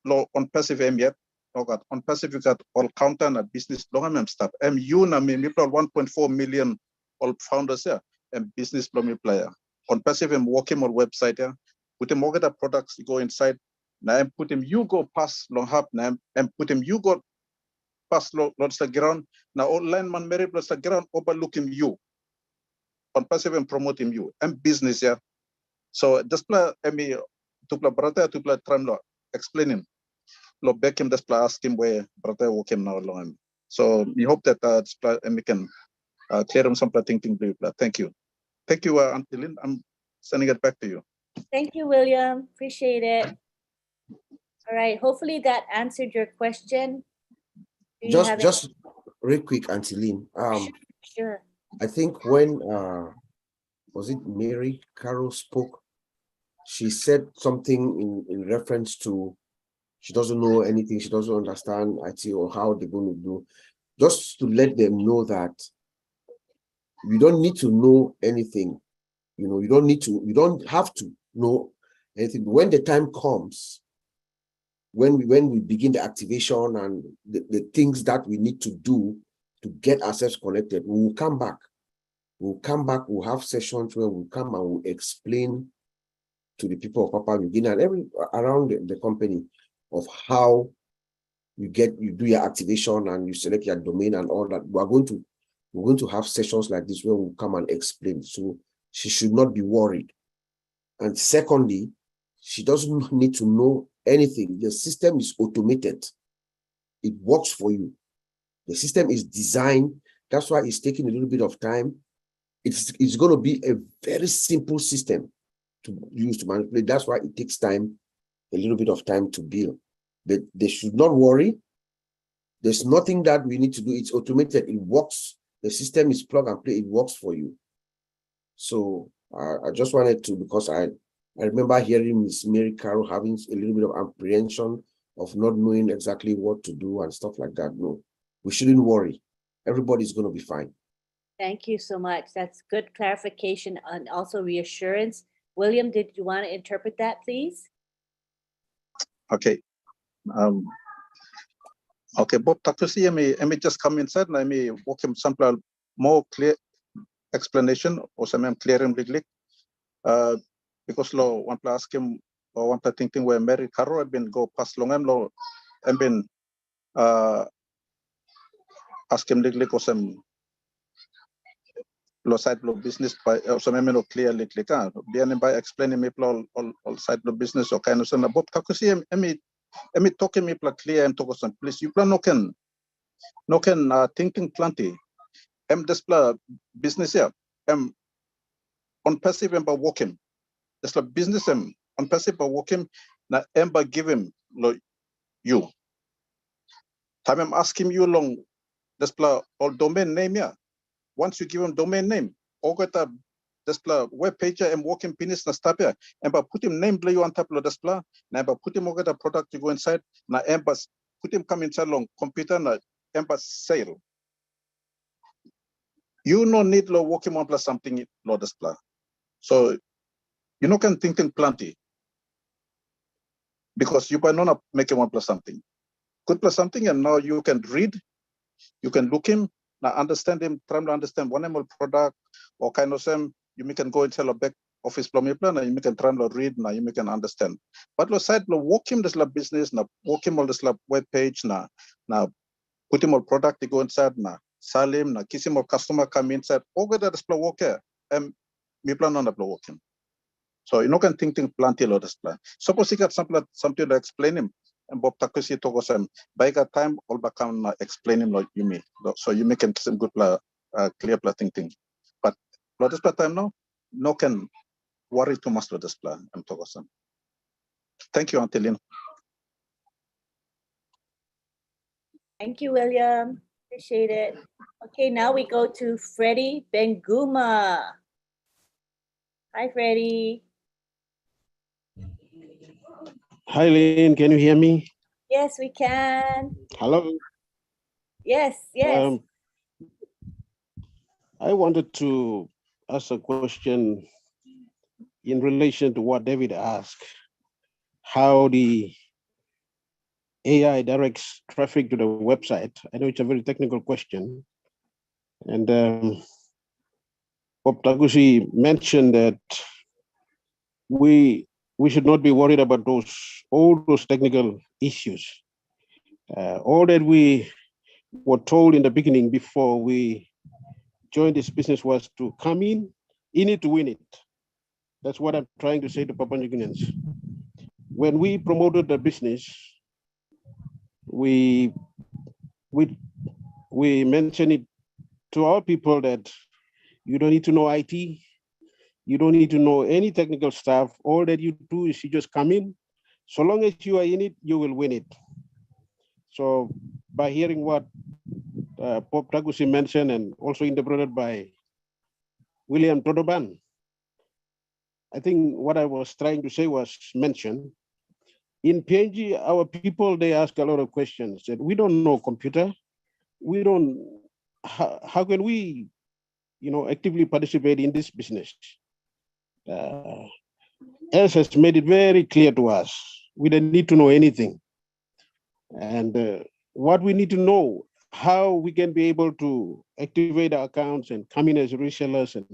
low on passive M yet. Oh God, on passive you got all counter and business long stuff. You na me play 1.4 million all founders, yeah, and business blow me player. On passive and work him on website, yeah. Put him get the products, you go inside. Now and put him, you go pass long hap now and put him, you go pass lots the ground. Now all line man Mary plus the ground overlook him you. On passive and promote him you and business, yeah. So just play me to play brother to play tram lo explain him. Lo back him just play ask him where brother work him now long. So we hope that we can clear him some thinking. Thank you. Thank you, Auntie Lynn. I'm sending it back to you.
Thank you, William. Appreciate it. All right. Hopefully that answered your question.
Just real quick, Auntie Lynn.
Sure.
I think when was it Mary Carol spoke, she said something in reference to she doesn't know anything, she doesn't understand IT or how they're going to do. Just to let them know that you don't need to know anything. You know, you don't have to know anything. When the time comes, when we begin the activation and the things that we need to do to get ourselves connected, we will come back. We'll come back, we'll have sessions where we'll come and we'll explain to the people of Papua New Guinea and around the company of how you do your activation and you select your domain and all that. We're going to have sessions like this where we'll come and explain. So she should not be worried. And secondly, she doesn't need to know anything. The system is automated. It works for you. The system is designed. That's why it's taking a little bit of time. It's going to be a very simple system to use to manipulate. That's why it takes time, a little bit of time to build. But they should not worry. There's nothing that we need to do. It's automated. It works. The system is plug and play. It works for you. So I just wanted to, because I remember hearing Miss Mary Carroll having a little bit of apprehension of not knowing exactly what to do and stuff like that. No, we shouldn't worry. Everybody's going to be fine.
Thank you so much. That's good clarification and also reassurance. William, did you want to interpret that, please?
Okay. Okay, Bob Takusi, I may just come inside and I may walk him some more clear explanation or some clearing big because law one plus ask him or one thinking where Mary Carroll had been go past long and law and been ask him big or some side lo business by so me clearly click on bien by explaining me all side lo business or kind of sana bob takusi emi talking me clear and talk some please you plan no can thinking plenty display business here on passive and by working display business on passive by working na by give him lo you time I'm asking you long display all domain name yeah. Once you give them domain name, or get a display web page and working penis na stop here, and by put him name play you on top of the display, and by put him over the product to go inside, na embas put him come inside long computer na embas sale. You no need lo working on plus something lo display. So you know can thinking plenty because you by not make one plus something. Good plus something, and now you can read, you can look him. Now understand him, try to understand one animal product or kind of same, you can go and tell a back office plan and you can try to read, now you can understand. But lo side lo walk him this lab business, now walk him all this lab web page, now put him all product to go inside, now sell him, now kiss him all customer come inside, all get that display walk here, and me plan on the walk him. So you know can think plenty lo display. Suppose you got something to explain him. And Bob Takusi told us, by that time, all back can explain him like you mean. So you make him some good, clear thinking. But this time now, no can worry too much with this plan. I'm talking. Thank you, Antilin.
Thank you, William. Appreciate it. Okay, now we go to Freddie Benguma. Hi, Freddie.
Hi, Lynn. Can you hear me?
Yes, we can.
Hello.
Yes.
I wanted to ask a question in relation to what David asked, how the AI directs traffic to the website. I know it's a very technical question. And Bob Taguchi mentioned that we should not be worried about all those technical issues. All that we were told in the beginning before we joined this business was to come in it to win it. That's what I'm trying to say to Papua New Guineans. When we promoted the business, we mentioned it to our people that you don't need to know IT, you don't need to know any technical stuff. All that you do is you just come in. So long as you are in it, you will win it. So by hearing what Bob Taguchi mentioned and also interpreted by William Todoban, I think what I was trying to say was mentioned. In PNG, our people, they ask a lot of questions that we don't know computer. We don't, how can we, actively participate in this business? Els has made it very clear to us. We don't need to know anything. And what we need to know, how we can be able to activate our accounts and come in as resellers and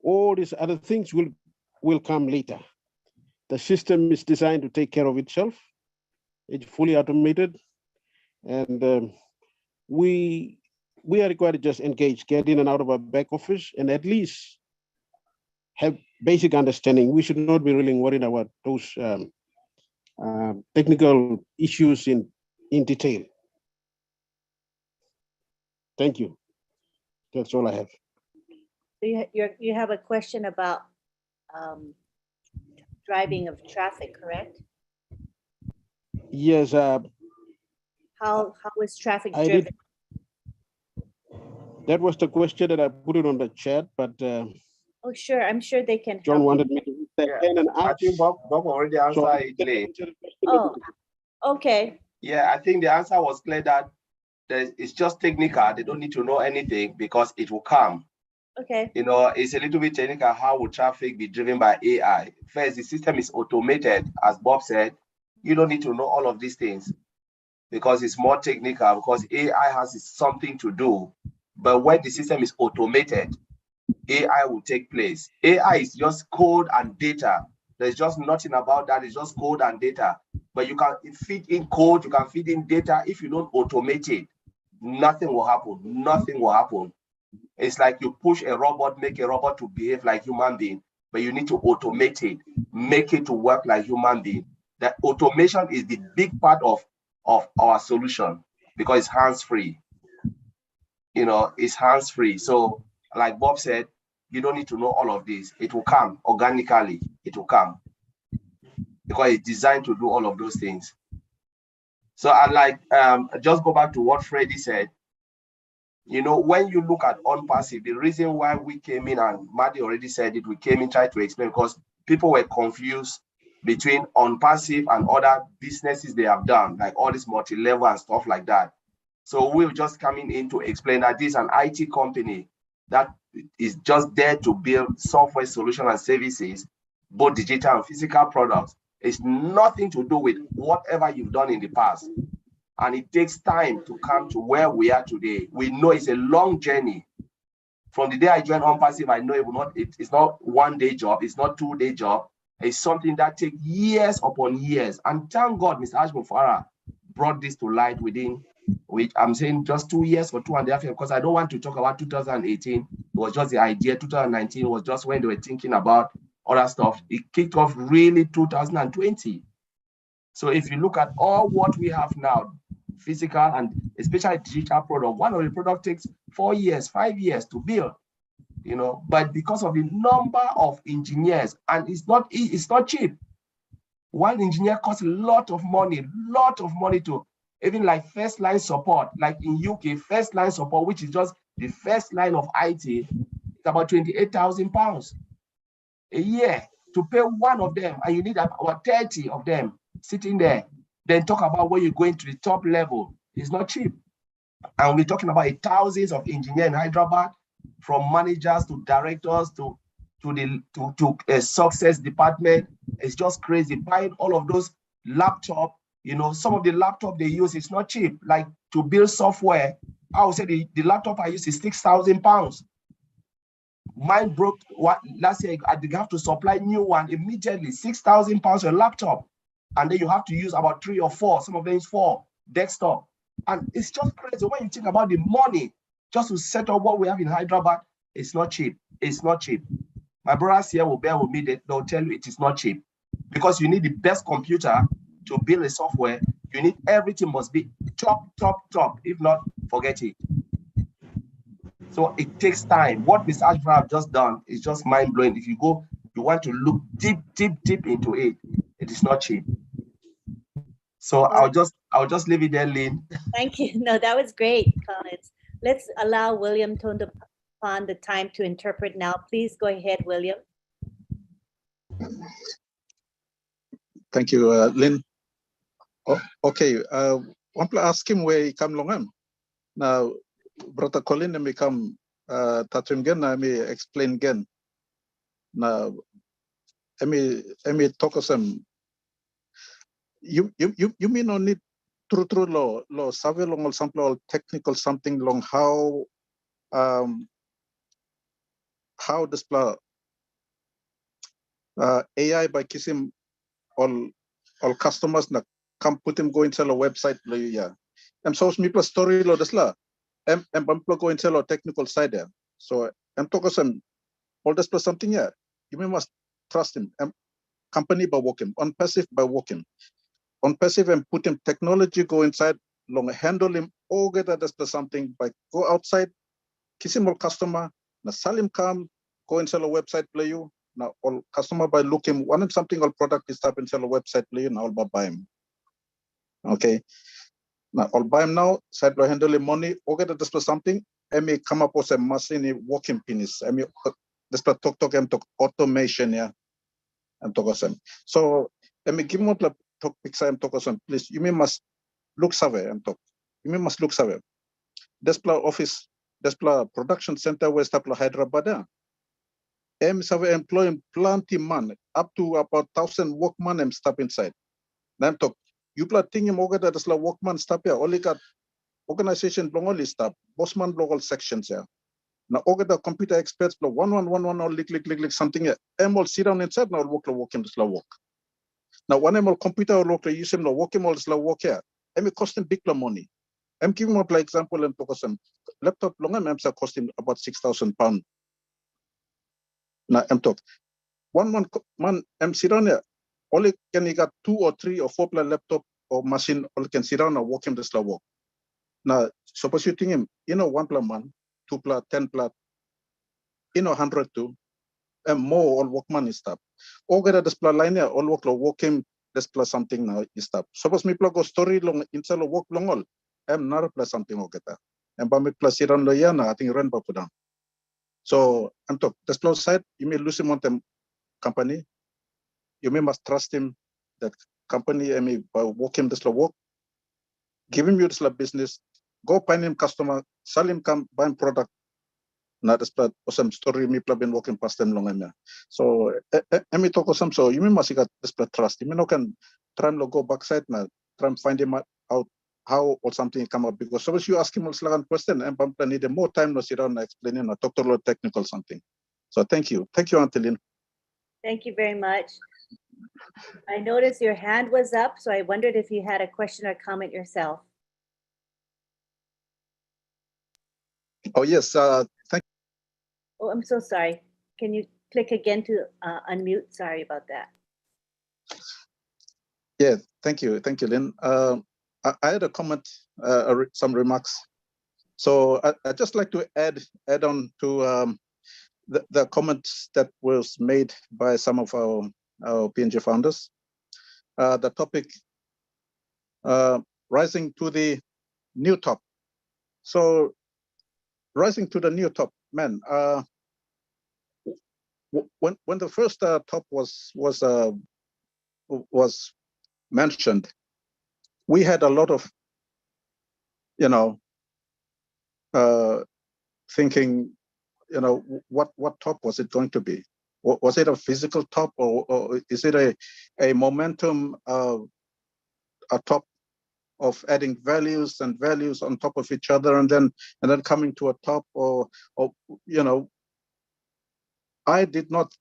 all these other things will come later. The system is designed to take care of itself. It's fully automated. And we are required to just engage, get in and out of our back office, and at least have basic understanding. We should not be really worried about those technical issues in detail. Thank you. That's all I have.
You have a question about driving of traffic, correct?
Yes.
How is traffic driven?
That was the question that I put it on the chat, but
oh, sure. I'm sure they can
John
help
wanted
you.
me to step in and ask.
I think Bob already answered it.
Oh, okay.
Yeah, I think the answer was clear that it's just technical. They don't need to know anything because it will come.
Okay.
It's a little bit technical. How will traffic be driven by AI? First, the system is automated, as Bob said. You don't need to know all of these things because it's more technical, because AI has something to do. But when the system is automated, AI will take place. AI is just code and data. There's just nothing about that. It's just code and data. But you can feed in code, you can feed in data. If you don't automate it, nothing will happen. Nothing will happen. It's like you push a robot, make a robot to behave like human being, but you need to automate it, make it to work like human being. That automation is the big part of our solution because it's hands-free. You know, it's hands-free. So like Bob said, you don't need to know all of this. It will come organically. It will come because it's designed to do all of those things. So I like, just go back to what Freddie said. You know, when you look at ONPASSIVE, the reason why we came in, and Maddie already said it, we came in trying to explain because people were confused between ONPASSIVE and other businesses they have done, like all this multi-level and stuff like that. So we're just coming in to explain that this is an IT company that is just there to build software solutions and services, both digital and physical products. It's nothing to do with whatever you've done in the past. And it takes time to come to where we are today. We know it's a long journey. From the day I joined ONPASSIVE, I know it's not one-day job, it's not two-day job. It's something that takes years upon years. And thank God, Mr. Ashmufara brought this to light within, which I'm saying just 2 years or 2.5 years, because I don't want to talk about 2018. It was just the idea. 2019 was just when they were thinking about other stuff. It kicked off really 2020. So if you look at all what we have now, physical and especially digital product, one of the product takes 4 years, 5 years to build, you know, but because of the number of engineers, and it's not cheap. One engineer costs a lot of money to even like first line support, like in UK, first line support, which is just the first line of IT, it's about £28,000 a year to pay one of them, and you need about 30 of them sitting there. Then talk about when you go into the top level. It's not cheap. And we're talking about thousands of engineers in Hyderabad, from managers to directors to a success department. It's just crazy. Buying all of those laptops, you know, some of the laptop they use is not cheap. Like to build software, I would say the laptop I use is £6,000. Mine broke last year. I have to supply new one immediately, £6,000 a laptop. And then you have to use about 3 or 4, some of them is 4 desktop. And it's just crazy when you think about the money just to set up what we have in Hyderabad. It's not cheap. It's not cheap. My brothers here will bear with me. They'll tell you it is not cheap because you need the best computer to build a software. You need everything must be top. If not, forget it. So it takes time. What Mr. Ashbra have just done is just mind-blowing. If you want to look deep into it, it is not cheap. So I'll just leave it there, Lynn.
Thank you. No, that was great, Collins. Let's allow William upon the time to interpret now. Please go ahead, William.
Thank you, Lynn. Okay, want to ask him where he come along. Now, Brother Colin, let me come touch him again. Let me explain again. Now, let me talk to some. You may not need true law survey long or something or technical something long how this AI by kissing all customers na come put him go into a website yeah. And so me plus story lo this la I'm go into a technical side there. So I'm talking some all this plus something yeah. You may must trust him. Company by working ONPASSIVE by working. ONPASSIVE and put him technology go inside long handle him all get that plus something by go outside kiss him all customer na sell him come go into a website play you. Now all customer by looking one of something all product is up into a website play now all buy him. Okay. Now all buy him now, side by handle him money, okay that this was something, I may come up with a machine working penis. I mean this talk automation, yeah. And talk us. So I may give him talk picture and talk us please. You may must look survey and talk. You may must look survey. Display office, display production center West Apla Hyderabad. Survey employing plenty man up to about 1,000 workman and step inside. Then talk. You play thing him okay that the workman step here. Only got organization belong only step. Bossman belong all sections here. Now okay the computer experts belong 1 all click something here. All sit down inside now work in this work. Now one computer or local use him no work him all this work here. Cost him big money. I'm giving up like example and focus on laptop longa I'm cost him about £6,000. Now I'm talk. One man I'm sit down there. Only can he got 2 or 3 or 4 pla laptop or machine all can sit down and walk him this work. Now suppose you think him, 1 pla man, 2 pla, 10 pla, 100 too, and more all workman is stuff. All get this pla line here, all walk him this plus something now is stuff. Suppose me plug a story long inside work long all. I'm not plus something or get that. And by me plus sit on the I think run down. So I'm talk this plus side, you may lose him on them company. You may must trust him that company and me walk him this work, give him you this business, go find him customer, sell him come buy him product. Not this or some story me been walking past them long and so me talk or some so you may must got this trust. You may not can try to go backside now, try and find him out how or something come up because suppose you ask him a question and need more time to sit down and explaining or talk to a lot technical something. So thank you, Antilin.
Thank you very much. I noticed your hand was up, so I wondered if you had a question or comment yourself.
Oh yes, thank you.
Oh, I'm so sorry. Can you click again to unmute? Sorry about that.
Yeah, thank you, Lynn. I had a comment, some remarks. So I'd just like to add on to the comments that was made by some of our PNG founders. The topic, rising to the new top. So rising to the new top, man. When the first top was mentioned, we had a lot of, thinking, what top was it going to be? Was it a physical top or is it a momentum, a top of adding values on top of each other and then coming to a top or I did not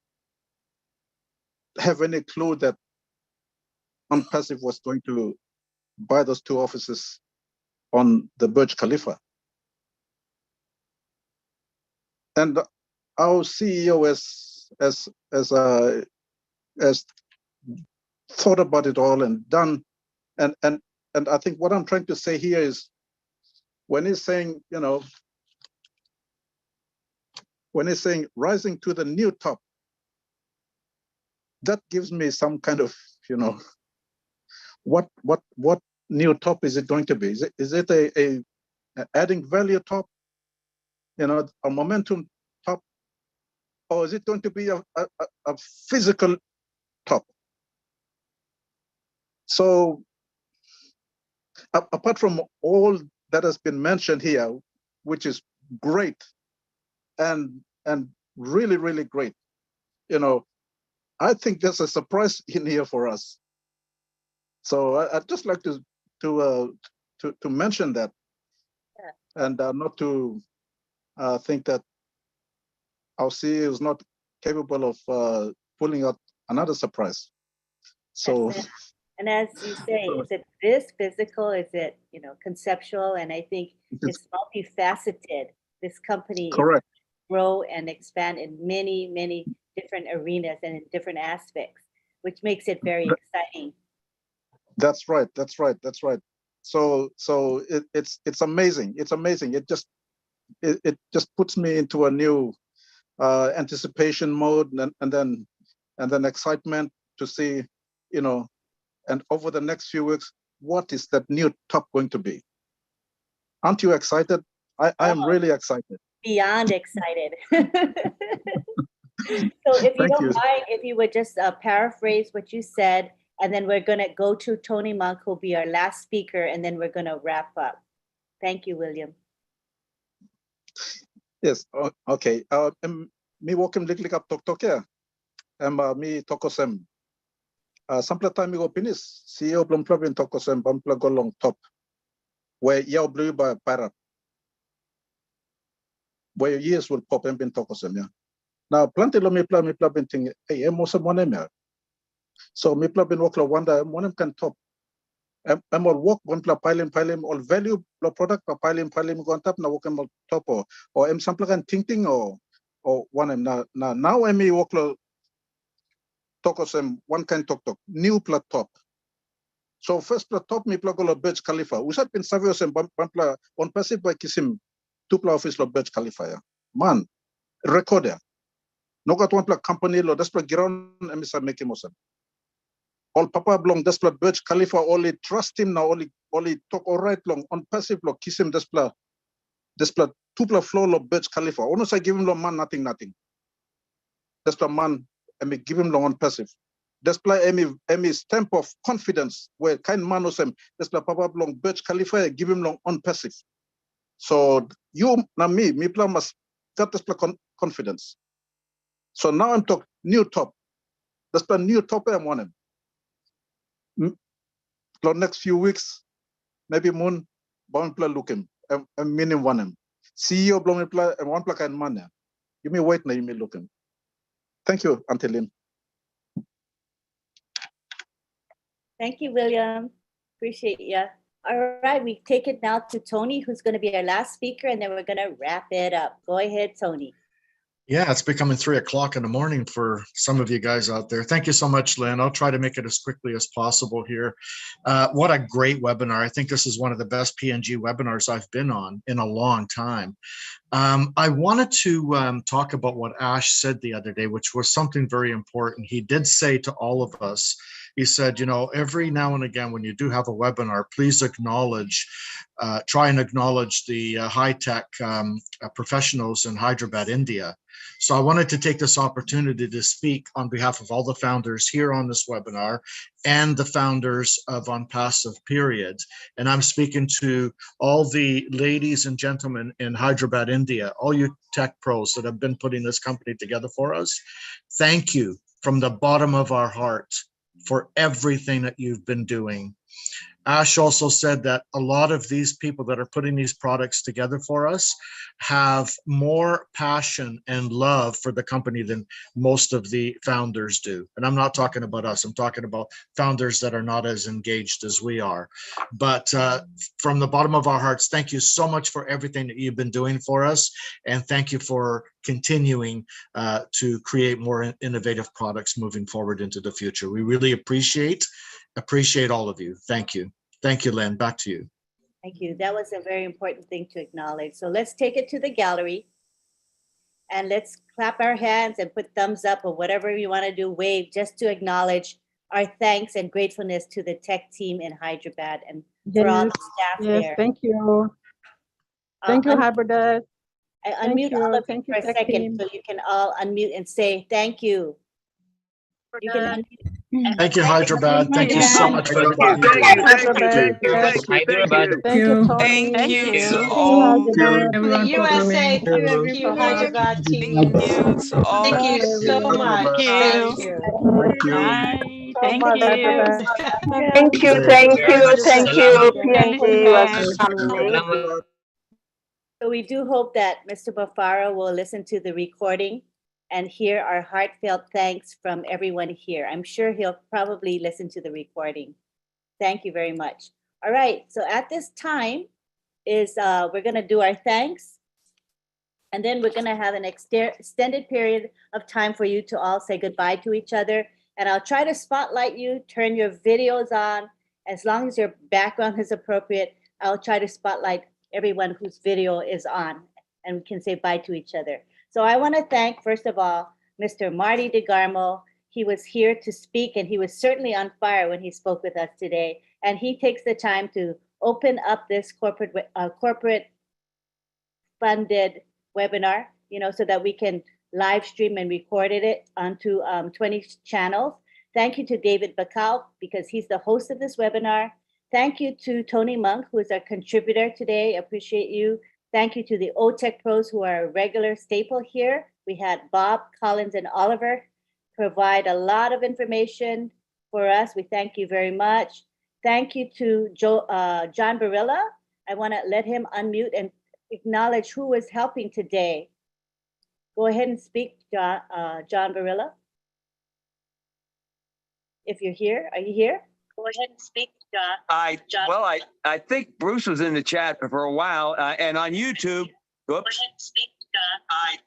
have any clue that ONPASSIVE was going to buy those 2 offices on the Burj Khalifa. And our CEO has thought about it all and done. And I think what I'm trying to say here is when he's saying, rising to the new top, that gives me some kind of, what new top is it going to be? Is it a adding value top, a momentum top, or is it going to be a physical top? So apart from all that has been mentioned here, which is great and really, really great, I think there's a surprise in here for us. So I'd just like to mention that, and not to think that our CEO is not capable of pulling out another surprise. So,
and as you say, is it this physical? Is it conceptual? And I think it's multifaceted. This company
correct.
is grow and expand in many different arenas and in different aspects, which makes it very exciting.
That's right. So it's amazing. It's amazing. It just puts me into a new anticipation mode and then excitement to see, and over the next few weeks, what is that new top going to be? Aren't you excited? I am really excited.
Beyond excited. So if you don't mind, if you would just paraphrase what you said, and then we're going to go to Tony Monk, who'll be our last speaker, and then we're going to wrap up. Thank you, William.
Yes, okay. Me welcome liklik up tok ya. Me tokosem. Sample time me go pinis. CEO blum plugin tokosem bumpla golong top. Where yaw blue by para. Where your years will pop and bin tokosem ya. Now plenty lo me plugin thing. Hey, most of one. So me plugin work la wanda one can top. All work one pla piling all value la product pa piling go on top na work all top or sample kan ting or one now work la talk one kind talk new pla top. So first pla top mi pla go la Burj Khalifa. Usat pin savio pla ONPASSIVE by kisim two pla office la Burj Khalifa ya. Man recorder. No got one pla company lo das pla ground emisa make mosan. All papa blong das pla Burj Khalifa only trust him now only talk all right long ONPASSIVE lo kiss him das pla two pla floor lo Burj Khalifa. Ono say give him lo man nothing. Das pla man and me give him lo ONPASSIVE. Das pla emi stamp of confidence where kind man osem das pla papa blong Burj Khalifa give him lo ONPASSIVE. So you na me pla must got das pla confidence. So now I'm talk new top. Das pla new top I'm on him. For next few weeks, maybe moon, bound pla look him, and meaning one him. CEO blowing pla and one plaka and man. You may wait now, you may look him. Thank you, Auntie Lynn.
Thank you, William. Appreciate you. All right, we take it now to Tony, who's going to be our last speaker, and then we're going to wrap it up. Go ahead, Tony.
Yeah, it's becoming 3 o'clock in the morning for some of you guys out there. Thank you so much, Lynn. I'll try to make it as quickly as possible here. What a great webinar. I think this is one of the best PNG webinars I've been on in a long time. I wanted to talk about what Ash said the other day, which was something very important. He did say to all of us, he said, you know, every now and again, when you do have a webinar, please acknowledge, try and acknowledge the high-tech professionals in Hyderabad, India. So I wanted to take this opportunity to speak on behalf of all the founders here on this webinar and the founders of ONPASSIVE, period. And I'm speaking to all the ladies and gentlemen in Hyderabad, India, all you tech pros that have been putting this company together for us. Thank you from the bottom of our heart for everything that you've been doing. Ash also said that a lot of these people that are putting these products together for us have more passion and love for the company than most of the founders do. And I'm not talking about us. I'm talking about founders that are not as engaged as we are. But from the bottom of our hearts, thank you so much for everything that you've been doing for us. And thank you for continuing to create more innovative products moving forward into the future. We really appreciate all of you. Thank you. Thank you, Lynn. Back to you.
Thank you. That was a very important thing to acknowledge. So let's take it to the gallery and let's clap our hands and put thumbs up or whatever you want to do, wave, just to acknowledge our thanks and gratefulness to the tech team in Hyderabad and for all the staff there.
Thank you. Thank you, Hyderabad.
I unmute all of you for a second so you can all unmute and say thank you. You can unmute.
Thank you, Hyderabad. Thank you so much for everything.
Thank you, Tony.
Thank you to all the USA QMQ Hyderabad team. Thank you so much. Thank you.
Hi,
Thank
you.
Thank you, PNG was amazing.
So we do hope that Mr. Bafara will listen to the recording and hear our heartfelt thanks from everyone here. I'm sure he'll probably listen to the recording. Thank you very much. All right, so at this time we're gonna do our thanks, and then we're gonna have an extended period of time for you to all say goodbye to each other. And I'll try to spotlight you, turn your videos on. As long as your background is appropriate, I'll try to spotlight everyone whose video is on, and we can say bye to each other. So I want to thank, first of all, Mr. Marty DeGarmo. He was here to speak, and he was certainly on fire when he spoke with us today. And he takes the time to open up this corporate funded webinar, you know, so that we can live stream and recorded it onto 20 channels. Thank you to David Bacall, because he's the host of this webinar. Thank you to Tony Monk, who is our contributor today. Appreciate you. Thank you to the OTech pros who are a regular staple here. We had Bob, Collins, and Oliver provide a lot of information for us. We thank you very much. Thank you to John Barilla. I want to let him unmute and acknowledge who was helping today. Go ahead and speak, John Barilla. If you're here, are you here? Go ahead and speak, John.
I think Bruce was in the chat for a while, and on YouTube. Whoops. I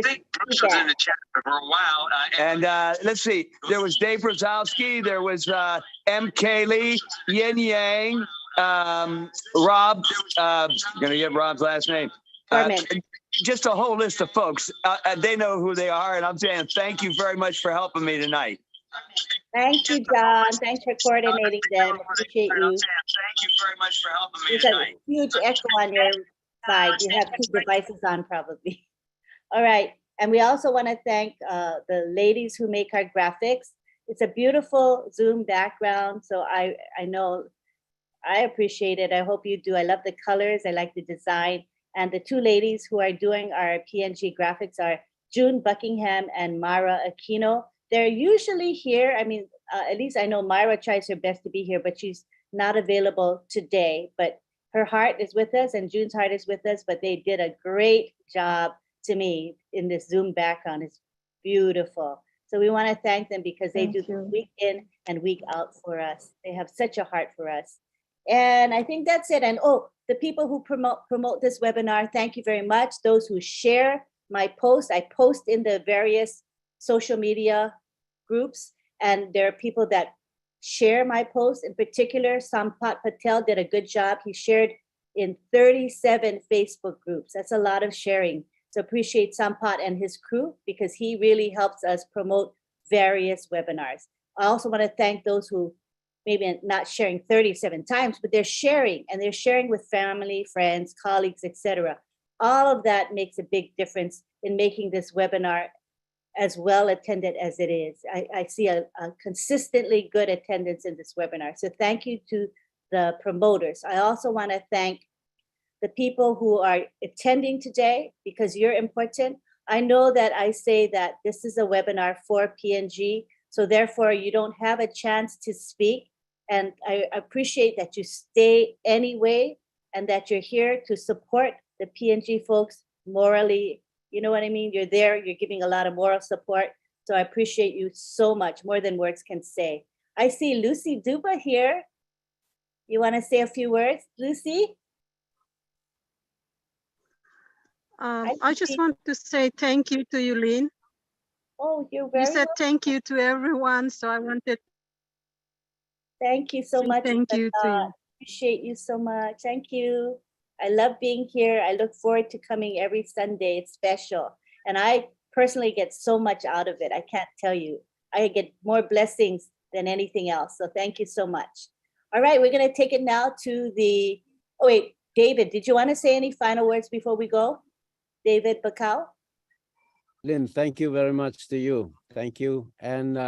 think Bruce was in the chat for a while. And let's see, there was Dave Brzezowski, there was M. Kaylee, Yin Yang, Rob, gonna get Rob's last name. Just a whole list of folks. They know who they are, and I'm saying thank you very much for helping me tonight.
Thank you, John. Thanks for coordinating them. Appreciate you.
Thank you very much for helping me
There's
tonight.
a huge echo on your side. You have two devices on probably. All right. And we also want to thank the ladies who make our graphics. It's a beautiful Zoom background. So I know I appreciate it. I hope you do. I love the colors. I like the design. And the two ladies who are doing our PNG graphics are June Buckingham and Mara Aquino. They're usually here. I mean, at least I know Myra tries her best to be here, but she's not available today. But her heart is with us and June's heart is with us, but they did a great job to me in this Zoom background. It's beautiful. So we want to thank them because they do week in and week out for us. They have such a heart for us. And I think that's it. And the people who promote this webinar, thank you very much. Those who share my post, I post in the various social media groups, and there are people that share my posts. In particular, Sampat Patel did a good job. He shared in 37 Facebook groups. That's a lot of sharing. So appreciate Sampat and his crew because he really helps us promote various webinars. I also want to thank those who maybe not sharing 37 times, but they're sharing, and they're sharing with family, friends, colleagues, etc. All of that makes a big difference in making this webinar as well attended as it is. I see a consistently good attendance in this webinar. So thank you to the promoters. I also want to thank the people who are attending today because you're important. I know that I say that this is a webinar for PNG, so therefore you don't have a chance to speak. And I appreciate that you stay anyway and that you're here to support the PNG folks morally. You know what I mean? You're there, you're giving a lot of moral support. So I appreciate you so much, more than words can say. I see Lucy Duba here. You want to say a few words, Lucy?
I just want to say thank you to you, Lynn.
Oh, you're very
You said thank you to everyone, so I wanted.
Thank you so much.
Thank you to you.
Appreciate you so much. Thank you. I love being here. I look forward to coming every Sunday. It's special. And I personally get so much out of it. I can't tell you. I get more blessings than anything else. So thank you so much. All right, we're going to take it now to the, oh wait, David, did you want to say any final words before we go? David Bacau?
Lynn, thank you very much to you. Thank you. And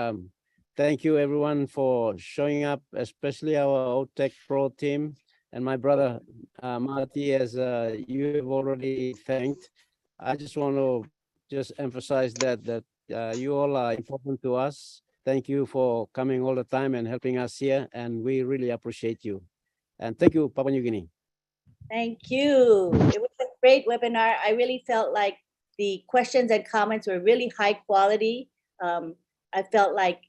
thank you everyone for showing up, especially our OTech Pro team and my brother Marty, as you have already thanked. I just want to emphasize that you all are important to us. Thank you for coming all the time and helping us here, and we really appreciate you. And thank you, Papua New Guinea.
Thank you. It was a great webinar. I really felt like the questions and comments were really high quality. I felt like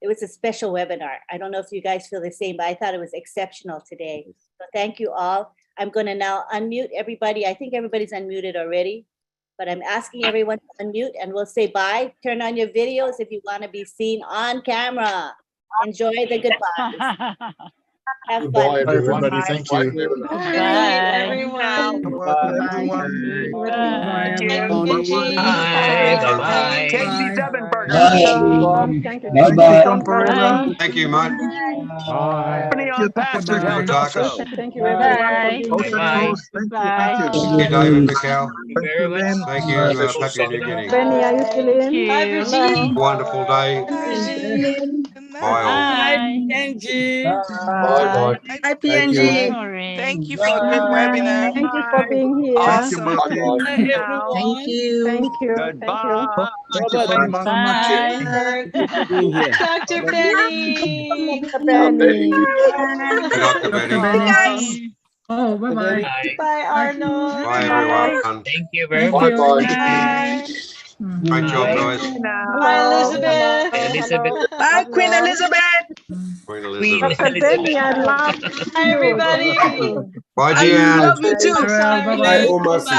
it was a special webinar. I don't know if you guys feel the same, but I thought it was exceptional today. So thank you all. I'm going to now unmute everybody. I think everybody's unmuted already, but I'm asking everyone to unmute and we'll say bye. Turn on your videos if you want to be seen on camera. Enjoy the goodbyes. Have fun.
Bye, everybody. Thank you.
Good night, everyone.
Bye.
Tasty seven burger.
Thank you.
Bye-bye.
Thank you, man.
Company on Pastor helped also.
Thank you everyone for being here.
Thank you, David Mikhail.
Thank
Thank you, Papua New Guinea.
Benny, are you still in?
Bye, Brigitte.
Wonderful day. Bye all.
Bye-bye.
Hi,
Thank you.
PNG.
Thank you for a good webinar.
Thank you for being here.
Awesome.
Bye-bye.
Thank you.
Thank you.
Goodbye.
Thank you.
Thank you for being here.
Dr. Benny.
Dr. Benny.
Hey, Dr. Benny.
Guys.
Oh, bye-bye.
Bye, Arnold.
Bye, everyone.
Thank you very
Bye-bye.
much.
Bye.
Great job, guys.
Bye, Elizabeth.
Elizabeth. Bye, Queen Elizabeth.
Queen
Queen Elizabeth.
Dr. Benny, I love you.
Hi, everybody.
Bye,
I
Gian.
love you too.
Bye, Omasi.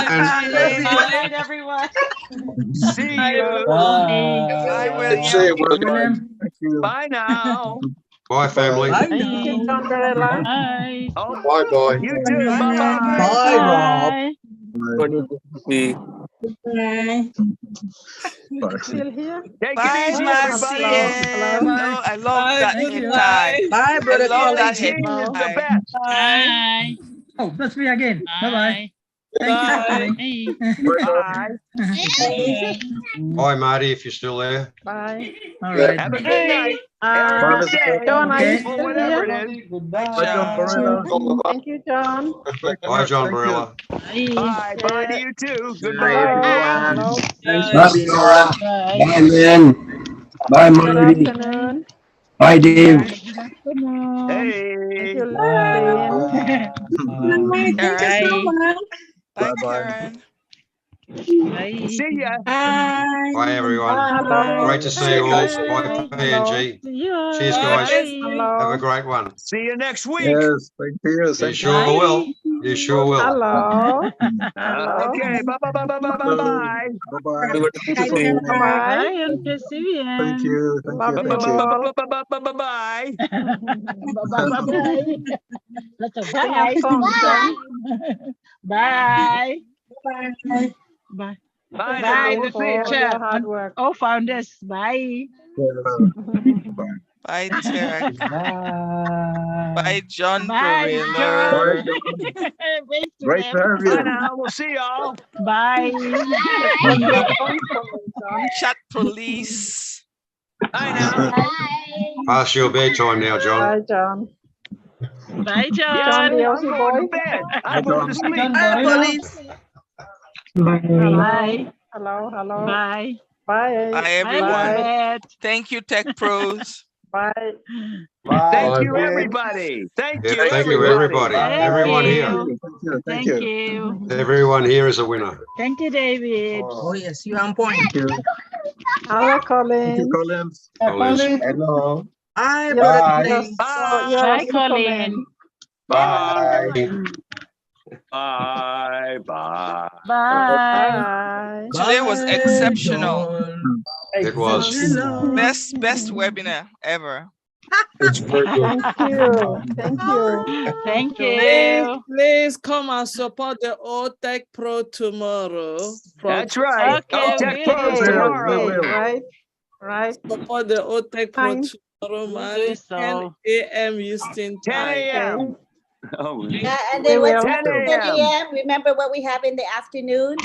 Good night, everyone.
See you.
Bye,
Say
William.
it, William.
Thank you.
Bye now.
Bye, family.
Bye
Thank
now.
you, John Barella.
Bye.
Oh,
Bye, bye.
you too. Bye bye.
Bye, Rob.
Bye.
Bye.
Still here?
Take it
Bye,
easy,
Marcy.
everybody.
Hello.
Oh, I love that head
Goodbye.
tie.
Bye,
I
brother
love that
Collins.
head
PNG is the
tie.
best.
Bye.
Oh, that's me again. Bye-bye. Thank you for coming.
Bye.
Bye, Marty, if you're still there.
Bye.
All right.
Have a good night. Or a
Uh,
good day.
John, are you
Okay.
Or
still
whatever
here?
it is.
Bye, John Barella.
Thank you, John.
Bye, John
Thank you.
Barilla.
Bye. Bye to you too.
Bye,
Goodbye.
Hello.
everyone.
Hello.
Thanks
Bye,
for being
Nora.
around.
Bye.
Bye, Lynn. Bye,
Good
Marty.
afternoon.
Bye, Dave.
Good afternoon.
Thank
Hey.
you, Lynn.
Bye. Thank you so
Karen.
much.
Bye,
Bye-bye.
Karen.
Bye.
See ya.
Bye.
Bye, everyone.
Hello.
Great to see you all. Bye, PNG.
See you.
Cheers, guys.
Bye.
Have a
Hello.
great one.
See you next week.
Yes, thank you.
You
Thank
sure
you.
will. You sure will.
Hello. Hello.
Okay. Bye bye bye bye bye bye bye.
Bye-bye. Thank you for being
Bye.
here.
Bye.
Bye, Uncle Sivian.
Thank you. Thank you.
Love you
Thank you.
all.
Bye.
Bye. Let's go.
Sing a
Bye.
song, John.
Bye.
Bye.
Bye.
Bye
Thank
now.
Bye,
you
We'll
the
see you.
for your
teacher
hard
and
work.
all founders. Bye.
Bye, Tech. Bye, John
Bye,
Bye,
John.
Barilla.
John.
Wait to
Great
them.
to have
Bye
you.
now. We'll see y'all.
Bye.
What's your phone calling, John?
Chat police.
Bye now.
Past your bedtime now, John.
Bye, John.
Bye,
Yes,
John,
John.
the
I'm
Aussie
going
boy.
to bed.
Bye,
I'm going
John.
to sleep.
Bye, police.
Hello.
Bye.
Hello. Hello.
Bye.
Bye.
Bye,
Bye,
everyone.
Bye.
Elizabeth.
Thank you, Tech Pros.
Bye.
Thank
Bye.
you, everybody. Thank
Yep,
you,
thank you,
everybody.
everybody.
Thank
Everyone here.
you.
Thank you. Thank
Thank
you.
you.
Everyone here is a winner.
Thank you, David.
Oh, yes, you are on point.
Thank you.
Hello,
Thank you,
Collins.
Collins.
Collins.
Hello.
Bye,
You're,
brother
Bye.
Collins.
you're
Bye,
a
Colin.
Bye.
Bye. Bye.
Bye.
Bye.
Today was
Bye,
exceptional.
John.
It was.
Best webinar ever.
It's very good.
Thank you. Thank you.
Thank
Please,
you.
please come and support the Old Tech Pro tomorrow.
That's right.
Okay,
Tech Pros
we will.
tomorrow.
Right. Right.
Support the Old Tech Pro
Fine.
tomorrow,
We'll
man.
do
10
so.
a.m. Eastern
10
time.
a.m. Oh,
Yeah, and
We
then what's
will.
after
10
10
a.m.
a.m.? Remember what we have in the afternoon?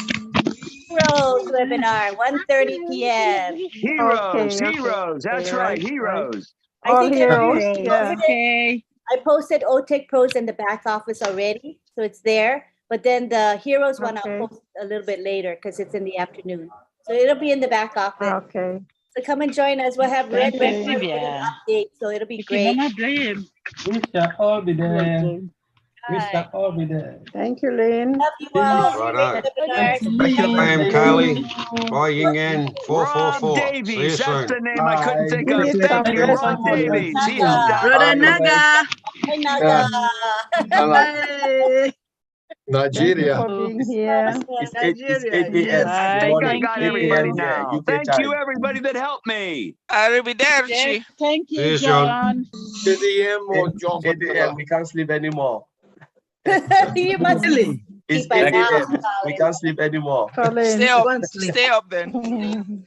Heroes webinar, 1:30 p.m.
Heroes.
Okay.
That's right. Heroes.
I
All
think
heroes.
everybody
Yeah.
Okay.
I posted OTech Pros in the back office already, so it's there. But then the Heroes one I'll post a little bit later because it's in the afternoon. So it'll be in the back office.
Okay.
So come and join us. We'll have red
Okay.
update, so it'll be
Okay,
great.
Mama Dream.
We shall all be there. We
Hi.
shall all be there.
Thank you, Lynn.
Love you all.
Righto.
Webinars.
Thank you, Pam, Carly. Bye, Ying Yang.
Rob
444. See you
Davies. That's
soon.
the name I couldn't think
You
of.
need
Thank
some
you,
rest
Rob
tomorrow.
Davies. He helped out.
Brother Naga.
Hi, Naga.
Bye.
Thank you
Nigeria.
for being here.
It's 8 p.m.
Yes, I think I
Morning.
got
8
everybody
p.m. here,
now.
UK
Thank
time.
you, everybody that helped me.
Arrivederci.
Thank
See
you,
you, John.
John.
8 a.m. or 8 John 8 a.m. We can't sleep anymore.
You must
Really?
It's
sleep by
8
now,
a.m. We
Colin.
can't sleep anymore.
Stay
Colin.
up.
Go and sleep.
Stay up then.
Don't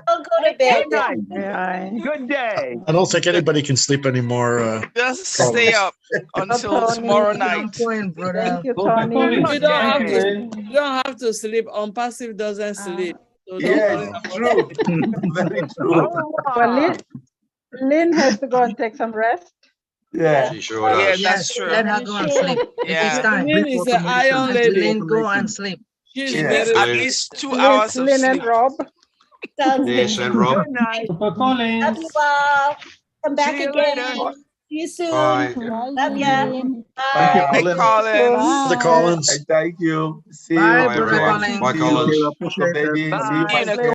go to bed.
Good night.
Yeah.
Good day.
I don't think anybody can sleep anymore.
Just stay up until
Tony.
tomorrow
On
night.
point, brother.
Thank you, Tony.
You don't have
Okay.
to. You don't have to sleep. ONPASSIVE doesn't sleep. So don't
Yes,
worry about
true. Very true.
Aloha.
Lynn has to go and take some rest.
Yeah.
She sure
Yes,
does.
that's
Yes,
true.
let her go and sleep. It is
Yeah.
time.
Lynn is an iron lady.
Lynn, go and sleep.
She's
She
Yeah.
needs
very
at
Lynn.
least 2 hours of
Lynn and
sleep.
Rob.
Sounds good.
Yes, and Rob.
Good night.
Love you all. Come back
See you
again.
later.
See you soon.
Bye.
Love ya.
Thank you,
Bye.
Bye,
Colin.
Collins.
The Collins.
And thank you. See
Bye,
you.
Bye,
brother
everyone.
Collins.
Bye,
See you.
Collins.
Dr. Benny. See you,
See you in a
myself.